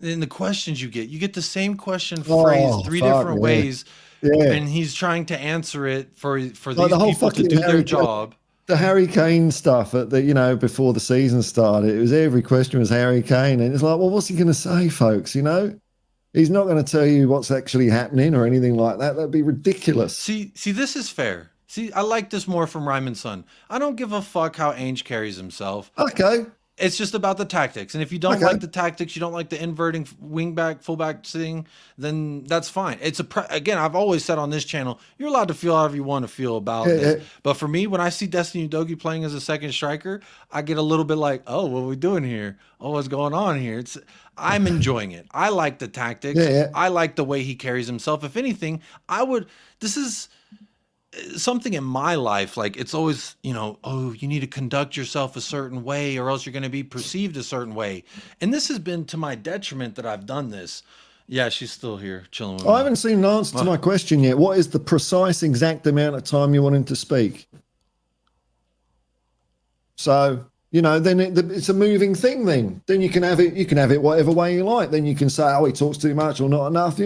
in the questions you get the same question phrased three different ways, and he's trying to answer it for these people to do their job. The Harry Kane stuff at the, before the season started, it was every question was Harry Kane. And it's like, well, what's he going to say, folks? He's not going to tell you what's actually happening or anything like that. That'd be ridiculous. See, this is fair. See, I like this more from Ryman's son. I don't give a fuck how Ange carries himself. Okay. It's just about the tactics. And if you don't like the tactics, you don't like the inverting wingback, fullback thing, then that's fine. It's again, I've always said on this channel, you're allowed to feel however you want to feel about this. But for me, when I see Destiny Udogie playing as a second striker, I get a little bit like, oh, what are we doing here? Oh, what's going on here? I'm enjoying it. I like the tactics. I like the way he carries himself. If anything, this is something in my life, like it's always, oh, you need to conduct yourself a certain way or else you're going to be perceived a certain way. And this has been to my detriment that I've done this. Yeah, she's still here chilling with me. I haven't seen an answer to my question yet. What is the precise exact amount of time you want him to speak? So, then it's a moving thing then you can have it whatever way you like. Then you can say, oh, he talks too much or not enough,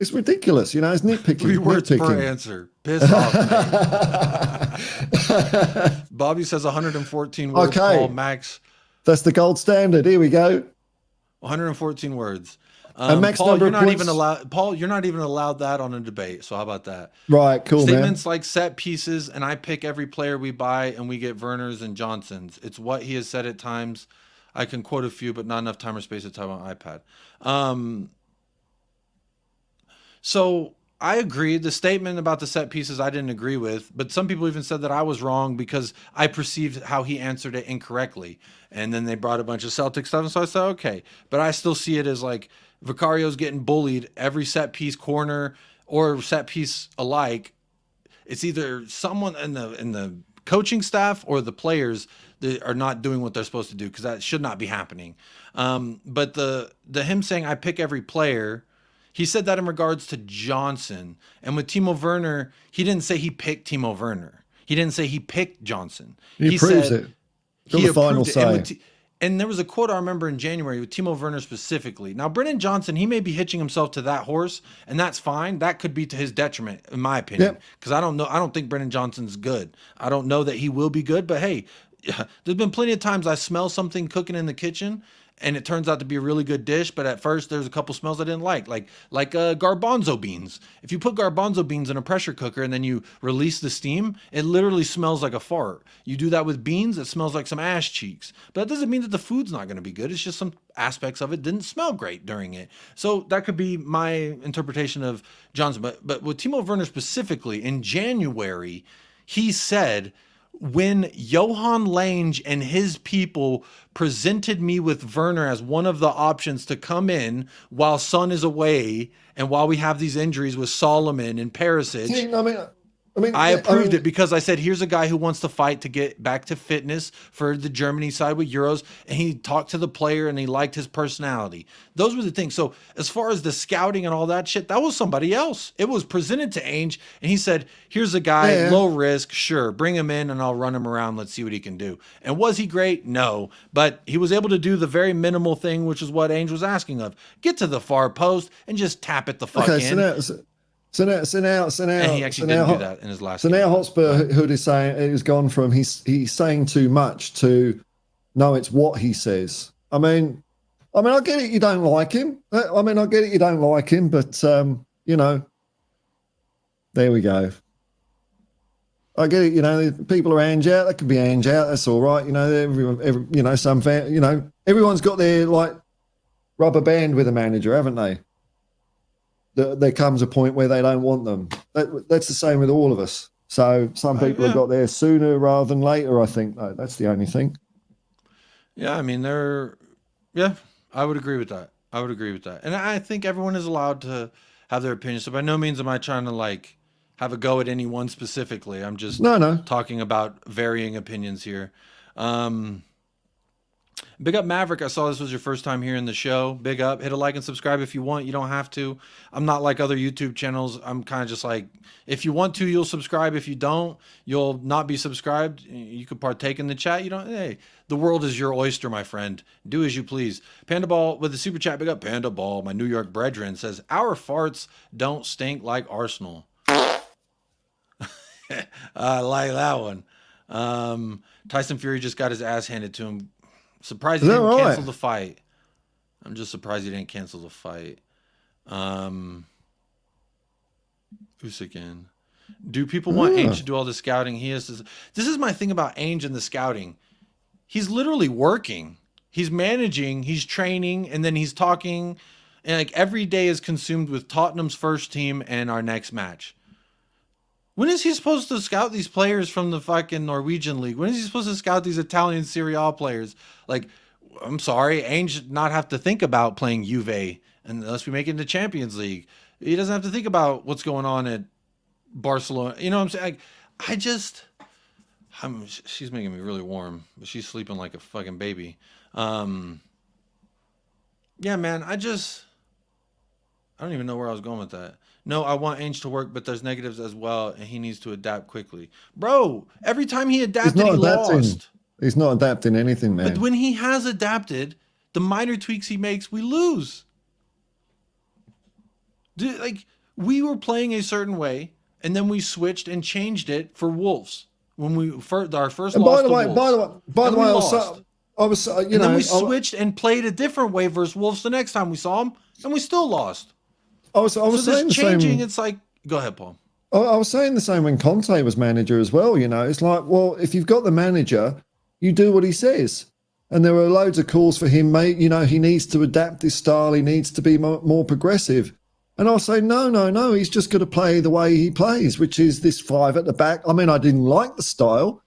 It's ridiculous, it's nitpicking. 3 words per answer. Piss off, man. Bobby says 114 words. Okay. Paul, Max. That's the gold standard. Here we go. 114 words. Max Paul, number you're of not points. even allowed. Paul, you're not even allowed that on a debate. So how about that? Right, cool, Statements like set pieces, and I pick every player we buy, and we get Werners and Johnsons. It's what he has said at times. I can quote a few, but not enough time or space to type on iPad. So I agree. The statement about the set pieces I didn't agree with, but some people even said that I was wrong because I perceived how he answered it incorrectly. And then they brought a bunch of Celtic stuff, and so I said, okay. But I still see it as like Vicario's getting bullied every set piece corner or set piece alike. It's either someone in the coaching staff or the players that are not doing what they're supposed to do, because that should not be happening. But the him saying I pick every player, he said that in regards to Johnson. And with Timo Werner, he didn't say he picked Timo Werner. He didn't say he picked Johnson. He approves it. He the final approved say. it. And there was a quote I remember in January with Timo Werner specifically. Now, Brennan Johnson, he may be hitching himself to that horse, and that's fine. That could be to his detriment, in my opinion. Because I don't know. I don't think Brennan Johnson's good. I don't know that he will be good. But hey, there's been plenty of times I smell something cooking in the kitchen, and it turns out to be a really good dish, but at first there's a couple smells I didn't like garbanzo beans. If you put garbanzo beans in a pressure cooker and then you release the steam, it literally smells like a fart. You do that with beans, it smells like some ass cheeks. But that doesn't mean that the food's not going to be good. It's just some aspects of it didn't smell great during it. So that could be my interpretation of Johnson. But with Timo Werner specifically, in January, he said, when Johan Lange and his people presented me with Werner as one of the options to come in while Son is away and while we have these injuries with Solomon and Perisic. See, I mean, I mean, I approved it because I said, here's a guy who wants to fight to get back to fitness for the Germany side with Euros. And he talked to the player and he liked his personality. Those were the things. So as far as the scouting and all that shit, that was somebody else. It was presented to Ange and he said, here's a guy, low risk. Sure. Bring him in and I'll run him around. Let's see what he can do. And was he great? No, but he was able to do the very minimal thing, which is what Ange was asking of. Get to the far post and just tap it the fuck in. So now, and he actually didn't do that in his last. So game. now Hotspur Hood is saying it has gone from he's saying too much to no, it's what he says. I mean, I get it. You don't like him. I get it. You don't like him, but you know, there we go. I get it. You know, people are Ange out. That could be Ange out. That's all right. You know, everyone, you know, some fan, you know, everyone's got their like rubber band with a manager, haven't they? There comes a point where they don't want them. That's the same with all of us. So some people have got there sooner rather than later, I think. No, that's the only thing. Yeah, I mean, I would agree with that. And I think everyone is allowed to have their opinions. So by no means am I trying to like have a go at anyone specifically. I'm just talking about varying opinions here. Big up Maverick. I saw this was your first time here in the show. Big up. Hit a like and subscribe if you want. You don't have to. I'm not like other YouTube channels. I'm kind of just like, if you want to, you'll subscribe. If you don't, you'll not be subscribed. You could partake in the chat. You don't. Hey, the world is your oyster, my friend. Do as you please. Panda Ball with the super chat. Big up Panda Ball. My New York brethren says, our farts don't stink like Arsenal. I like that one. Tyson Fury just got his ass handed to him. Surprised he didn't cancel the fight. I'm just surprised he didn't cancel the fight. Usyk in. Do people want Ange to do all the scouting? This is my thing about Ange and the scouting. He's literally working. He's managing, he's training, and then he's talking. And like every day is consumed with Tottenham's first team and our next match. When is he supposed to scout these players from the fucking Norwegian league? When is he supposed to scout these Italian Serie A players? Like, I'm sorry, Ange not have to think about playing Juve unless we make it into Champions League. He doesn't have to think about what's going on at Barcelona. You know what I'm saying? She's making me really warm, but she's sleeping like a fucking baby. Yeah, man, I don't even know where I was going with that. No, I want Ange to work, but there's negatives as well, and he needs to adapt quickly. Bro, every time he adapted, he lost. He's not adapting anything, man. But when he has adapted, the minor tweaks he makes, we lose. Dude, like, we were playing a certain way, and then we switched and changed it for Wolves. When our first loss to Wolves. By the way, I was you know, then we switched and played a different way versus Wolves the next time we saw them, and we still lost. I was saying the changing. same. It's like, go ahead, Paul. I was saying the same when Conte was manager as well. You know, it's like, well, if you've got the manager, you do what he says. And there were loads of calls for him, mate. You know, he needs to adapt his style. He needs to be more progressive. And I'll say, no. He's just got to play the way he plays, which is this 5 at the back. I mean, I didn't like the style,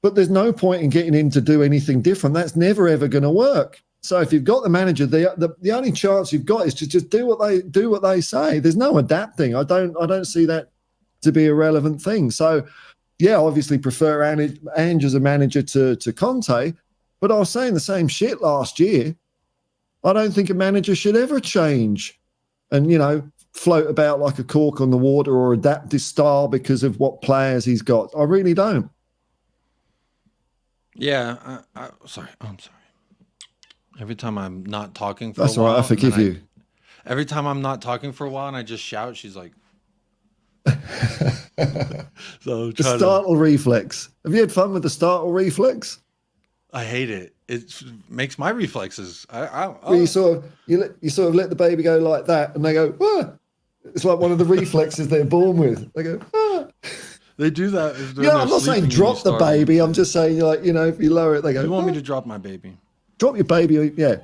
but there's no point in getting him to do anything different. That's never ever going to work. So if you've got the manager, the only chance you've got is to just do what they say. There's no adapting. I don't see that to be a relevant thing. So yeah, obviously prefer Ange as a manager to Conte, but I was saying the same shit last year. I don't think a manager should ever change and, you know, float about like a cork on the water or adapt his style because of what players he's got. I really don't. Yeah, I'm sorry. Every time I'm not talking for a while. That's all right, I forgive you. Every time I'm not talking for a while and I just shout, she's like... So the startle reflex. Have you had fun with the startle reflex? I hate it. It makes my reflexes. Well, you sort of let the baby go like that, and they go, ah. It's like one of the reflexes they're born with. They go, ah. They do that. I'm not saying drop the baby. I'm just saying, like, you know, if you lower it, they go. You want me to drop my baby? Drop your baby, yeah.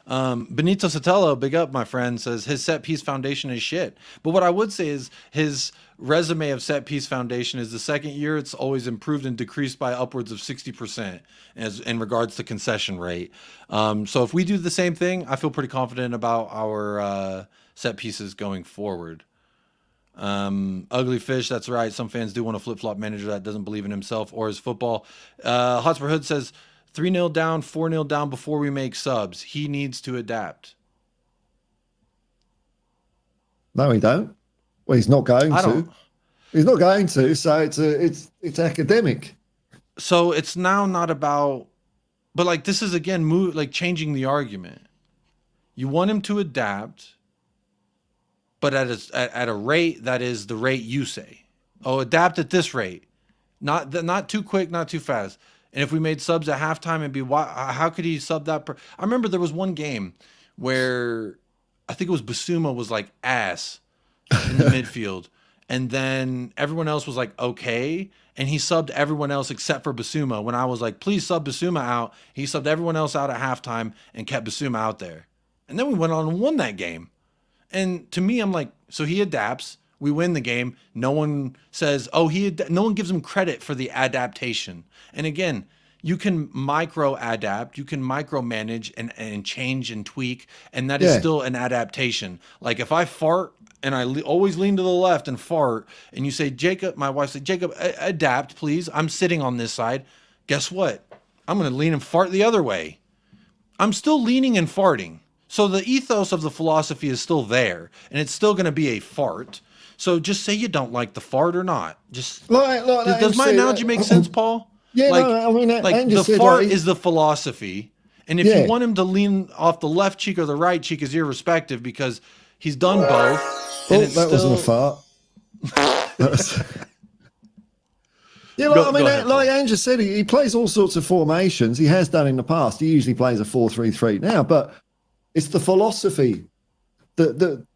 Benito Sotelo, big up, my friend, says his set piece foundation is shit. But what I would say is his resume of set piece foundation is the second year it's always improved and decreased by upwards of 60% as in regards to concession rate. So if we do the same thing, I feel pretty confident about our set pieces going forward. Ugly Fish, that's right. Some fans do want a flip-flop manager that doesn't believe in himself or his football. Hotspur Hood says 3-0 down, 4-0 down before we make subs. He needs to adapt. No, he don't. Well, he's not going to. He's not going to. So it's academic. So it's now not about, but like this is again like changing the argument. You want him to adapt, but at a rate that is the rate you say. Oh, adapt at this rate, not too quick, not too fast. And if we made subs at halftime, it'd be how could he sub that? I remember there was one game where I think it was Basuma was like ass in the midfield, and then everyone else was like okay, and he subbed everyone else except for Basuma. When I was like, please sub Basuma out, he subbed everyone else out at halftime and kept Basuma out there. And then we went on and won that game. And to me, I'm like, so he adapts. We win the game. No one says, oh, no one gives him credit for the adaptation. And again, you can micro adapt, you can micromanage and change and tweak, and that is still an adaptation. Like if I fart and I always lean to the left and fart, and you say, Jacob, my wife said, Jacob, adapt, please. I'm sitting on this side. Guess what? I'm going to lean and fart the other way. I'm still leaning and farting. So the ethos of the philosophy is still there, and it's still going to be a fart. So just say you don't like the fart or not. Just does my analogy make sense, Paul? Yeah, like, no, I mean, like the fart is the philosophy, and if you want him to lean off the left cheek or the right cheek is irrespective because he's done both. Oh, that wasn't a fart. Yeah, like Ange said, he plays all sorts of formations. He has done in the past. He usually plays a 4-3-3 now, but it's the philosophy, the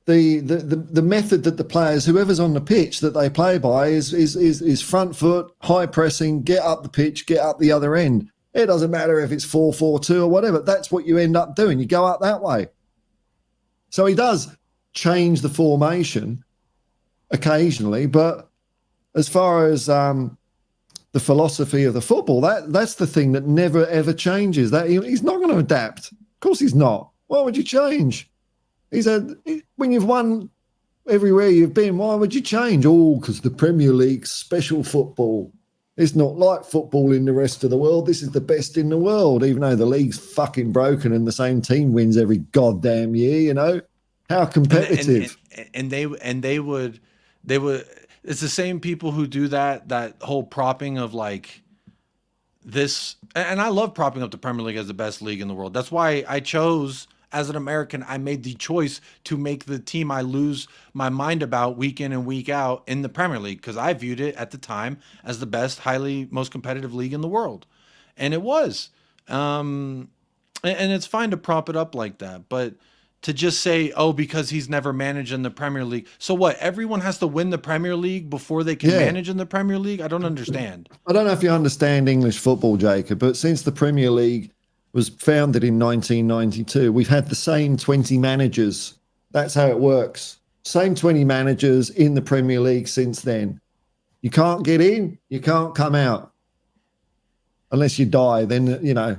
method that the players, whoever's on the pitch, that they play by is front foot, high pressing, get up the pitch, get up the other end. It doesn't matter if it's 4-4-2 or whatever. That's what you end up doing. You go up that way. So he does change the formation occasionally, but as far as the philosophy of the football, that's the thing that never ever changes. That he's not going to adapt. Of course he's not. Why would you change? When you've won everywhere you've been, why would you change? Oh, because the Premier League's special football. It's not like football in the rest of the world. This is the best in the world, even though the league's fucking broken and the same team wins every goddamn year, you know? How competitive. And they would, it's the same people who do that whole propping of like this. And I love propping up the Premier League as the best league in the world. That's why I chose, as an American, I made the choice to make the team I lose my mind about week in and week out in the Premier League, because I viewed it at the time as the best, most competitive league in the world. And it was. And it's fine to prop it up like that. But to just say, oh, because he's never managed in the Premier League. So what? Everyone has to win the Premier League before they can manage in the Premier League? I don't understand. I don't know if you understand English football, Jacob, but since the Premier League was founded in 1992, we've had the same 20 managers. That's how it works. Same 20 managers in the Premier League since then. You can't get in, you can't come out. Unless you die, then, you know,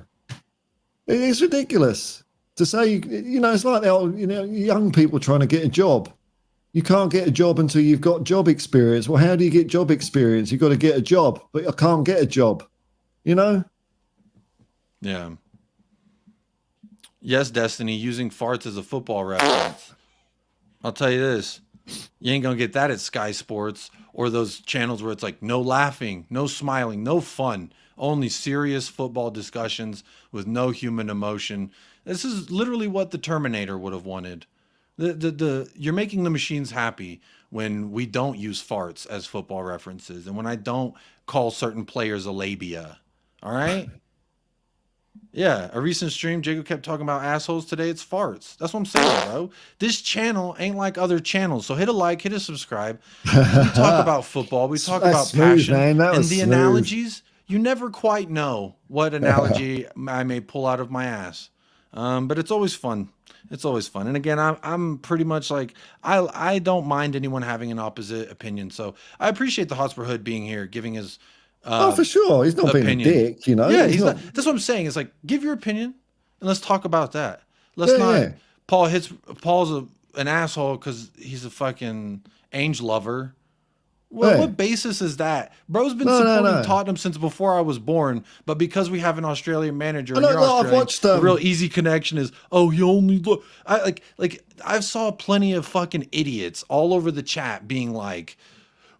it's ridiculous. To say, you know, it's like the old, you know, young people trying to get a job. You can't get a job until you've got job experience. Well, how do you get job experience? You've got to get a job, but I can't get a job, you know? Yeah. Yes, Destiny, using farts as a football reference. I'll tell you this. You ain't going to get that at Sky Sports or those channels where it's like no laughing, no smiling, no fun, only serious football discussions with no human emotion. This is literally what the Terminator would have wanted. You're making the machines happy when we don't use farts as football references and when I don't call certain players a labia. All right? Yeah, a recent stream, Jacob kept talking about assholes. Today it's farts. That's what I'm saying, bro. This channel ain't like other channels. So hit a like, hit a subscribe. We talk about football. We talk about passion. Man. And the analogies, you never quite know what analogy I may pull out of my ass. But it's always fun. It's always fun. And again, I'm pretty much like, I don't mind anyone having an opposite opinion. So I appreciate the Hotspur Hood being here, giving his for sure. He's not being a dick, you know. Yeah, he's not. That's what I'm saying. It's like, give your opinion and let's talk about that. Let's not. Yeah. Paul's an asshole because he's a fucking Ange lover. Well, what basis is that? Bro's been supporting Tottenham since before I was born, but because we have an Australian manager and you're Australian, the real easy connection is, oh, you only look. I saw plenty of fucking idiots all over the chat being like,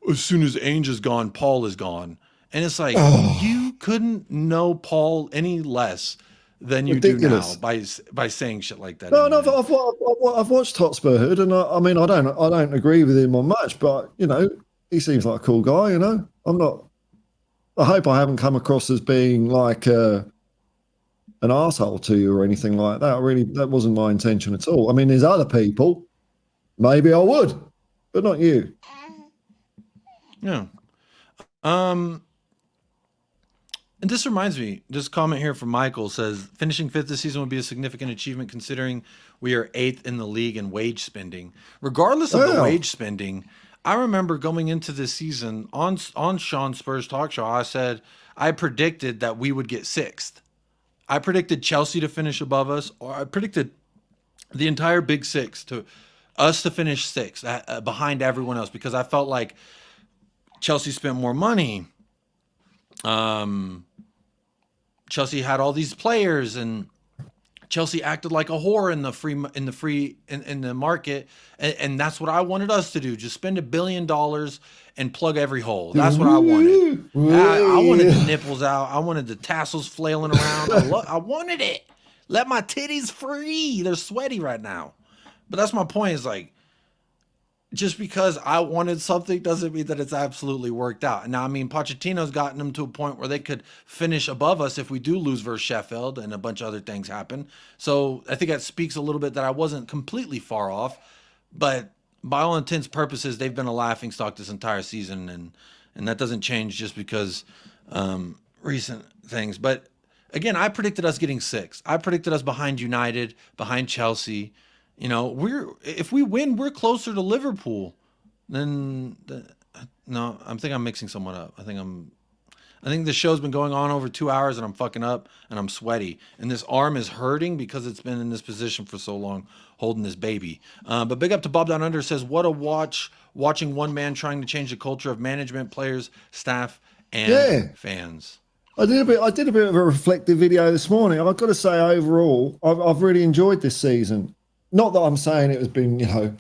as soon as Ange is gone, Paul is gone. And it's like, you couldn't know Paul any less than you do now by saying shit like that. No, I've watched Hotspur Hood, and I mean, I don't agree with him on much, but you know, he seems like a cool guy. You know, I hope I haven't come across as being like an arsehole to you or anything like that. Really, that wasn't my intention at all. I mean, there's other people, maybe I would, but not you. Yeah. And this reminds me, this comment here from Michael says, finishing 5th this season would be a significant achievement considering we are 8th in the league in wage spending. Regardless of the wage spending, I remember going into this season on Sean Spur's talk show, I said, I predicted that we would get 6th. I predicted Chelsea to finish above us, or I predicted the entire Big Six to finish 6th behind everyone else because I felt like Chelsea spent more money. Chelsea had all these players, and Chelsea acted like a whore in the market, and that's what I wanted us to do. Just spend $1 billion and plug every hole. That's what I wanted. I wanted the nipples out. I wanted the tassels flailing around. I wanted it. Let my titties free. They're sweaty right now. But that's my point. Is like, just because I wanted something doesn't mean that it's absolutely worked out. Now, I mean, Pochettino's gotten them to a point where they could finish above us if we do lose versus Sheffield and a bunch of other things happen. So I think that speaks a little bit that I wasn't completely far off, but by all intents and purposes, they've been a laughingstock this entire season, and that doesn't change just because recent things. But again, I predicted us getting 6. I predicted us behind United, behind Chelsea. You know, if we win, we're closer to Liverpool than no. I think I'm mixing someone up. I think the show's been going on over 2 hours, and I'm fucking up, and I'm sweaty, and this arm is hurting because it's been in this position for so long, holding this baby. But big up to Bob Down Under says, what a watching one man trying to change the culture of management, players, staff, and fans. I did a bit of a reflective video this morning. I've got to say, overall, I've really enjoyed this season. Not that I'm saying it has been, you know,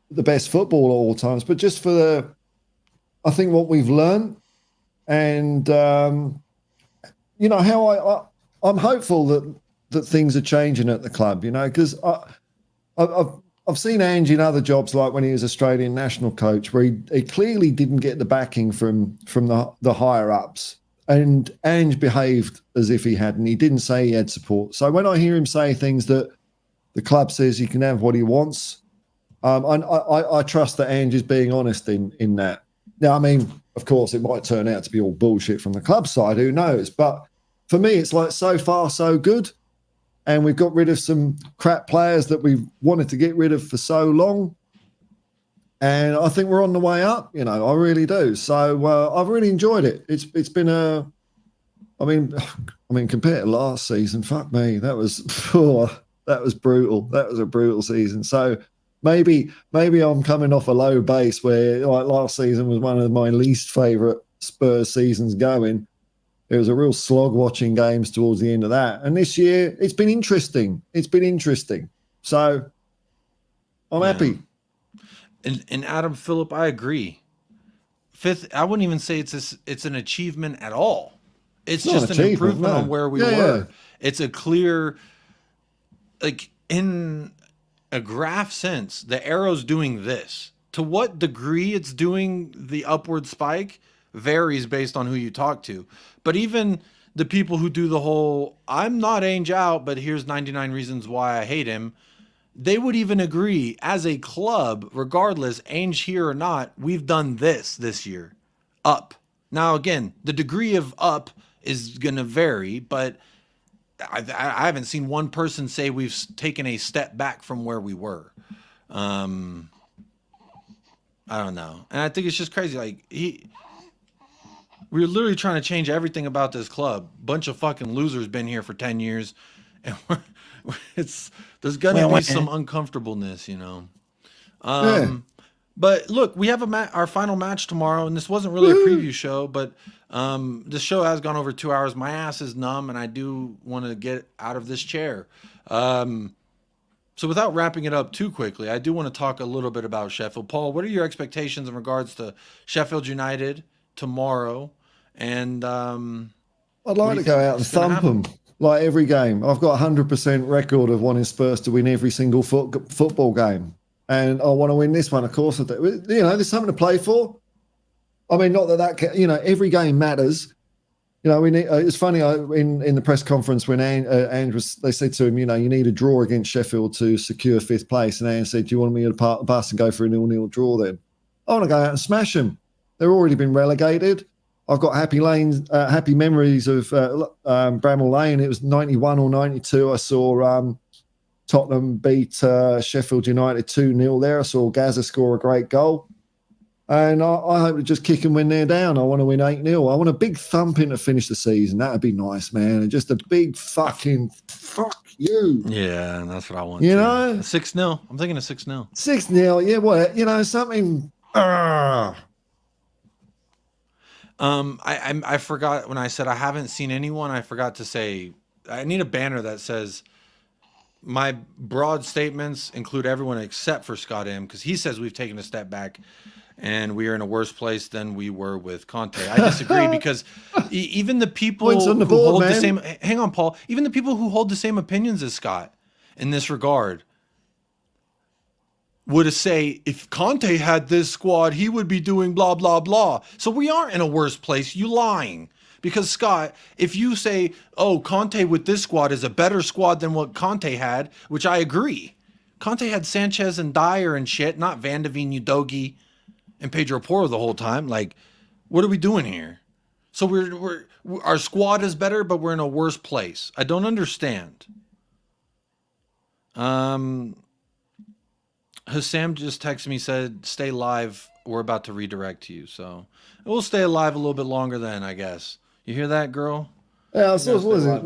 the best football at all times, but just for I think what we've learned, and you know how I'm hopeful that things are changing at the club. You know, because I've seen Ange in other jobs, like when he was Australian national coach, where he clearly didn't get the backing from the higher ups, and Ange behaved as if he had, and he didn't say he had support. So when I hear him say things that the club says he can have what he wants, I trust that Ange is being honest in that. Now, I mean, of course, it might turn out to be all bullshit from the club side. Who knows? But for me, it's like so far so good, and we've got rid of some crap players that we've wanted to get rid of for so long, and I think we're on the way up. You know, I really do. So I've really enjoyed it. It's been I mean, compared to last season, fuck me, that was that was brutal. That was a brutal season. So maybe I'm coming off a low base where, like, last season was one of my least favourite Spurs seasons going. It was a real slog watching games towards the end of that. And this year, it's been interesting. So I'm happy. And Adam Phillip, I agree. 5th, I wouldn't even say it's an achievement at all. It's just an improvement on where we were. Yeah. It's a clear, like, in a graph sense, the arrow's doing this. To what degree it's doing the upward spike varies based on who you talk to. But even the people who do the whole, I'm not Ange out, but here's 99 reasons why I hate him, they would even agree, as a club, regardless, Ange here or not, we've done this year. Up. Now, again, the degree of up is going to vary, but I haven't seen one person say we've taken a step back from where we were. I don't know. And I think it's just crazy. Like, we're literally trying to change everything about this club. Bunch of fucking losers been here for 10 years. And there's going to be some uncomfortableness, you know. But look, we have our final match tomorrow, and this wasn't really a preview show, but this show has gone over 2 hours. My ass is numb, and I do want to get out of this chair. So without wrapping it up too quickly, I do want to talk a little bit about Sheffield. Paul, what are your expectations in regards to Sheffield United tomorrow? And I'd like to go out and thump them like every game. I've got a 100% record of wanting Spurs to win every single football game. And I want to win this one, of course. You know, there's something to play for. I mean, not that you know, every game matters. You know, we need. It's funny in the press conference when Ange was. They said to him, you know, you need a draw against Sheffield to secure 5th place. And Ange said, "Do you want me to part the bus and go for a 0-0 draw? Then I want to go out and smash them. They've already been relegated. I've got happy memories of Bramall Lane. It was 91 or 92. I saw Tottenham beat Sheffield United 2-0 there. I saw Gaza score a great goal. And I hope to just kick them when they're down. I want to win 8-0. I want a big thumping to finish the season. That would be nice, man. And just a big fucking fuck you. Yeah, that's what I want. You know? 6-0. I'm thinking of 6-0. 6-0. Yeah, what? You know, something. I forgot when I said I haven't seen anyone. I forgot to say I need a banner that says my broad statements include everyone except for Scott M, because he says we've taken a step back and we are in a worse place than we were with Conte. I disagree because even the people who hold the same, hang on, Paul, even the people who hold the same opinions as Scott in this regard would say if Conte had this squad, he would be doing blah, blah, blah. So we aren't in a worse place. You lying. Because, Scott, if you say, oh, Conte with this squad is a better squad than what Conte had, which I agree. Conte had Sanchez and Dyer and shit, not Van de Ven, Udogie, and Pedro Porro the whole time. Like, what are we doing here? So our squad is better, but we're in a worse place. I don't understand. Hassam just texted me, said, stay live. We're about to redirect to you. So we'll stay alive a little bit longer then, I guess. You hear that, girl? Yeah, so what was it?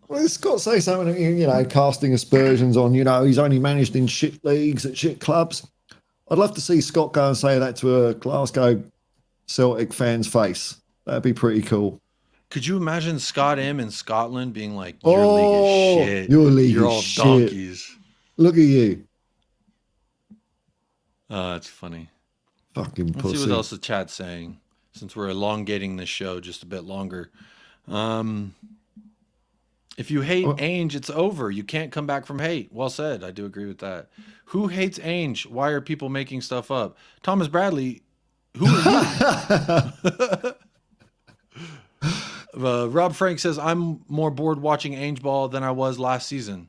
Well, Scott say something, you know, casting aspersions on, you know, he's only managed in shit leagues at shit clubs. I'd love to see Scott go and say that to a Glasgow Celtic fan's face. That'd be pretty cool. Could you imagine Scott M in Scotland being like, your league is shit. Your league You're is all shit. donkeys. Look at you. That's funny. Fucking pussy. Let's see what else the chat's saying, since we're elongating this show just a bit longer. If you hate Ange, it's over. You can't come back from hate. Well said. I do agree with that. Who hates Ange? Why are people making stuff up? Thomas Bradley, who are you? Rob Frank says, I'm more bored watching Ange ball than I was last season.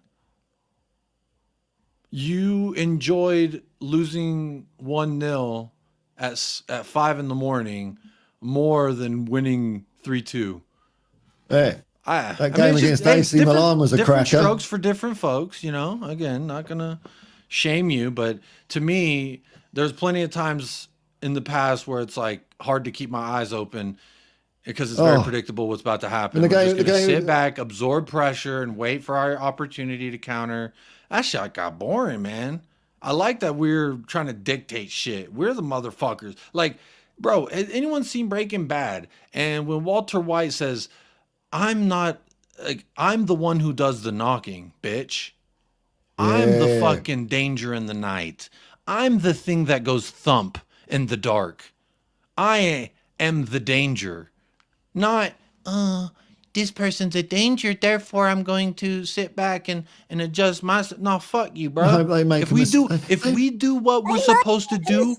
You enjoyed losing 1-0 at 5 in the morning more than winning 3-2. Hey, that game against AC Milan was a different cracker. Strokes for different folks, you know. Again, not gonna shame you, but to me, there's plenty of times in the past where it's like hard to keep my eyes open because it's very predictable what's about to happen. We're just gonna sit back, absorb pressure, and wait for our opportunity to counter. That shit got boring, man. I like that we're trying to dictate shit. We're the motherfuckers. Like, bro, has anyone seen Breaking Bad? And when Walter White says, I'm the one who does the knocking, bitch. I'm the fucking danger in the night. I'm the thing that goes thump in the dark. I am the danger. Not, this person's a danger, therefore I'm going to sit back and adjust myself. No, fuck you, bro. If we do what we're supposed to do,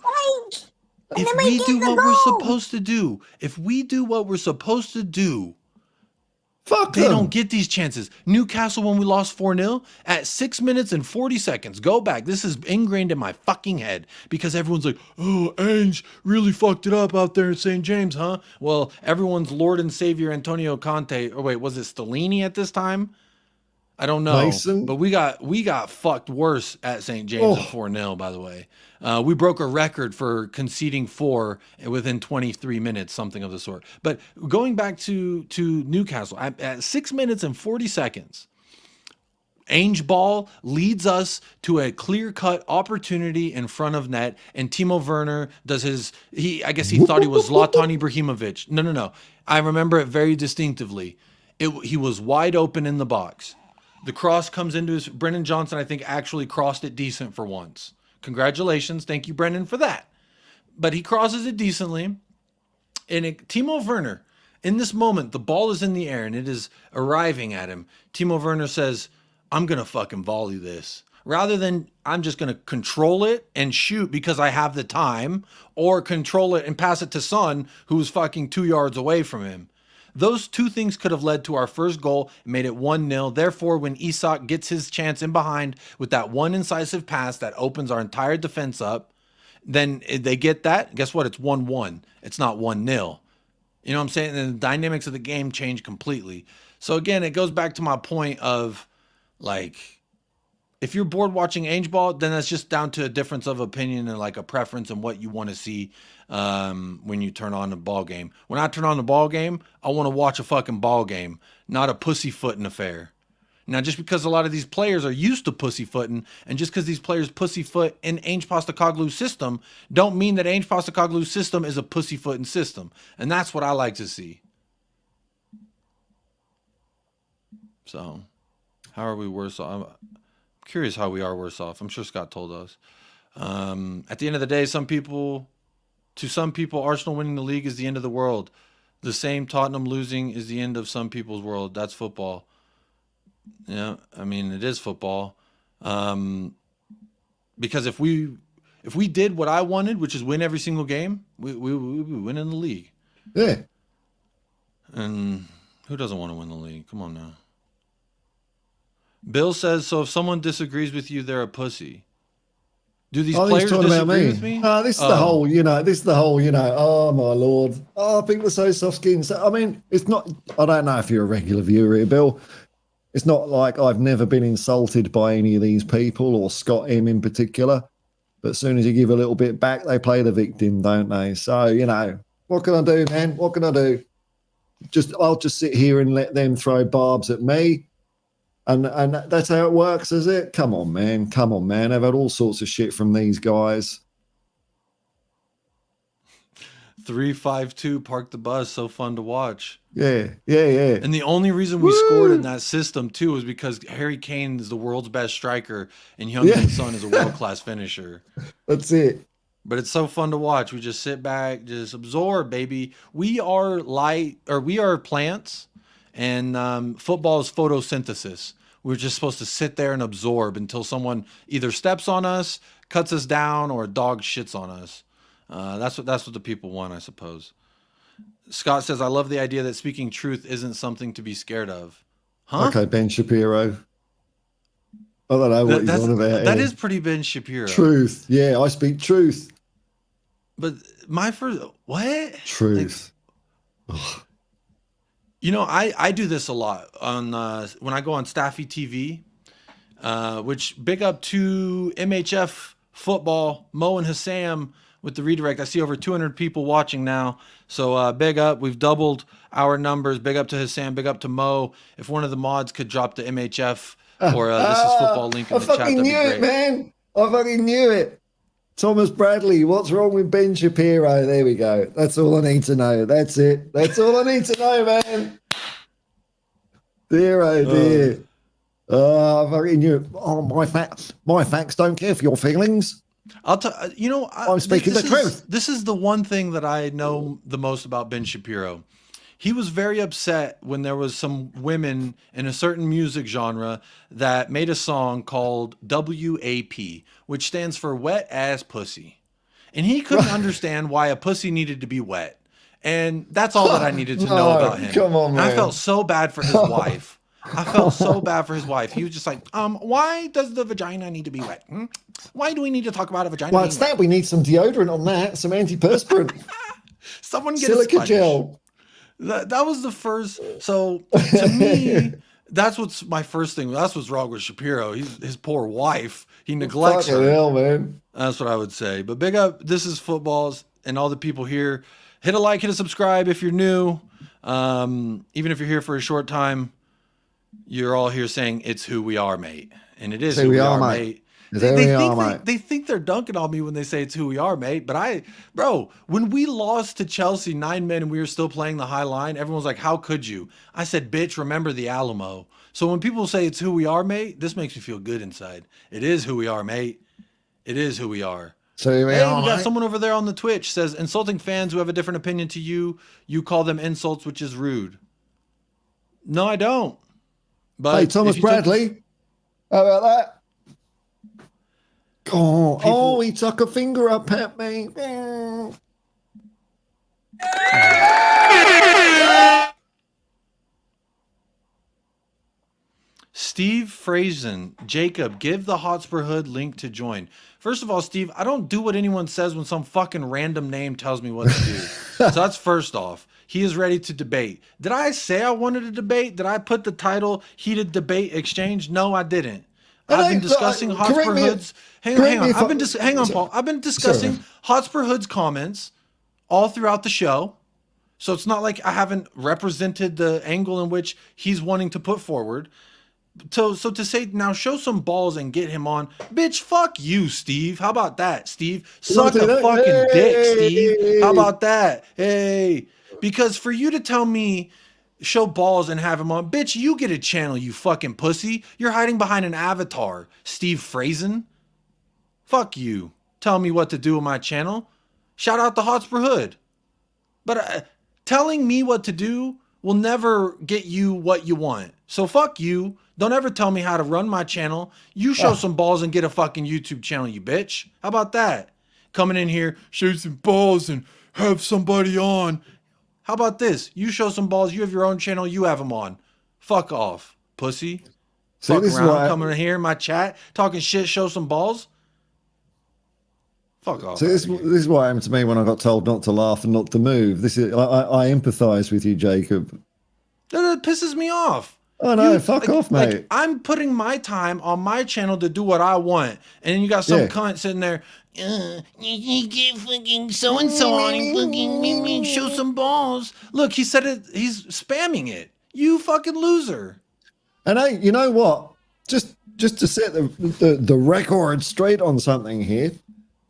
fuck they them. don't get these chances. Newcastle, when we lost 4-0, at 6 minutes and 40 seconds. Go back. This is ingrained in my fucking head because everyone's like, oh, Ange really fucked it up out there in St. James, huh? Well, everyone's Lord and Savior Antonio Conte. Or wait, was it Stellini at this time? I don't know. Mason? But we got fucked worse at St. James at 4-0, by the way. We broke a record for conceding 4 within 23 minutes, something of the sort. But going back to Newcastle, at 6 minutes and 40 seconds, Ange ball leads us to a clear-cut opportunity in front of net, and Timo Werner does I guess he thought he was Zlatan Ibrahimovic. No. I remember it very distinctively. He was wide open in the box. The cross comes into Brennan Johnson, I think, actually crossed it decent for once. Congratulations. Thank you, Brennan, for that. But he crosses it decently. And Timo Werner, in this moment, the ball is in the air and it is arriving at him. Timo Werner says, I'm going to fucking volley this. Rather than I'm just going to control it and shoot because I have the time, or control it and pass it to Son, who's fucking 2 yards away from him. Those two things could have led to our first goal and made it 1-0. Therefore, when Isak gets his chance in behind with that one incisive pass that opens our entire defense up, then they get that. Guess what? It's 1-1. It's not 1-0. You know what I'm saying? And the dynamics of the game change completely. So again, it goes back to my point of, like, if you're bored watching Ange ball, then that's just down to a difference of opinion and like a preference and what you want to see when you turn on the ball game. When I turn on the ball game, I want to watch a fucking ball game, not a pussyfooting affair. Now, just because a lot of these players are used to pussyfooting, and just because these players pussyfoot in Ange Postecoglou's system, don't mean that Ange Postecoglou's system is a pussyfooting system. And that's what I like to see. So, how are we worse off? I'm curious how we are worse off. I'm sure Scott told us. At the end of the day, to some people, Arsenal winning the league is the end of the world. The same Tottenham losing is the end of some people's world. That's football. Yeah, I mean, it is football. Because if we did what I wanted, which is win every single game, we win in the league. Yeah. And who doesn't want to win the league? Come on now. Bill says, so if someone disagrees with you, they're a pussy. Do these players disagree with me? No, this is the whole, oh my Lord. Oh, people are so soft-skinned. So, I mean, it's not, I don't know if you're a regular viewer here, Bill. It's not like I've never been insulted by any of these people, or Scott M in particular. But as soon as you give a little bit back, they play the victim, don't they? So, what can I do, man? What can I do? I'll just sit here and let them throw barbs at me. And that's how it works, is it? Come on, man. Come on, man. I've had all sorts of shit from these guys. 352 park the bus, so fun to watch. Yeah. And the only reason we scored in that system too was because Harry Kane is the world's best striker and Heung-min Son is a world-class finisher. That's it. But it's so fun to watch. We just sit back, just absorb, baby. We are plants, and football is photosynthesis. We're just supposed to sit there and absorb until someone either steps on us, cuts us down, or a dog shits on us. That's what the people want, I suppose. Scott says, I love the idea that speaking truth isn't something to be scared of. Huh? Okay, Ben Shapiro. I don't know what he's on about. That is pretty Ben Shapiro. Truth. Yeah, I speak truth. But my first... What? Truth. I do this a lot on when I go on Staffy TV, which big up to MHF Football, Mo and Hassam with the redirect. I see over 200 people watching now. So big up. We've doubled our numbers. Big up to Hassam. Big up to Mo. If one of the mods could drop the MHF or This Is Football link in the chat, that'd be great. I fucking knew it, man. I fucking knew it. Thomas Bradley, what's wrong with Ben Shapiro? There we go. That's all I need to know. That's it. That's all I need to know, man. Dear, oh dear. I fucking knew it. Oh, my facts don't care for your feelings. I'll tell I'm speaking the truth. This is the one thing that I know the most about Ben Shapiro. He was very upset when there was some women in a certain music genre that made a song called WAP, which stands for wet ass pussy. And he couldn't understand why a pussy needed to be wet. And that's all that I needed to know about him. Come on, man. And I felt so bad for his wife. I felt so bad for his wife. He was just like, why does the vagina need to be wet? Why do we need to talk about a vagina? Well, it's that we need some deodorant on that, some antiperspirant. Someone get silica a gel. That was the first. So to me, that's what's my first thing. That's what's wrong with Shapiro. His poor wife. He neglects her. Hell, man. That's what I would say. But big up. This is Footballs and all the people here. Hit a like, hit a subscribe if you're new. Even if you're here for a short time. You're all here saying it's who we are, mate. And it is It's who we are, mate. Mate. They think they're dunking on me when they say it's who we are, mate. But bro, when we lost to Chelsea 9 men and we were still playing the high line, everyone's like, how could you? I said, bitch, remember the Alamo. So when people say it's who we are, mate, this makes me feel good inside. It is who we are, mate. It is who we are. So here we Hey, are, we got mate. someone over there on the Twitch says, insulting fans who have a different opinion to you, you call them insults, which is rude. No, I don't. But Hey, Thomas if you took- Bradley. How about that? Oh, he took a finger up at me. Steve Frazen, Jacob, give the Hotspur Hood link to join. First of all, Steve, I don't do what anyone says when some fucking random name tells me what to do. So that's first off. He is ready to debate. Did I say I wanted to debate? Did I put the title Heated Debate Exchange? No, I didn't. I've been discussing Hotspur Hood's. Hang on. Hang on, Paul. I've been discussing Hotspur Hood's comments all throughout the show. So it's not like I haven't represented the angle in which he's wanting to put forward. So to say now show some balls and get him on, bitch, fuck you, Steve. How about that, Steve? Suck a fucking dick, Steve. How about that? Hey, because for you to tell me show balls and have him on, bitch, you get a channel, you fucking pussy. You're hiding behind an avatar, Steve Frazen. Fuck you. Tell me what to do with my channel. Shout out the Hotspur Hood. But telling me what to do will never get you what you want. So fuck you. Don't ever tell me how to run my channel. You show some balls and get a fucking YouTube channel, you bitch. How about that? Coming in here, show some balls and have somebody on. How about this? You show some balls, you have your own channel, you have them on. Fuck off, pussy. See, Fuck this is around, why coming in here in my chat, talking shit, show some balls. Fuck off. So this is what happened to me when I got told not to laugh and not to move. This is I empathise with you, Jacob. That pisses me off. Oh no, fuck off, mate. Like, I'm putting my time on my channel to do what I want, and then you got some cunt sitting there. You get fucking so and so on and fucking show some balls. Look, he said it. He's spamming it. You fucking loser. And hey, you know what? Just to set the record straight on something here,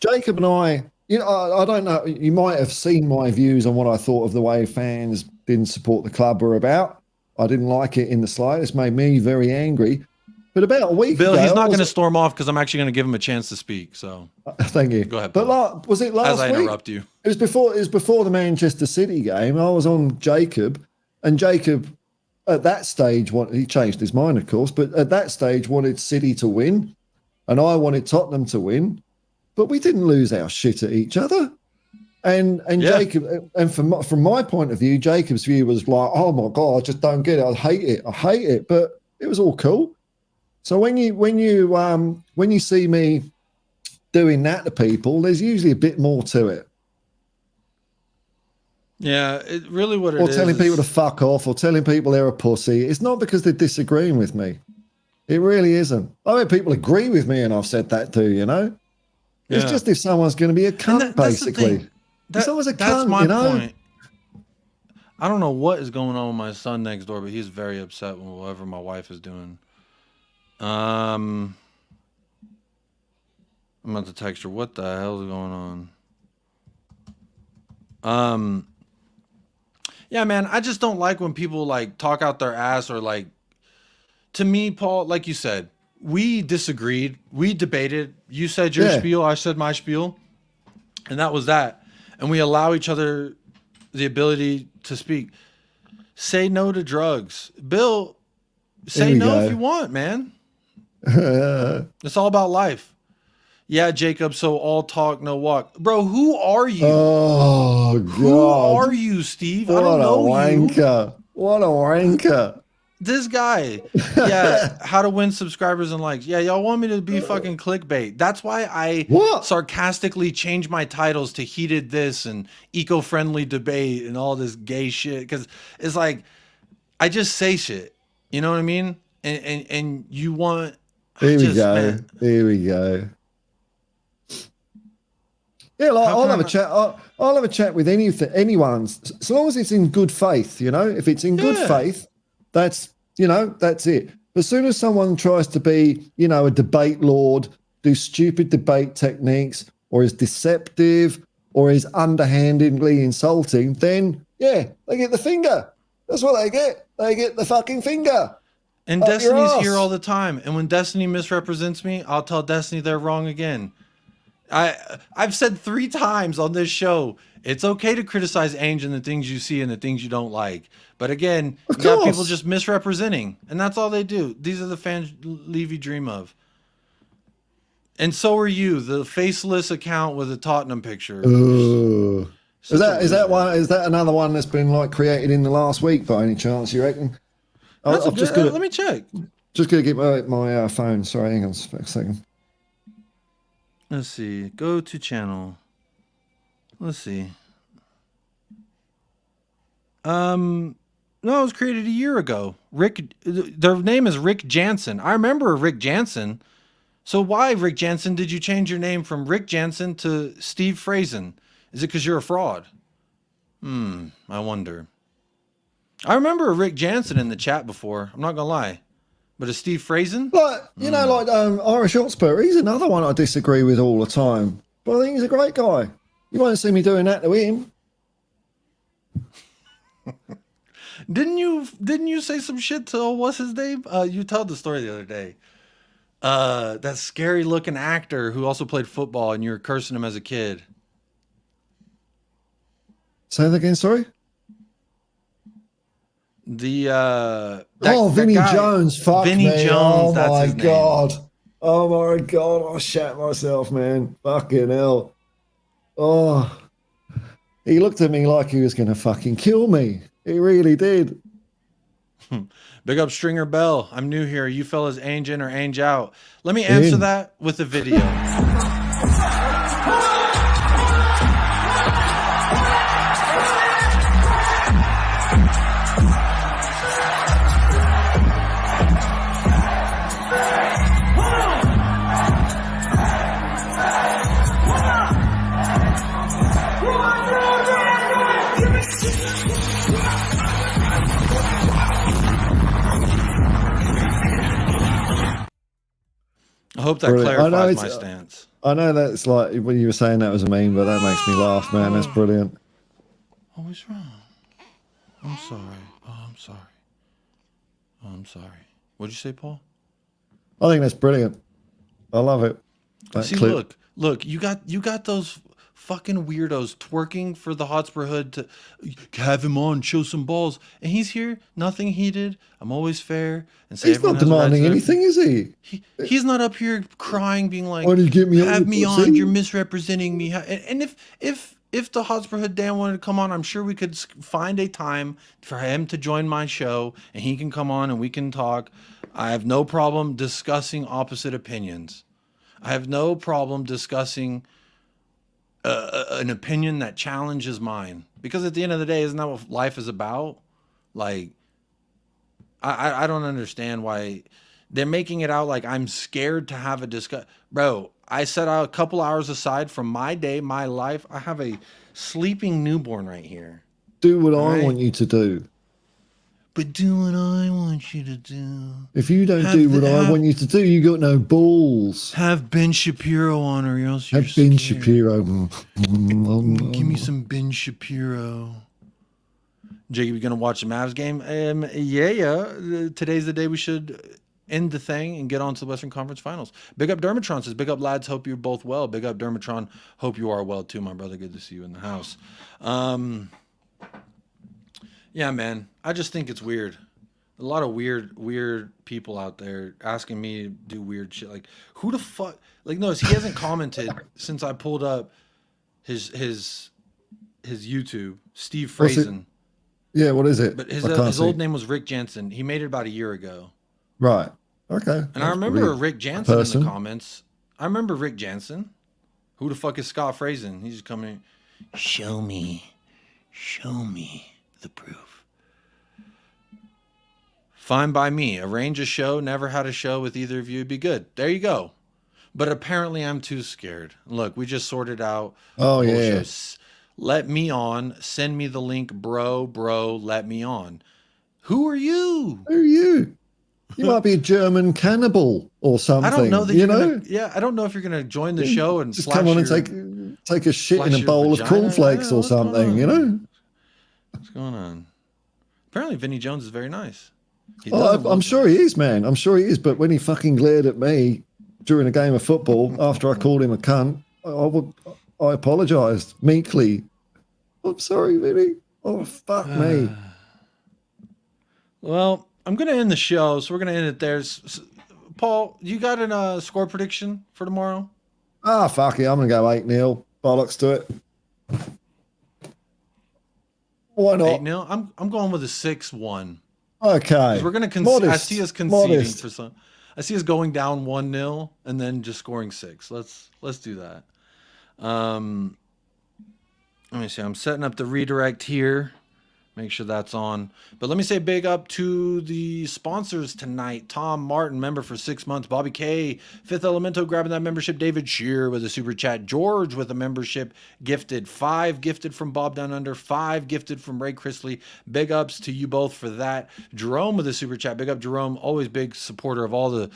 Jacob and I, you know, I don't know. You might have seen my views on what I thought of the way fans didn't support the club were about. I didn't like it in the slightest. Made me very angry. But about a week Bill, ago, he's not going to storm off because I'm actually going to give him a chance to speak. So thank you. Go ahead. But was it last week? As I interrupt you, it was before the Manchester City game. I was on Jacob, and Jacob at that stage he changed his mind, of course, but at that stage wanted City to win, and I wanted Tottenham to win, but we didn't lose our shit at each other. And Jacob, and from my point of view, Jacob's view was like, oh my God, I just don't get it. I hate it. But it was all cool. So when you see me doing that to people, there's usually a bit more to it. yeah, it really what it Or is. telling people to fuck off, or telling people they're a pussy. It's not because they're disagreeing with me. It really isn't. I mean, people agree with me, and I've said that too. You know, it's just if someone's going to be a cunt, basically. If someone's a That's cunt, my you know. point. I don't know what is going on with my son next door, but he's very upset with whatever my wife is doing. I'm about to text her. What the hell is going on? Yeah, man, I just don't like when people like talk out their ass or like. To me, Paul, like you said, we disagreed, we debated. You said your spiel, I said my spiel, and that was that. And we allow each other the ability to speak. Say no to drugs, Bill. Say no if you want, man. It's all about life. Yeah, Jacob. So all talk, no walk, bro. Who are you? Oh God! Who are you, Steve? I don't know wanker. What a wanker! This guy. Yeah, how to win subscribers and likes. Yeah, y'all want me to be fucking clickbait. That's why I sarcastically change my titles to heated this and eco-friendly debate and all this gay shit. Because it's like I just say shit. You know what I mean? And you want. Here we go. Man. Here we go. Yeah, like, I'll have a chat. I'll have a chat with anyone, so long as it's in good faith. You know, if it's in good faith, that's You know, that's it. As soon as someone tries to be, you know, a debate lord, do stupid debate techniques, or is deceptive, or is underhandedly insulting, then, yeah, they get the finger. That's what they get. They get the fucking finger. And Up your Destiny's ass. here all the time. And when Destiny misrepresents me, I'll tell Destiny they're wrong again. I've said 3 times on this show, it's okay to criticize Ange and the things you see and the things you don't like. But again, you got people just misrepresenting, and that's all they do. These are the fans Levy dream of. And so are you, the faceless account with a Tottenham picture. Is that another one that's been like created in the last week by any chance, you reckon? Let me check. Just gonna get my phone. Sorry, hang on a second. Let's see. Go to channel. Let's see. No, it was created a year ago. Their name is Rick Jansen. I remember Rick Jansen. So why, Rick Jansen, did you change your name from Rick Jansen to Steve Frazen? Is it because you're a fraud? I wonder. I remember a Rick Jansen in the chat before. I'm not gonna lie. But a Steve Frazen? Like, you know, like Irish Hotspur, he's another one I disagree with all the time. But I think he's a great guy. You won't see me doing that to him. Didn't you say some shit to what's his name? You told the story the other day. That scary looking actor who also played football, and you were cursing him as a kid. Say that again, sorry? The Vinny Jones. Fuck Vinny me. Jones. That's his name. Oh my god! I shat myself, man. Fucking hell. Oh, he looked at me like he was gonna fucking kill me. He really did. Big up Stringer Bell. I'm new here. You fellas Ange in or Ange out? Let me answer that with a video. I hope that clarifies my stance. I know that's like when you were saying that was a meme, but that makes me laugh, man. That's brilliant. Oh, what's wrong? I'm sorry. Oh, I'm sorry. Oh, I'm sorry. What'd you say, Paul? I think that's brilliant. I love it. See, look, you got those fucking weirdos twerking for the Hotspur Hood to have him on, show some balls, and he's here, nothing heated. I'm always fair and say he's not demanding anything, is he? He's not up here crying, being like, "Why do you get me have me on? You're misrepresenting me." And if the Hotspur Hood Dan wanted to come on, I'm sure we could find a time for him to join my show, and he can come on and we can talk. I have no problem discussing opposite opinions. I have no problem discussing an opinion that challenges mine, because at the end of the day, isn't that what life is about? Like, I don't understand why they're making it out like I'm scared to have a discussion. Bro, I set out a couple hours aside from my day, my life. I have a sleeping newborn right here. Do what I want you to do. But do what I want you to do. If you don't do what I want you to do, you got no balls. Have Ben Shapiro on, or else you're Have Ben Shapiro. Give me some Ben Shapiro. Jacob, you gonna watch the Mavs game? Yeah. Today's the day we should end the thing and get on to the Western Conference Finals. Big up Dermatron says, big up lads, hope you're both well. Big up Dermatron, hope you are well too, my brother. Good to see you in the house. Yeah, man. I just think it's weird. A lot of weird people out there asking me to do weird shit. Like, who the fuck? Like, notice he hasn't commented since I pulled up his YouTube. Steve Frazen. Yeah, what is it? But his old name was Rick Jansen. He made it about a year ago. Right. Okay. And I remember Rick Jansen in the comments. I remember Rick Jansen. Who the fuck is Scott Frazen? He's just coming. Show me the proof. Fine by me. Arrange a show. Never had a show with either of you. It'd be good. There you go. But apparently I'm too scared. Look, we just sorted out. Oh, yeah. Let me on. Send me the link, bro. Let me on. Who are you? Who are you? You might be a German cannibal or something. I don't know that you you're know. I don't know if you're gonna join the show and Just flash come on and your- take a shit in flash a your bowl of vagina? cornflakes Yeah, or what's going something. You on? know. What's going on? Apparently, Vinnie Jones is very nice. He Oh, doesn't I'm look sure he is, man. I'm sure he is. But when he fucking glared at me during a game of football after I called him a cunt, I apologised meekly. I'm sorry, Vinny. Oh, fuck me. Well, I'm going to end the show, so we're going to end it there. Paul, you got a score prediction for tomorrow? Ah, fuck it. I'm going to go 8-0. Bollocks to it. Why not? 8-0? I'm going with a 6-1. Okay. We're going to I see us conceding Modest. for some. I see us going down 1-0 and then just scoring 6. Let's do that. Let me see. I'm setting up the redirect here. Make sure that's on. But let me say big up to the sponsors tonight. Tom Martin, member for 6 months. Bobby K, Fifth Elemento, grabbing that membership. David Shear with a super chat. George with a membership gifted. 5 gifted from Bob Down Under. 5 gifted from Ray Chrisley. Big ups to you both for that. Jerome with a super chat. Big up, Jerome. Always big supporter of all the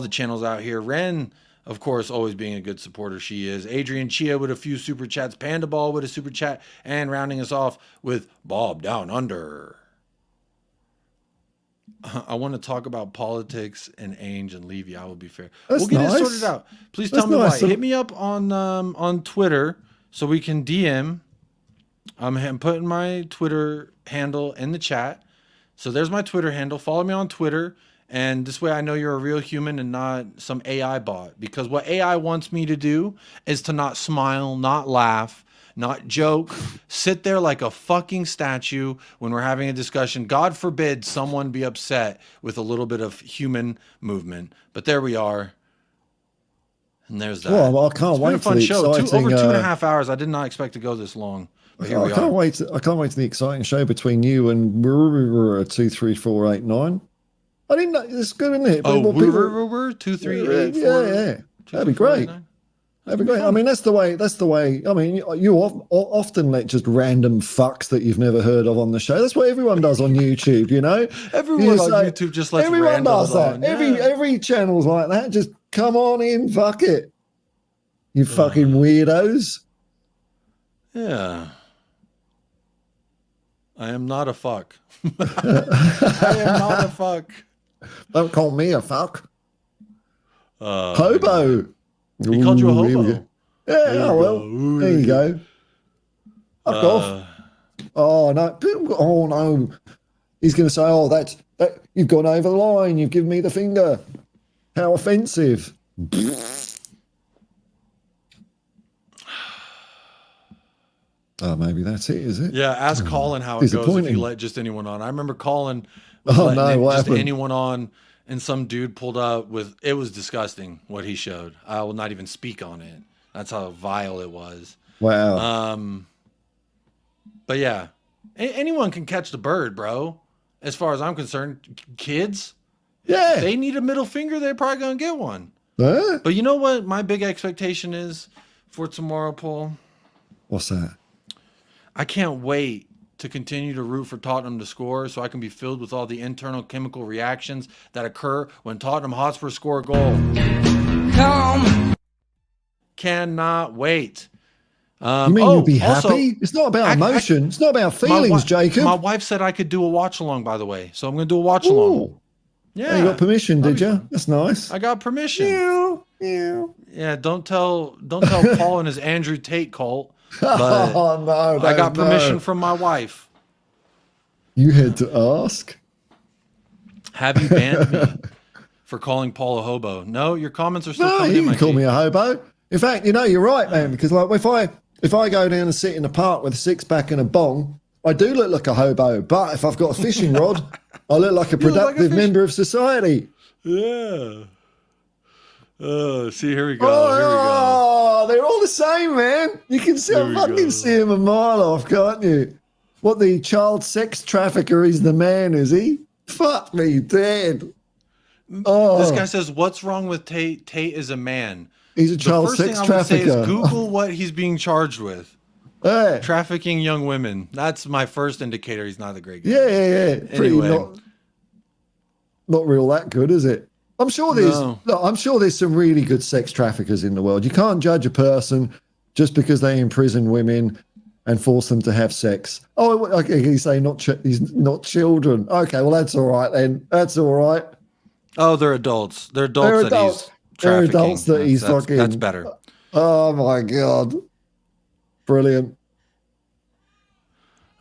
channels out here. Ren, of course, always being a good supporter, she is. Adrian Chia with a few super chats. Panda Ball with a super chat. And rounding us off with Bob Down Under. I want to talk about politics and Ange and Levy. I will be fair. That's we'll get nice. it sorted out. Please That's tell me nice. why. Hit me up on Twitter so we can DM. I'm putting my Twitter handle in the chat. So there's my Twitter handle. Follow me on Twitter. And this way I know you're a real human and not some AI bot. Because what AI wants me to do is to not smile, not laugh, not joke, sit there like a fucking statue when we're having a discussion. God forbid someone be upset with a little bit of human movement. But there we are. And there's that. Well, I can't It's been wait a fun for the show. exciting, Over 2.5 hours. I did not expect to go this long. But here we I can't are. wait. I can't wait to the exciting show between you and 23489. I didn't know it's good, isn't it? Oh, people, 2384. Yeah. That'd be great. That'd be great. I mean, that's the way. I mean, you often let just random fucks that you've never heard of on the show. That's what everyone does on YouTube. You know, Everyone on YouTube just lets everyone does that. on. Yeah. Every channel's like that. Just come on in, fuck it. You fucking weirdos. Yeah. I am not a fuck. I am not a fuck. Don't call me a fuck. Hobo. He called you a Ooh, here we hobo. go. Yeah, well, there you go. Fuck off. Oh, no. Oh, no. He's going to say, oh, that you've gone over the line. You've given me the finger. How offensive. Oh, maybe that's it, is it? Yeah, ask Colin how it goes if Disappointing. you let just anyone on. I remember Colin Oh, letting no, what just happened? anyone on, and some dude pulled up with, it was disgusting what he showed. I will not even speak on it. That's how vile it was. Wow. But yeah, anyone can catch the bird, bro. As far as I'm concerned, kids, Yeah. if they need a middle finger, they're probably going to get one. Huh? But you know what my big expectation is for tomorrow, Paul? What's that? I can't wait to continue to root for Tottenham to score so I can be filled with all the internal chemical reactions that occur when Tottenham Hotspur score a goal. Cannot wait. You mean you'll be also, happy? It's not about emotion. It's not about feelings, Jacob. My wife said I could do a watch along, by the way. So I'm going to do a watch along. Ooh. Yeah. You got permission, did you? That's nice. I got permission. Meow. Yeah, don't tell Paul and his Andrew Tate cult. But Oh, no. I got no. permission from my wife. You had to ask. Have you banned me for calling Paul a hobo? No, your comments are still No, coming you in, my can call G. me a hobo. In fact, you know, you're right, man, because like if I go down and sit in the park with a six-pack and a bong, I do look like a hobo. But if I've got a fishing rod, I look like a You look like a productive member of society. Yeah. See, here we go. Oh, they're all the same, man. You can see, I fucking see him a mile off, can't you? What, the child sex trafficker is the man, is he? Fuck me dead. Oh, This guy says, what's wrong with Tate? Tate is a man. he's a child the first sex thing I would say trafficker. is Google what he's being charged with. Yeah. Trafficking young women. That's my first indicator he's not a great guy. Yeah. Pretty Anyway. not real that good, is it? I'm sure there's some really good sex traffickers in the world. You can't judge a person just because they imprison women and force them to have sex. Oh, okay, he's saying he's not children. Okay, well that's all right then. That's all right. Oh, they're adults. They're adults that he's trafficking. They're adults that he's fucking. That's better. Oh my God. Brilliant.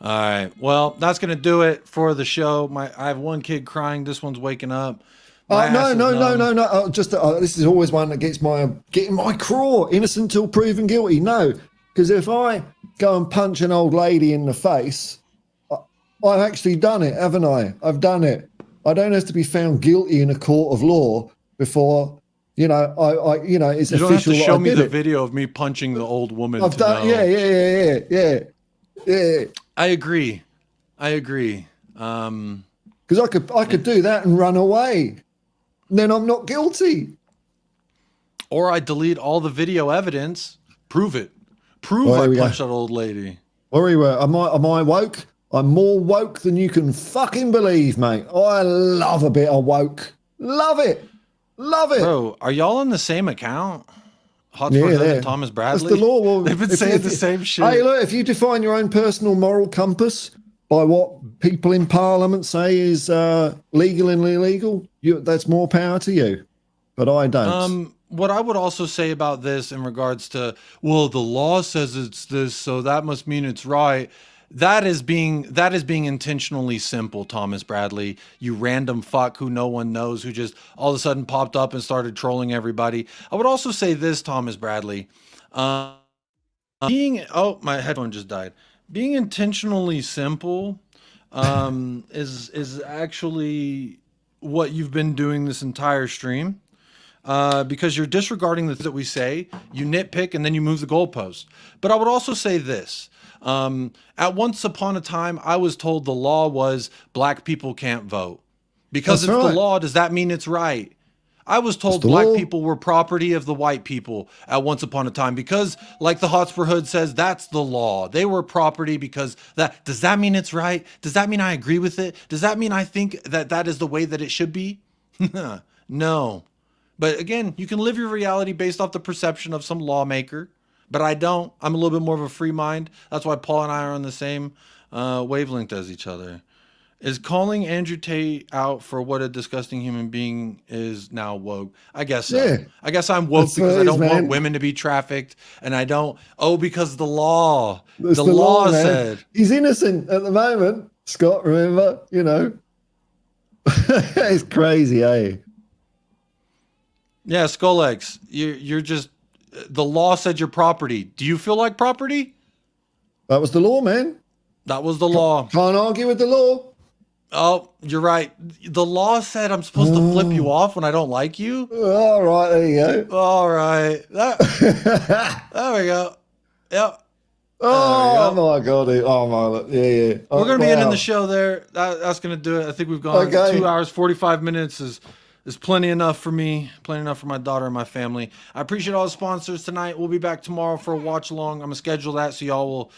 All right. Well, that's going to do it for the show. I have one kid crying. This one's waking up. No. Just this is always one that getting my craw. Innocent till proven guilty. No, because if I go and punch an old lady in the face, I've actually done it, haven't I? I've done it. I don't have to be found guilty in a court of law before, it's you official. don't have to show me the video of me punching the old woman. I've done. Yeah. I agree. Because I could do that and run away. Then I'm not guilty. Or I delete all the video evidence. Prove it. Prove I punched that old lady. Where we were. Am I woke? I'm more woke than you can fucking believe, mate. I love a bit of woke. Love it. Bro, are y'all on the same account? Hotspur Hood and Thomas Bradley? That's the law. Well, they've been saying the same shit. Hey, look, if you define your own personal moral compass by what people in Parliament say is legal and illegal, that's more power to you. But I don't. What I would also say about this in regards to, well, the law says it's this, so that must mean it's right. That is being intentionally simple, Thomas Bradley. You random fuck who no one knows, who just all of a sudden popped up and started trolling everybody. I would also say this, Thomas Bradley. My headphone just died. Being intentionally simple is actually what you've been doing this entire stream. Because you're disregarding the things that we say, you nitpick, and then you move the goalpost. But I would also say this. At once upon a time, I was told the law was black people can't vote. Because it's the law, does that mean it's right? I was told black people were property of the white people at once upon a time because, like the Hotspur Hood says, that's the law. They were property because that. Does that mean it's right? Does that mean I agree with it? Does that mean I think that that is the way that it should be? No. But again, you can live your reality based off the perception of some lawmaker. But I don't. I'm a little bit more of a free mind. That's why Paul and I are on the same wavelength as each other. Is calling Andrew Tate out for what a disgusting human being is now woke? I guess so. Yeah. I guess I'm woke because I don't want women to be trafficked. And I don't. Oh, because the law. The law said. He's innocent at the moment, Scott, remember? It's crazy, eh? Yeah, Skull-X, you're just, the law said you're property. Do you feel like property? That was the law, man. That was the law. Can't argue with the law. Oh, you're right. The law said I'm supposed to flip you off when I don't like you. All right, there you go. All right. There we go. Yep. Oh my God. Oh my, yeah. We're going to be ending the show there. That's going to do it. I think we've gone 2 hours, 45 minutes is plenty enough for me, plenty enough for my daughter and my family. I appreciate all the sponsors tonight. We'll be back tomorrow for a watch along. I'm going to schedule that so y'all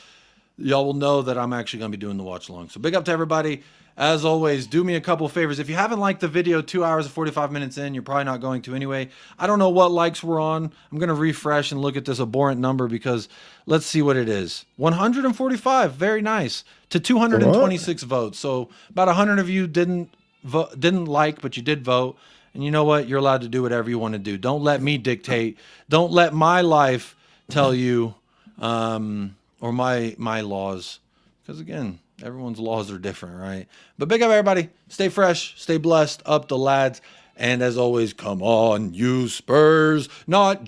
will know that I'm actually going to be doing the watch along. So big up to everybody. As always, do me a couple favors. If you haven't liked the video 2 hours and 45 minutes in, you're probably not going to anyway. I don't know what likes we're on. I'm going to refresh and look at this abhorrent number because let's see what it is. 145, very nice, to 226 votes. So about 100 of you didn't like, but you did vote. And you know what? You're allowed to do whatever you want to do. Don't let me dictate. Don't let my life tell you, or my laws. Because again, everyone's laws are different, right? But big up everybody. Stay fresh, stay blessed, up the lads. And as always, come on, you Spurs. Not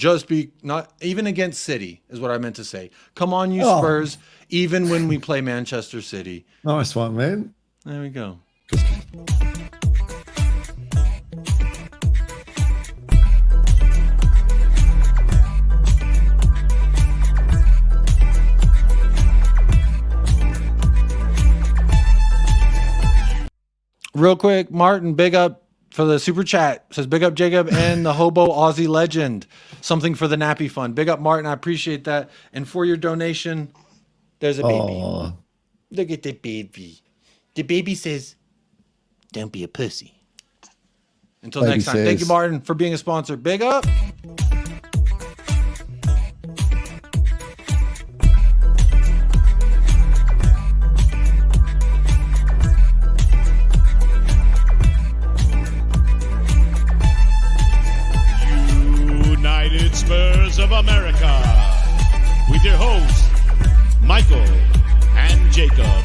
even against City is what I meant to say. Come on, you Spurs, even when we play Manchester City. Nice one, man. There we go. Real quick, Martin, big up for the super chat. Says big up Jacob and the Hobo Aussie legend. Something for the Nappy Fund. Big up Martin, I appreciate that. And for your donation, There's a baby. Oh, Look at the baby. The baby says, "Don't be a pussy." Until Baby next time. Thank you, says- Martin, for being a sponsor. Big up. United Spurs of America, with your hosts, Michael and Jacob.